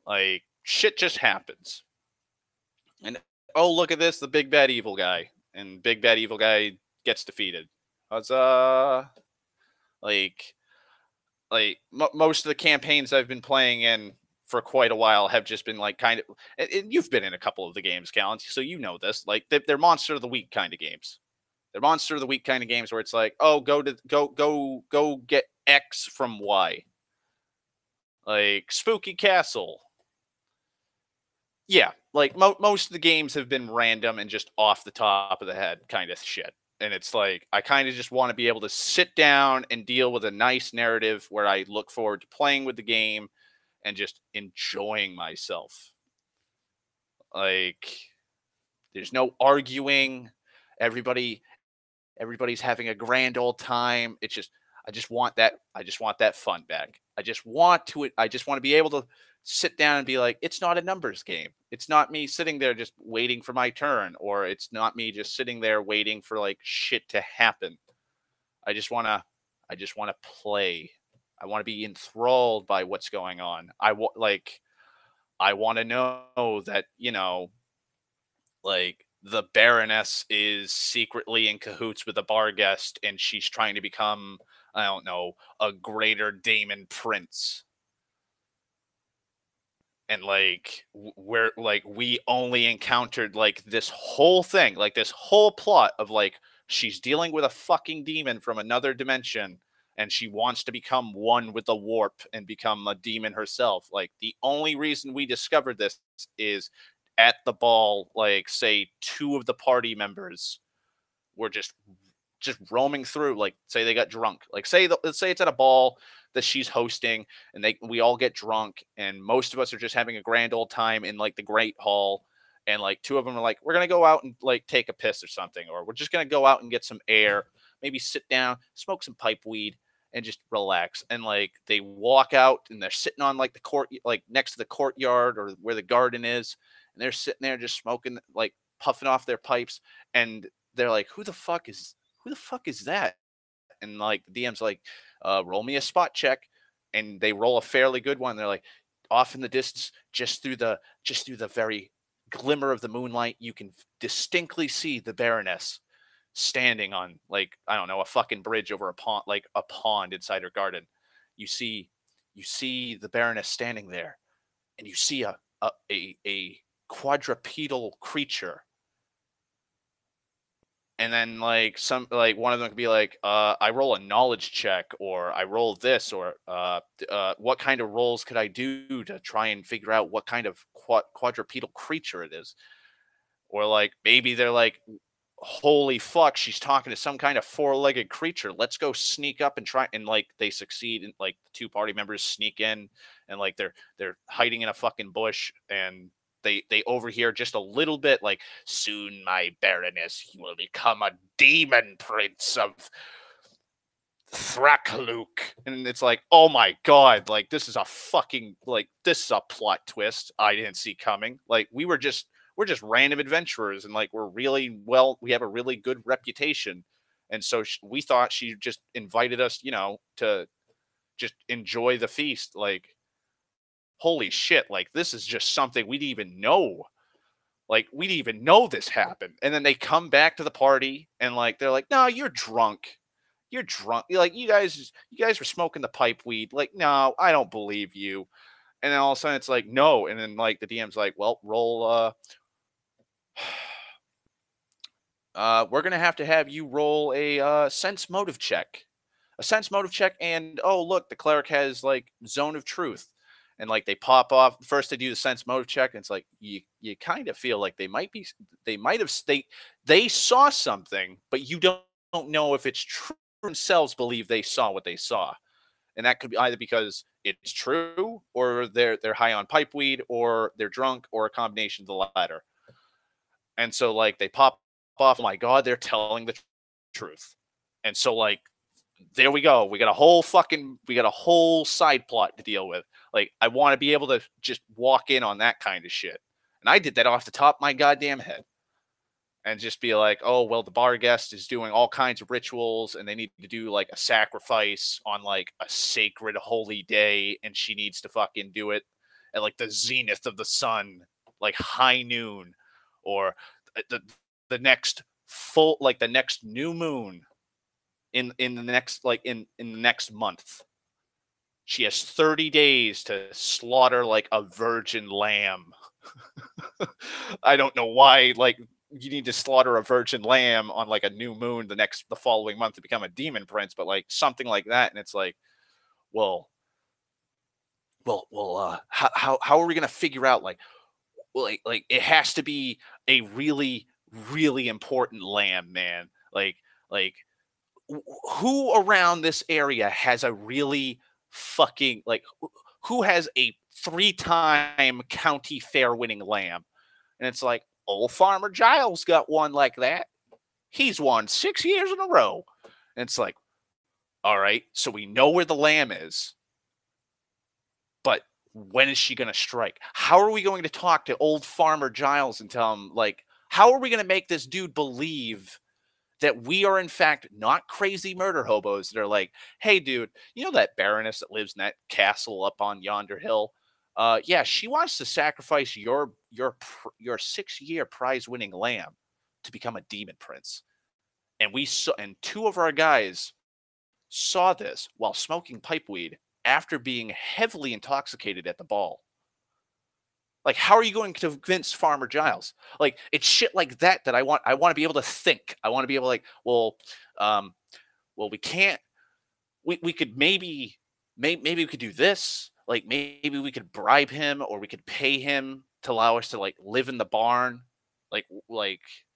Like shit just happens. And oh, look at this, the big bad evil guy. And big bad evil guy gets defeated. Huzzah. Like most of the campaigns I've been playing in for quite a while have just been like kind of, and you've been in a couple of the games, Callan, so you know this. Like they're monster of the week kind of games. They're monster of the week kind of games where it's like, oh, go get X from Y. Like Spooky Castle. Yeah, like most of the games have been random and just off the top of the head kind of shit. And it's like I kind of just want to be able to sit down and deal with a nice narrative where I look forward to playing with the game and just enjoying myself. Like there's no arguing. Everybody everybody's having a grand old time. It's just I just want that fun back. I just want to be able to sit down and be like, it's not a numbers game. It's not me sitting there just waiting for my turn, or it's not me just sitting there waiting for like shit to happen. I just want to I just want to play. I want to be enthralled by what's going on. I want to know that, like the Baroness is secretly in cahoots with a bar guest and she's trying to become, I don't know, a greater Damon Prince. And like where like we only encountered like this whole thing, like this whole plot of like she's dealing with a fucking demon from another dimension and she wants to become one with the warp and become a demon herself. Like the only reason we discovered this is at the ball, like say two of the party members were just roaming through, like say they got drunk, like let's say it's at a ball that she's hosting and we all get drunk and most of us are just having a grand old time in like the great hall, and like two of them are like, we're gonna go out and like take a piss or something, or we're just gonna go out and get some air, maybe sit down, smoke some pipe weed and just relax. And like they walk out and they're sitting on like the court, like next to the courtyard or where the garden is, and they're sitting there just smoking, like puffing off their pipes, and they're like, who the fuck is that? And like the DM's like, roll me a spot check. And they roll a fairly good one. They're like, off in the distance, just through the very glimmer of the moonlight, you can distinctly see the Baroness standing on like, I don't know, a fucking bridge over a pond, like a pond inside her garden. You see you see the Baroness standing there, and you see a quadrupedal creature. And then like one of them could be like, I roll a knowledge check, or I roll this, or what kind of rolls could I do to try and figure out what kind of quadrupedal creature it is? Or like maybe they're like, holy fuck, she's talking to some kind of four-legged creature, let's go sneak up and try. And like they succeed, and like the two party members sneak in, and like they're hiding in a fucking bush, and they overhear just a little bit like, soon my Baroness will become a demon prince of Thrakaluk. And it's like, oh my god, like this is a fucking, like this is a plot twist I didn't see coming. Like we're just random adventurers, and like we have a really good reputation, and so we thought she just invited us, to just enjoy the feast. Like holy shit, like this is just something we didn't even know. Like we didn't even know this happened. And then they come back to the party and like they're like, no, you're drunk. You're drunk. Like you guys were smoking the pipe weed. Like, no, I don't believe you. And then all of a sudden it's like, no. And then like the DM's like, well, roll we're gonna have you roll a sense motive check. A sense motive check, and oh look, the cleric has like zone of truth. And like they pop off first, they do the sense motive check, and it's like you kind of feel like they might have they saw something, but you don't know if it's true. Themselves believe they saw what they saw. and that could be either because it's true, or they're high on pipe weed, or they're drunk, or a combination of the latter. And so like they pop off, oh my god, they're telling the truth. And so like there we go. We got a whole side plot to deal with. Like I want to be able to just walk in on that kind of shit. And I did that off the top of my goddamn head. And just be like, oh, well, the bar guest is doing all kinds of rituals and they need to do like a sacrifice on like a sacred holy day. And she needs to fucking do it at like the zenith of the sun, like high noon, or the next the next new moon in the next, like in the next month. She has 30 days to slaughter like a virgin lamb. I don't know why, like, you need to slaughter a virgin lamb on like a new moon the following month to become a demon prince, but like something like that. And it's like, well, how are we gonna figure out like it has to be a really really important lamb, man. Like who around this area has a really fucking like who has a 3-time county fair winning lamb? And it's like, old Farmer Giles got one like that. He's won 6 years in a row. And it's like, all right, so we know where the lamb is, but when is she going to strike? How are we going to talk to old Farmer Giles and tell him, like, how are we going to make this dude believe that we are in fact not crazy murder hobos that are like, hey, dude, you know that baroness that lives in that castle up on yonder hill? Yeah, she wants to sacrifice your 6-year prize winning lamb to become a demon prince. And we saw, and two of our guys saw this while smoking pipeweed after being heavily intoxicated at the ball. Like, how are you going to convince Farmer Giles? Like, it's shit like that that I want. I want to be able to think. I want to be able to like, um, well, we can't. We could maybe we could do this. Like, maybe we could bribe him, or we could pay him to allow us to like live in the barn, like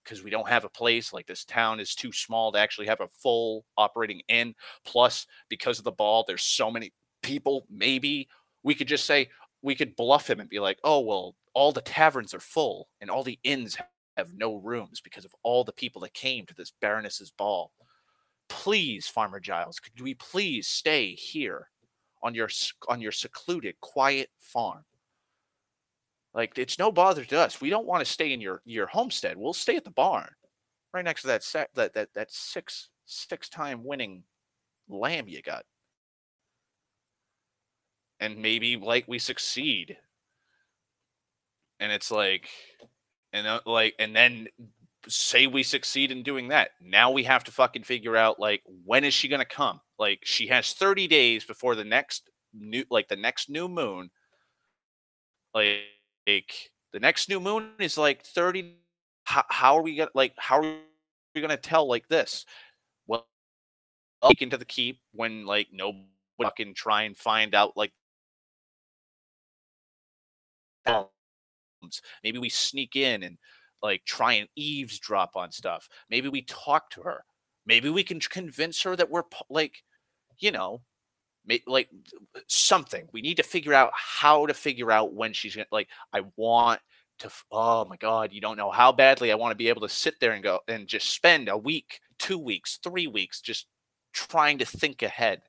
because we don't have a place. Like, this town is too small to actually have a full operating inn. Plus, because of the ball, there's so many people. Maybe we could just say, we could bluff him and be like, oh, well, all the taverns are full and all the inns have no rooms because of all the people that came to this Baroness's ball. Please, Farmer Giles, could we please stay here on your secluded, quiet farm? Like, it's no bother to us. We don't want to stay in your homestead. We'll stay at the barn, right next to that six-time winning lamb you got. And maybe like we succeed, and it's like, and then say we succeed in doing that. Now we have to fucking figure out, like, when is she gonna come? Like, she has 30 days before the next new moon. Like, the next new moon is like 30. How are we gonna tell like this? Well, into the keep when like nobody can try and find out like maybe we sneak in and like try and eavesdrop on stuff. Maybe we talk to her. Maybe we can convince her that we're like, you know, like something. We need to figure out how to figure out when she's gonna like. I want to. Oh my god, you don't know how badly I want to be able to sit there and go and just spend a week, 2 weeks, 3 weeks, just trying to think ahead.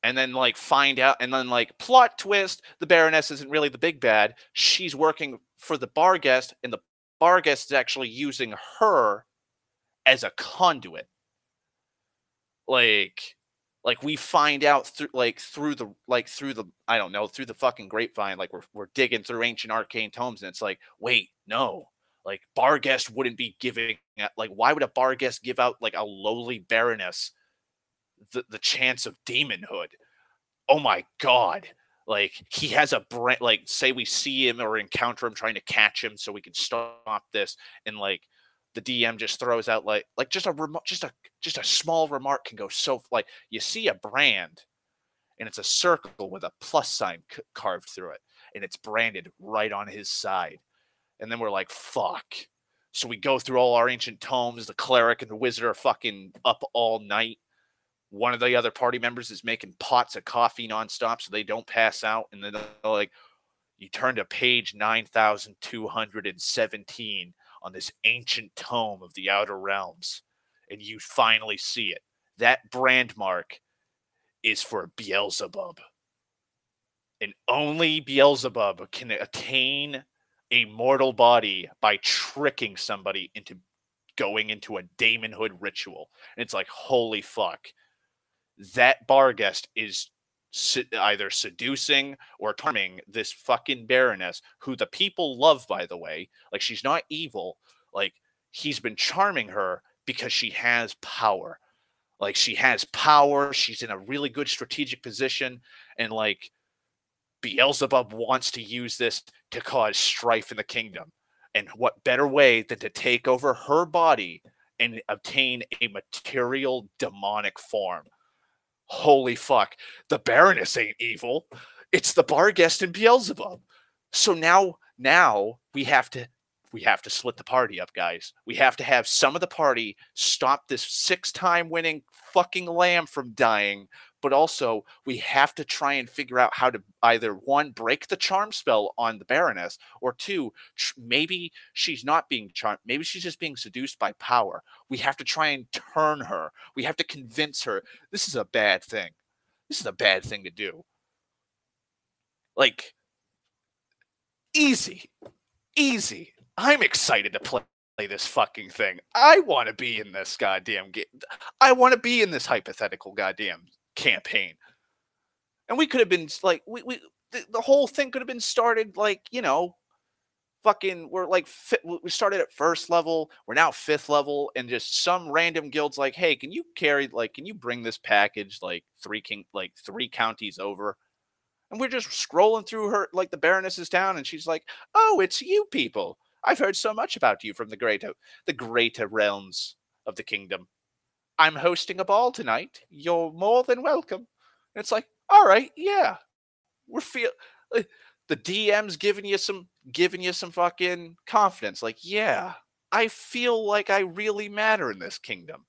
And then like find out, and then like plot twist, the Baroness isn't really the big bad. She's working for the bar guest, and the bar guest is actually using her as a conduit. Like like we find out through the I don't know, through the fucking grapevine, like we're digging through ancient arcane tomes, and it's like, wait, no. Like, bar guest wouldn't be giving, like, why would a bar guest give out like a lowly baroness the chance of demonhood? Oh my god. Like, he has a brand, like, say we see him or encounter him trying to catch him so we can stop this, and like the DM just throws out like just a small remark can go so, like, you see a brand and it's a circle with a plus sign carved through it, and it's branded right on his side. And then we're like, fuck. So we go through all our ancient tomes. The cleric and the wizard are fucking up all night, one of the other party members is making pots of coffee nonstop so they don't pass out. And then they're like, you turn to page 9,217 on this ancient tome of the Outer Realms, and you finally see it. That brand mark is for Beelzebub. And only Beelzebub can attain a mortal body by tricking somebody into going into a daemonhood ritual. And it's like, holy fuck. That bar guest is either seducing or charming this fucking Baroness, who the people love, by the way. Like, she's not evil. Like, he's been charming her because she has power. Like, she has power. She's in a really good strategic position. And, like, Beelzebub wants to use this to cause strife in the kingdom. And what better way than to take over her body and obtain a material demonic form? Holy fuck. The Baroness ain't evil. It's the bar guest and Beelzebub. So now we have to split the party up, guys. We have to have some of the party stop this 6-time winning fucking lamb from dying, but also we have to try and figure out how to either, one, break the charm spell on the Baroness, or two, maybe she's not being charmed. Maybe she's just being seduced by power. We have to try and turn her. We have to convince her. This is a bad thing. This is a bad thing to do. Like, easy. I'm excited to play this fucking thing. I want to be in this goddamn game. I want to be in this hypothetical goddamn campaign. And we could have been like, the whole thing could have been started like, you know, fucking, we're like, we started at 1st level, we're now 5th level, and just some random guild's like, hey, can you bring this package like 3 counties over? And we're just scrolling through her, like, the Baroness's town, and she's like, oh, it's you people. I've heard so much about you from the greater realms of the kingdom. I'm hosting a ball tonight. You're more than welcome. And it's like, all right, yeah. The DM's giving you some fucking confidence. Like, yeah, I feel like I really matter in this kingdom.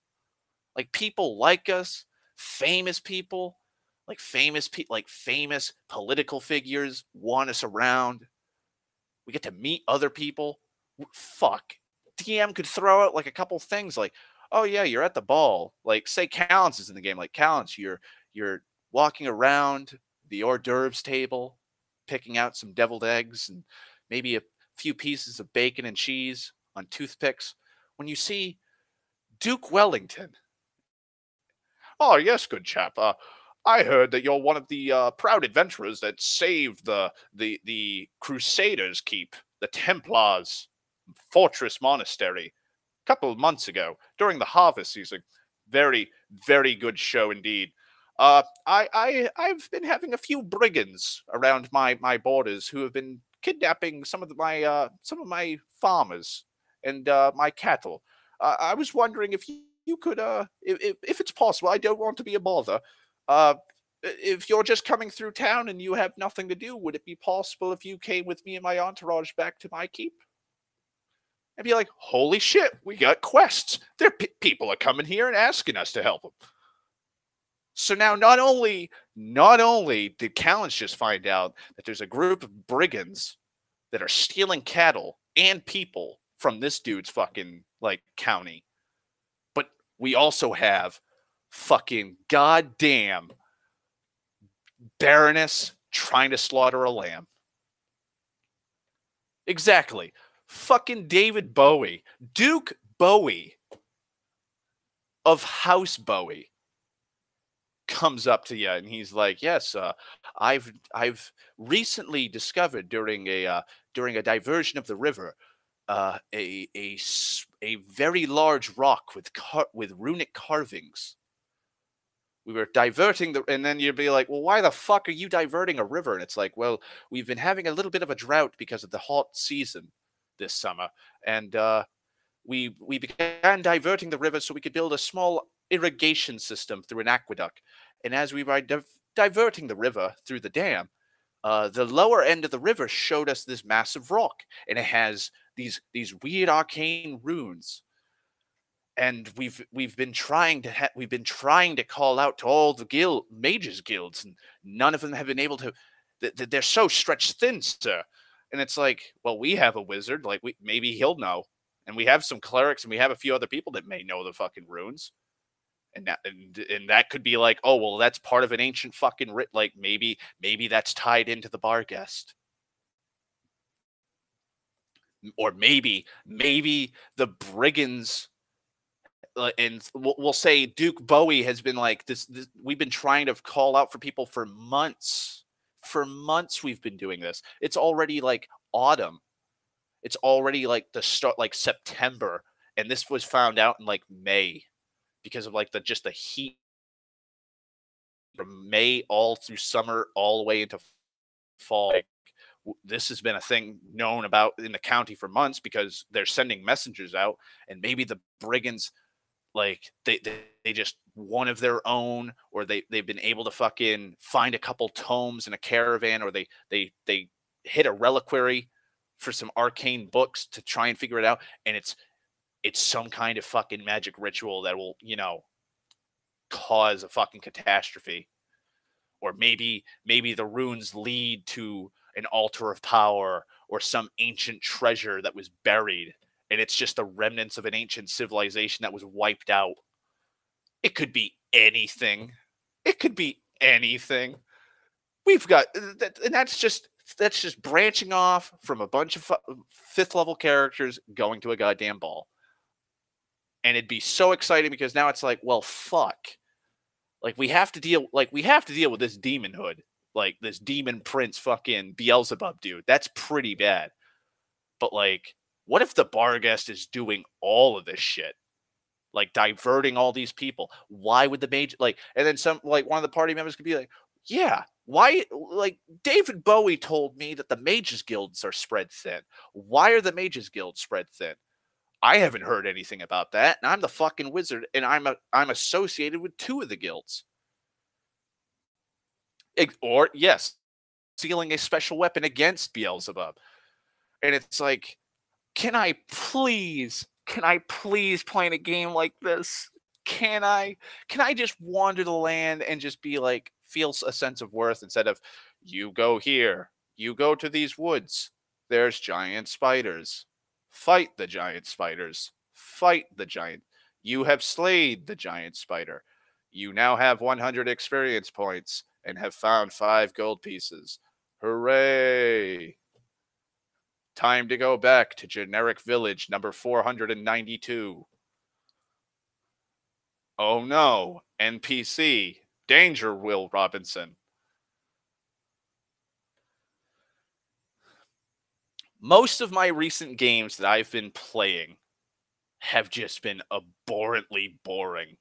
Like, people like us, famous people. Like, famous political figures want us around. We get to meet other people. Fuck. DM could throw out like a couple things like, oh yeah, you're at the ball. Like, say Callens is in the game. Like, Callens, you're walking around the hors d'oeuvres table, picking out some deviled eggs and maybe a few pieces of bacon and cheese on toothpicks. When you see Duke Wellington, oh yes, good chap. I heard that you're one of the proud adventurers that saved the Crusaders' keep, the Templars' fortress monastery, a couple of months ago during the harvest season. Very, very good show indeed. I've been having a few brigands around my borders who have been kidnapping some of my farmers and my cattle. I was wondering if you could, if it's possible. I don't want to be a bother. If you're just coming through town and you have nothing to do, would it be possible if you came with me and my entourage back to my keep? And be like, holy shit, we got quests. People are coming here and asking us to help them. So now, not only did Callens just find out that there's a group of brigands that are stealing cattle and people from this dude's fucking like county, but we also have fucking goddamn Baroness trying to slaughter a lamb. Exactly. Fucking David Bowie, Duke Bowie of House Bowie, comes up to you and he's like, yes, I've recently discovered during a diversion of the river a very large rock with runic carvings. We were diverting and then you'd be like, well, why the fuck are you diverting a river? And it's like, well, we've been having a little bit of a drought because of the hot season this summer, and we began diverting the river so we could build a small irrigation system through an aqueduct. And as we were diverting the river through the dam, the lower end of the river showed us this massive rock, and it has these weird arcane runes. and we've been trying to we've been trying to call out to all the mages guilds, and none of them have been able to. They're so stretched thin, sir. And it's like, well, we have a wizard, like maybe he'll know, and we have some clerics, and we have a few other people that may know the fucking runes, and that could be like, oh well, that's part of an ancient fucking writ. Like maybe that's tied into the bar guest, or maybe the brigands, and we'll say Duke Bowie has been like this. We've been trying to call out for people for months. For months, we've been doing this. It's already like autumn. It's already like the start, like September, and this was found out in like May because of like the heat from May all through summer, all the way into fall. Like, this has been a thing known about in the county for months because they're sending messengers out, and maybe the brigands, like they just one of their own, or they've been able to fucking find a couple tomes in a caravan, or they hit a reliquary for some arcane books to try and figure it out, and it's some kind of fucking magic ritual that will, cause a fucking catastrophe. Or maybe the runes lead to an altar of power or some ancient treasure that was buried, and it's just the remnants of an ancient civilization that was wiped out. It could be anything. It could be anything. We've got that, and that's just branching off from a bunch of fifth level characters going to a goddamn ball. And it'd be so exciting because now it's like, well, fuck. Like we have to deal with this demon hood, like this demon prince fucking Beelzebub dude. That's pretty bad. But like, what if the bar guest is doing all of this shit? Like diverting all these people. Why would the mage, like, and then some, like, one of the party members could be like, yeah, why, like, David Bowie told me that the mages guilds are spread thin. Why are the mages guilds spread thin? I haven't heard anything about that, and I'm the fucking wizard, and I'm associated with two of the guilds. Or yes, stealing a special weapon against Beelzebub. And it's like, can I please play in a game like this? Can I just wander the land and just be like, feel a sense of worth, instead of, you go here, you go to these woods, there's giant spiders, fight the giant spiders, fight the giant, you have slayed the giant spider, you now have 100 experience points and have found 5 gold pieces, hooray. Time to go back to generic village number 492. Oh no, NPC. Danger, Will Robinson. Most of my recent games that I've been playing have just been abhorrently boring.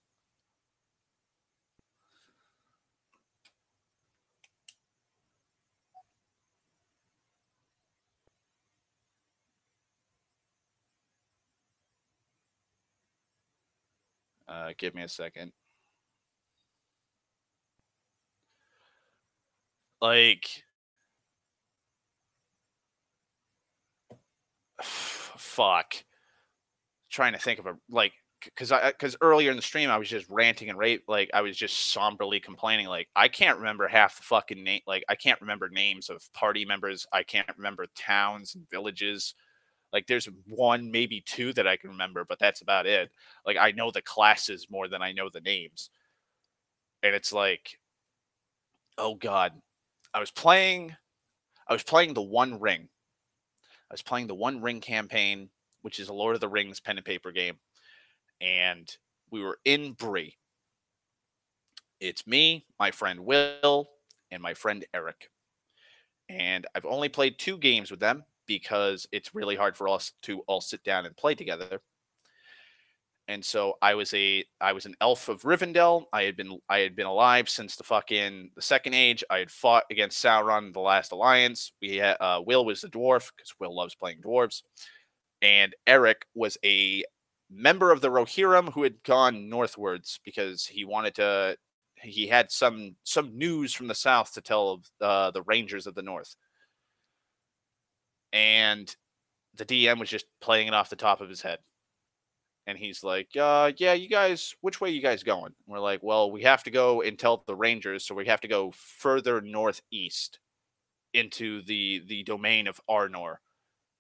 Give me a second. Like, fuck. Trying to think of a, like, because earlier in the stream I was just ranting and like I was just somberly complaining, like I can't remember half the fucking name, like I can't remember names of party members, I can't remember towns and villages. Like there's one, maybe two that I can remember, but that's about it. Like I know the classes more than I know the names. And it's like, oh god. I was playing I was playing the One Ring. I was playing the One Ring campaign, which is a Lord of the Rings pen and paper game. And we were in Bree. It's me, my friend Will, and my friend Eric. And I've only played 2 games with them because it's really hard for us to all sit down and play together. And so I was an elf of Rivendell. I had been alive since the Second Age. I had fought against Sauron in the Last Alliance. Will was the dwarf because Will loves playing dwarves, and Eric was a member of the Rohirrim who had gone northwards because he wanted to. He had some news from the south to tell the Rangers of the North, and the DM was just playing it off the top of his head. And he's like, yeah, you guys, which way you guys going? And we're like, well, we have to go and tell the Rangers, so we have to go further northeast into the domain of Arnor.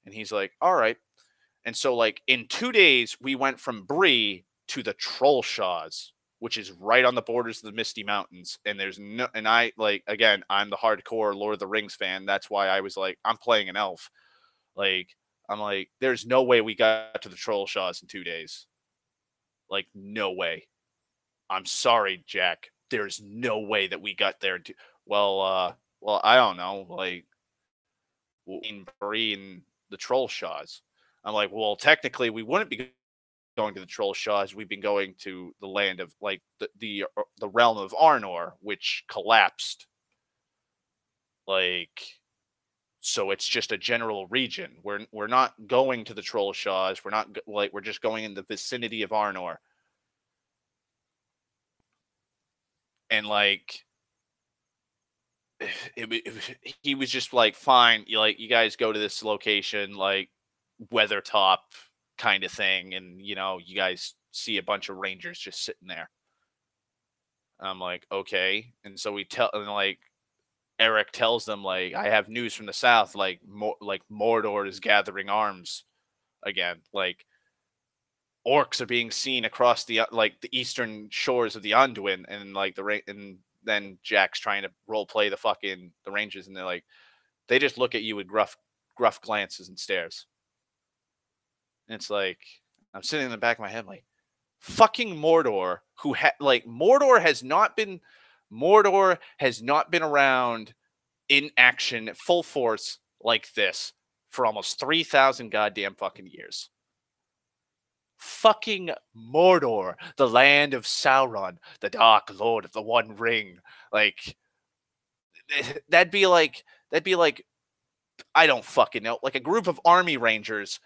And he's like, all right. And so, like, in 2 days, we went from Bree to the Trollshaws, which is right on the borders of the Misty Mountains. And there's no, and I, like, again, I'm the hardcore Lord of the Rings fan. That's why I was like, I'm playing an elf. Like, I'm like, there's no way we got to the Trollshaws in 2 days. Like, no way. I'm sorry, Jack. There's no way that we got there. Well, I don't know. Like, in Bree and the Trollshaws. I'm like, well, technically, we wouldn't be going to the Trollshaws. We've been going to the land of, like, the realm of Arnor, which collapsed. Like, so it's just a general region. We're not going to the Trollshaws. We're not like, we're just going in the vicinity of Arnor. And like, he was just like, fine, you guys go to this location, like, Weathertop kind of thing, and you guys see a bunch of Rangers just sitting there. I'm like, okay. And so we tell, and like, Eric tells them, like, I have news from the south, like, like, Mordor is gathering arms again. Like, orcs are being seen across the eastern shores of the Anduin, and like and then Jack's trying to role play the Rangers, and they're like, they just look at you with gruff glances and stares. And it's like, I'm sitting in the back of my head like, fucking Mordor, Mordor has not been around in action full force like this for almost 3,000 goddamn fucking years. Fucking Mordor, the land of Sauron, the Dark Lord of the One Ring. Like, that'd be like I don't fucking know, like a group of army rangers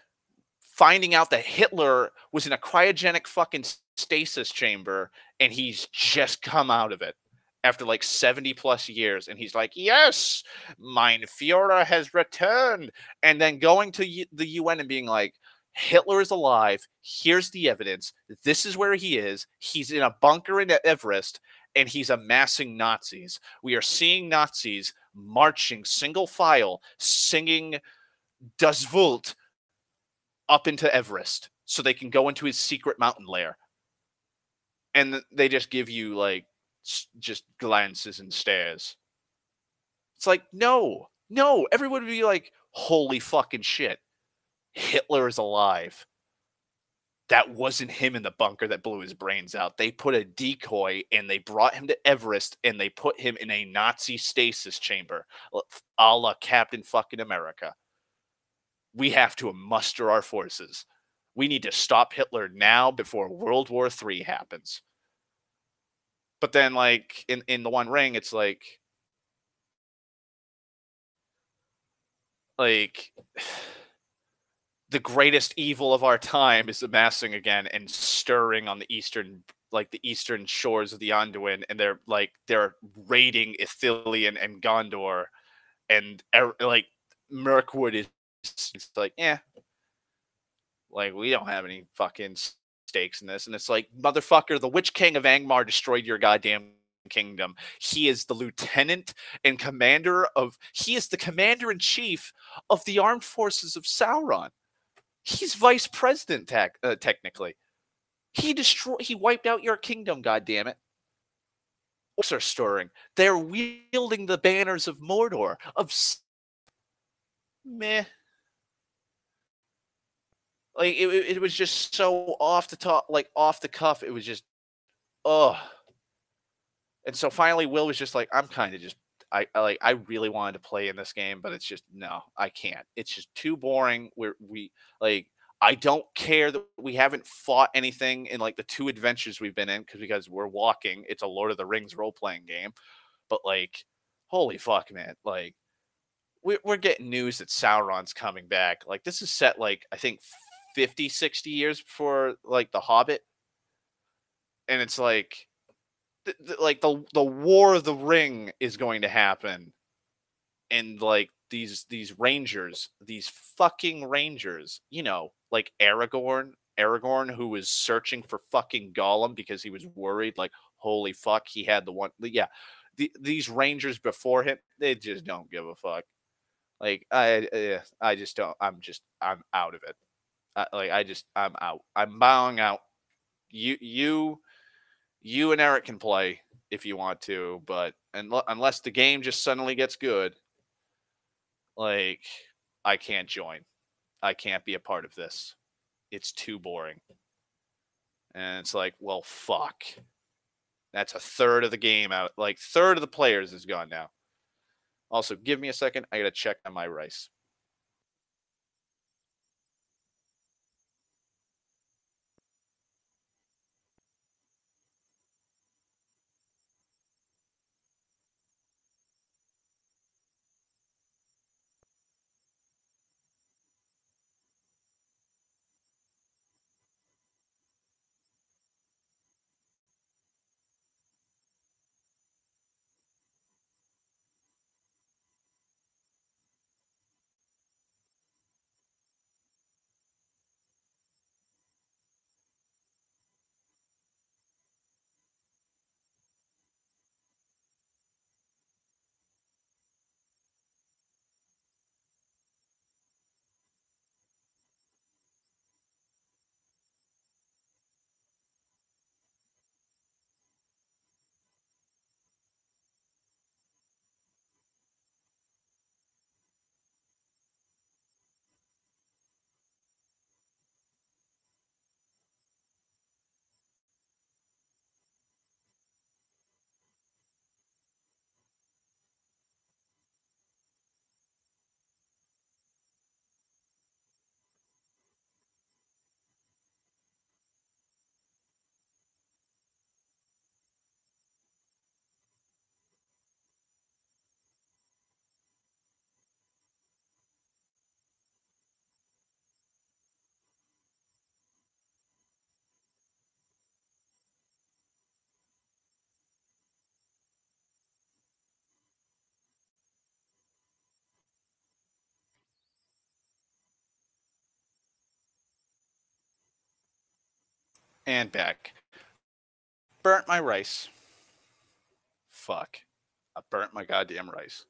finding out that Hitler was in a cryogenic fucking stasis chamber and he's just come out of it after like 70 plus years, and he's like, yes, mein Führer has returned, and then going to the UN and being like, Hitler is alive, here's the evidence, this is where he is, he's in a bunker in Everest, and he's amassing Nazis. We are seeing Nazis marching single file, singing Das Vult up into Everest so they can go into his secret mountain lair. And they just give you like just glances and stares. It's like, no, everyone would be like, holy fucking shit, Hitler is alive. That wasn't him in the bunker that blew his brains out. They put a decoy and they brought him to Everest and they put him in a Nazi stasis chamber, a la Captain fucking America. We have to muster our forces. We need to stop Hitler now before World War III happens. But then, like, in the One Ring, it's like the greatest evil of our time is amassing again and stirring on the eastern shores of the Anduin, and they're raiding Ithilien and Gondor, and like Mirkwood is like, yeah, like, we don't have any fucking stakes in this. And it's like, motherfucker, the Witch King of Angmar destroyed your goddamn kingdom. He is the lieutenant and he is the commander in chief of the armed forces of Sauron. He's vice president, technically. He wiped out your kingdom, goddammit. Orcs are stirring. They're wielding the banners of Mordor. Meh. Like, it was just so off the top, like, off the cuff. It was just, ugh. And so finally, Will was just like, I'm kind of just, I really wanted to play in this game, but it's just, no, I can't. It's just too boring. I don't care that we haven't fought anything in like the 2 adventures we've been in because we're walking. It's a Lord of the Rings role playing game, but like, holy fuck, man! Like, we're getting news that Sauron's coming back. Like, this is set like, I think 50, 60 years before like The Hobbit, and it's like, the War of the Ring is going to happen, and like these rangers, these fucking rangers, like Aragorn Aragorn, who was searching for fucking Gollum because he was worried, like, holy fuck, he had the one. Yeah, these Rangers before him, they just don't give a fuck. Like, I just don't. I'm out of it. I'm out. I'm bowing out. You, you, you and Eric can play if you want to, but unless the game just suddenly gets good, like, I can't join. I can't be a part of this. It's too boring. And it's like, well, fuck. That's a third of the game out. Like, third of the players is gone now. Also, give me a second. I got to check on my rice. And back. Burnt my rice. Fuck. I burnt my goddamn rice.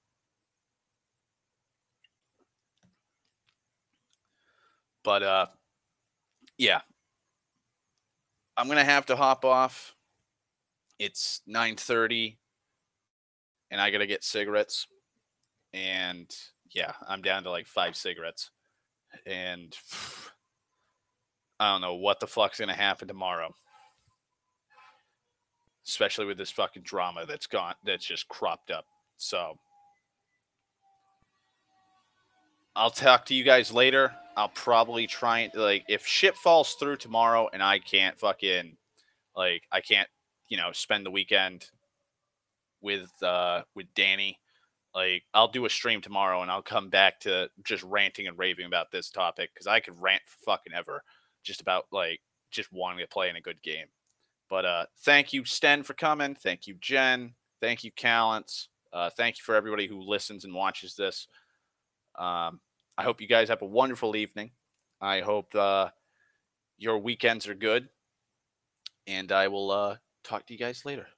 But yeah. I'm gonna have to hop off. It's 9:30 and I gotta get cigarettes. And yeah, I'm down to like 5 cigarettes. And I don't know what the fuck's gonna happen tomorrow. Especially with this fucking drama that's just cropped up. So I'll talk to you guys later. I'll probably try and, like, if shit falls through tomorrow and I can't fucking, like, I can't, spend the weekend with Danny, like, I'll do a stream tomorrow and I'll come back to just ranting and raving about this topic because I could rant for fucking ever just about, like, just wanting to play in a good game. But thank you, Sten, for coming. Thank you, Jen. Thank you, Callants. Thank you for everybody who listens and watches this. I hope you guys have a wonderful evening. I hope your weekends are good. And I will talk to you guys later.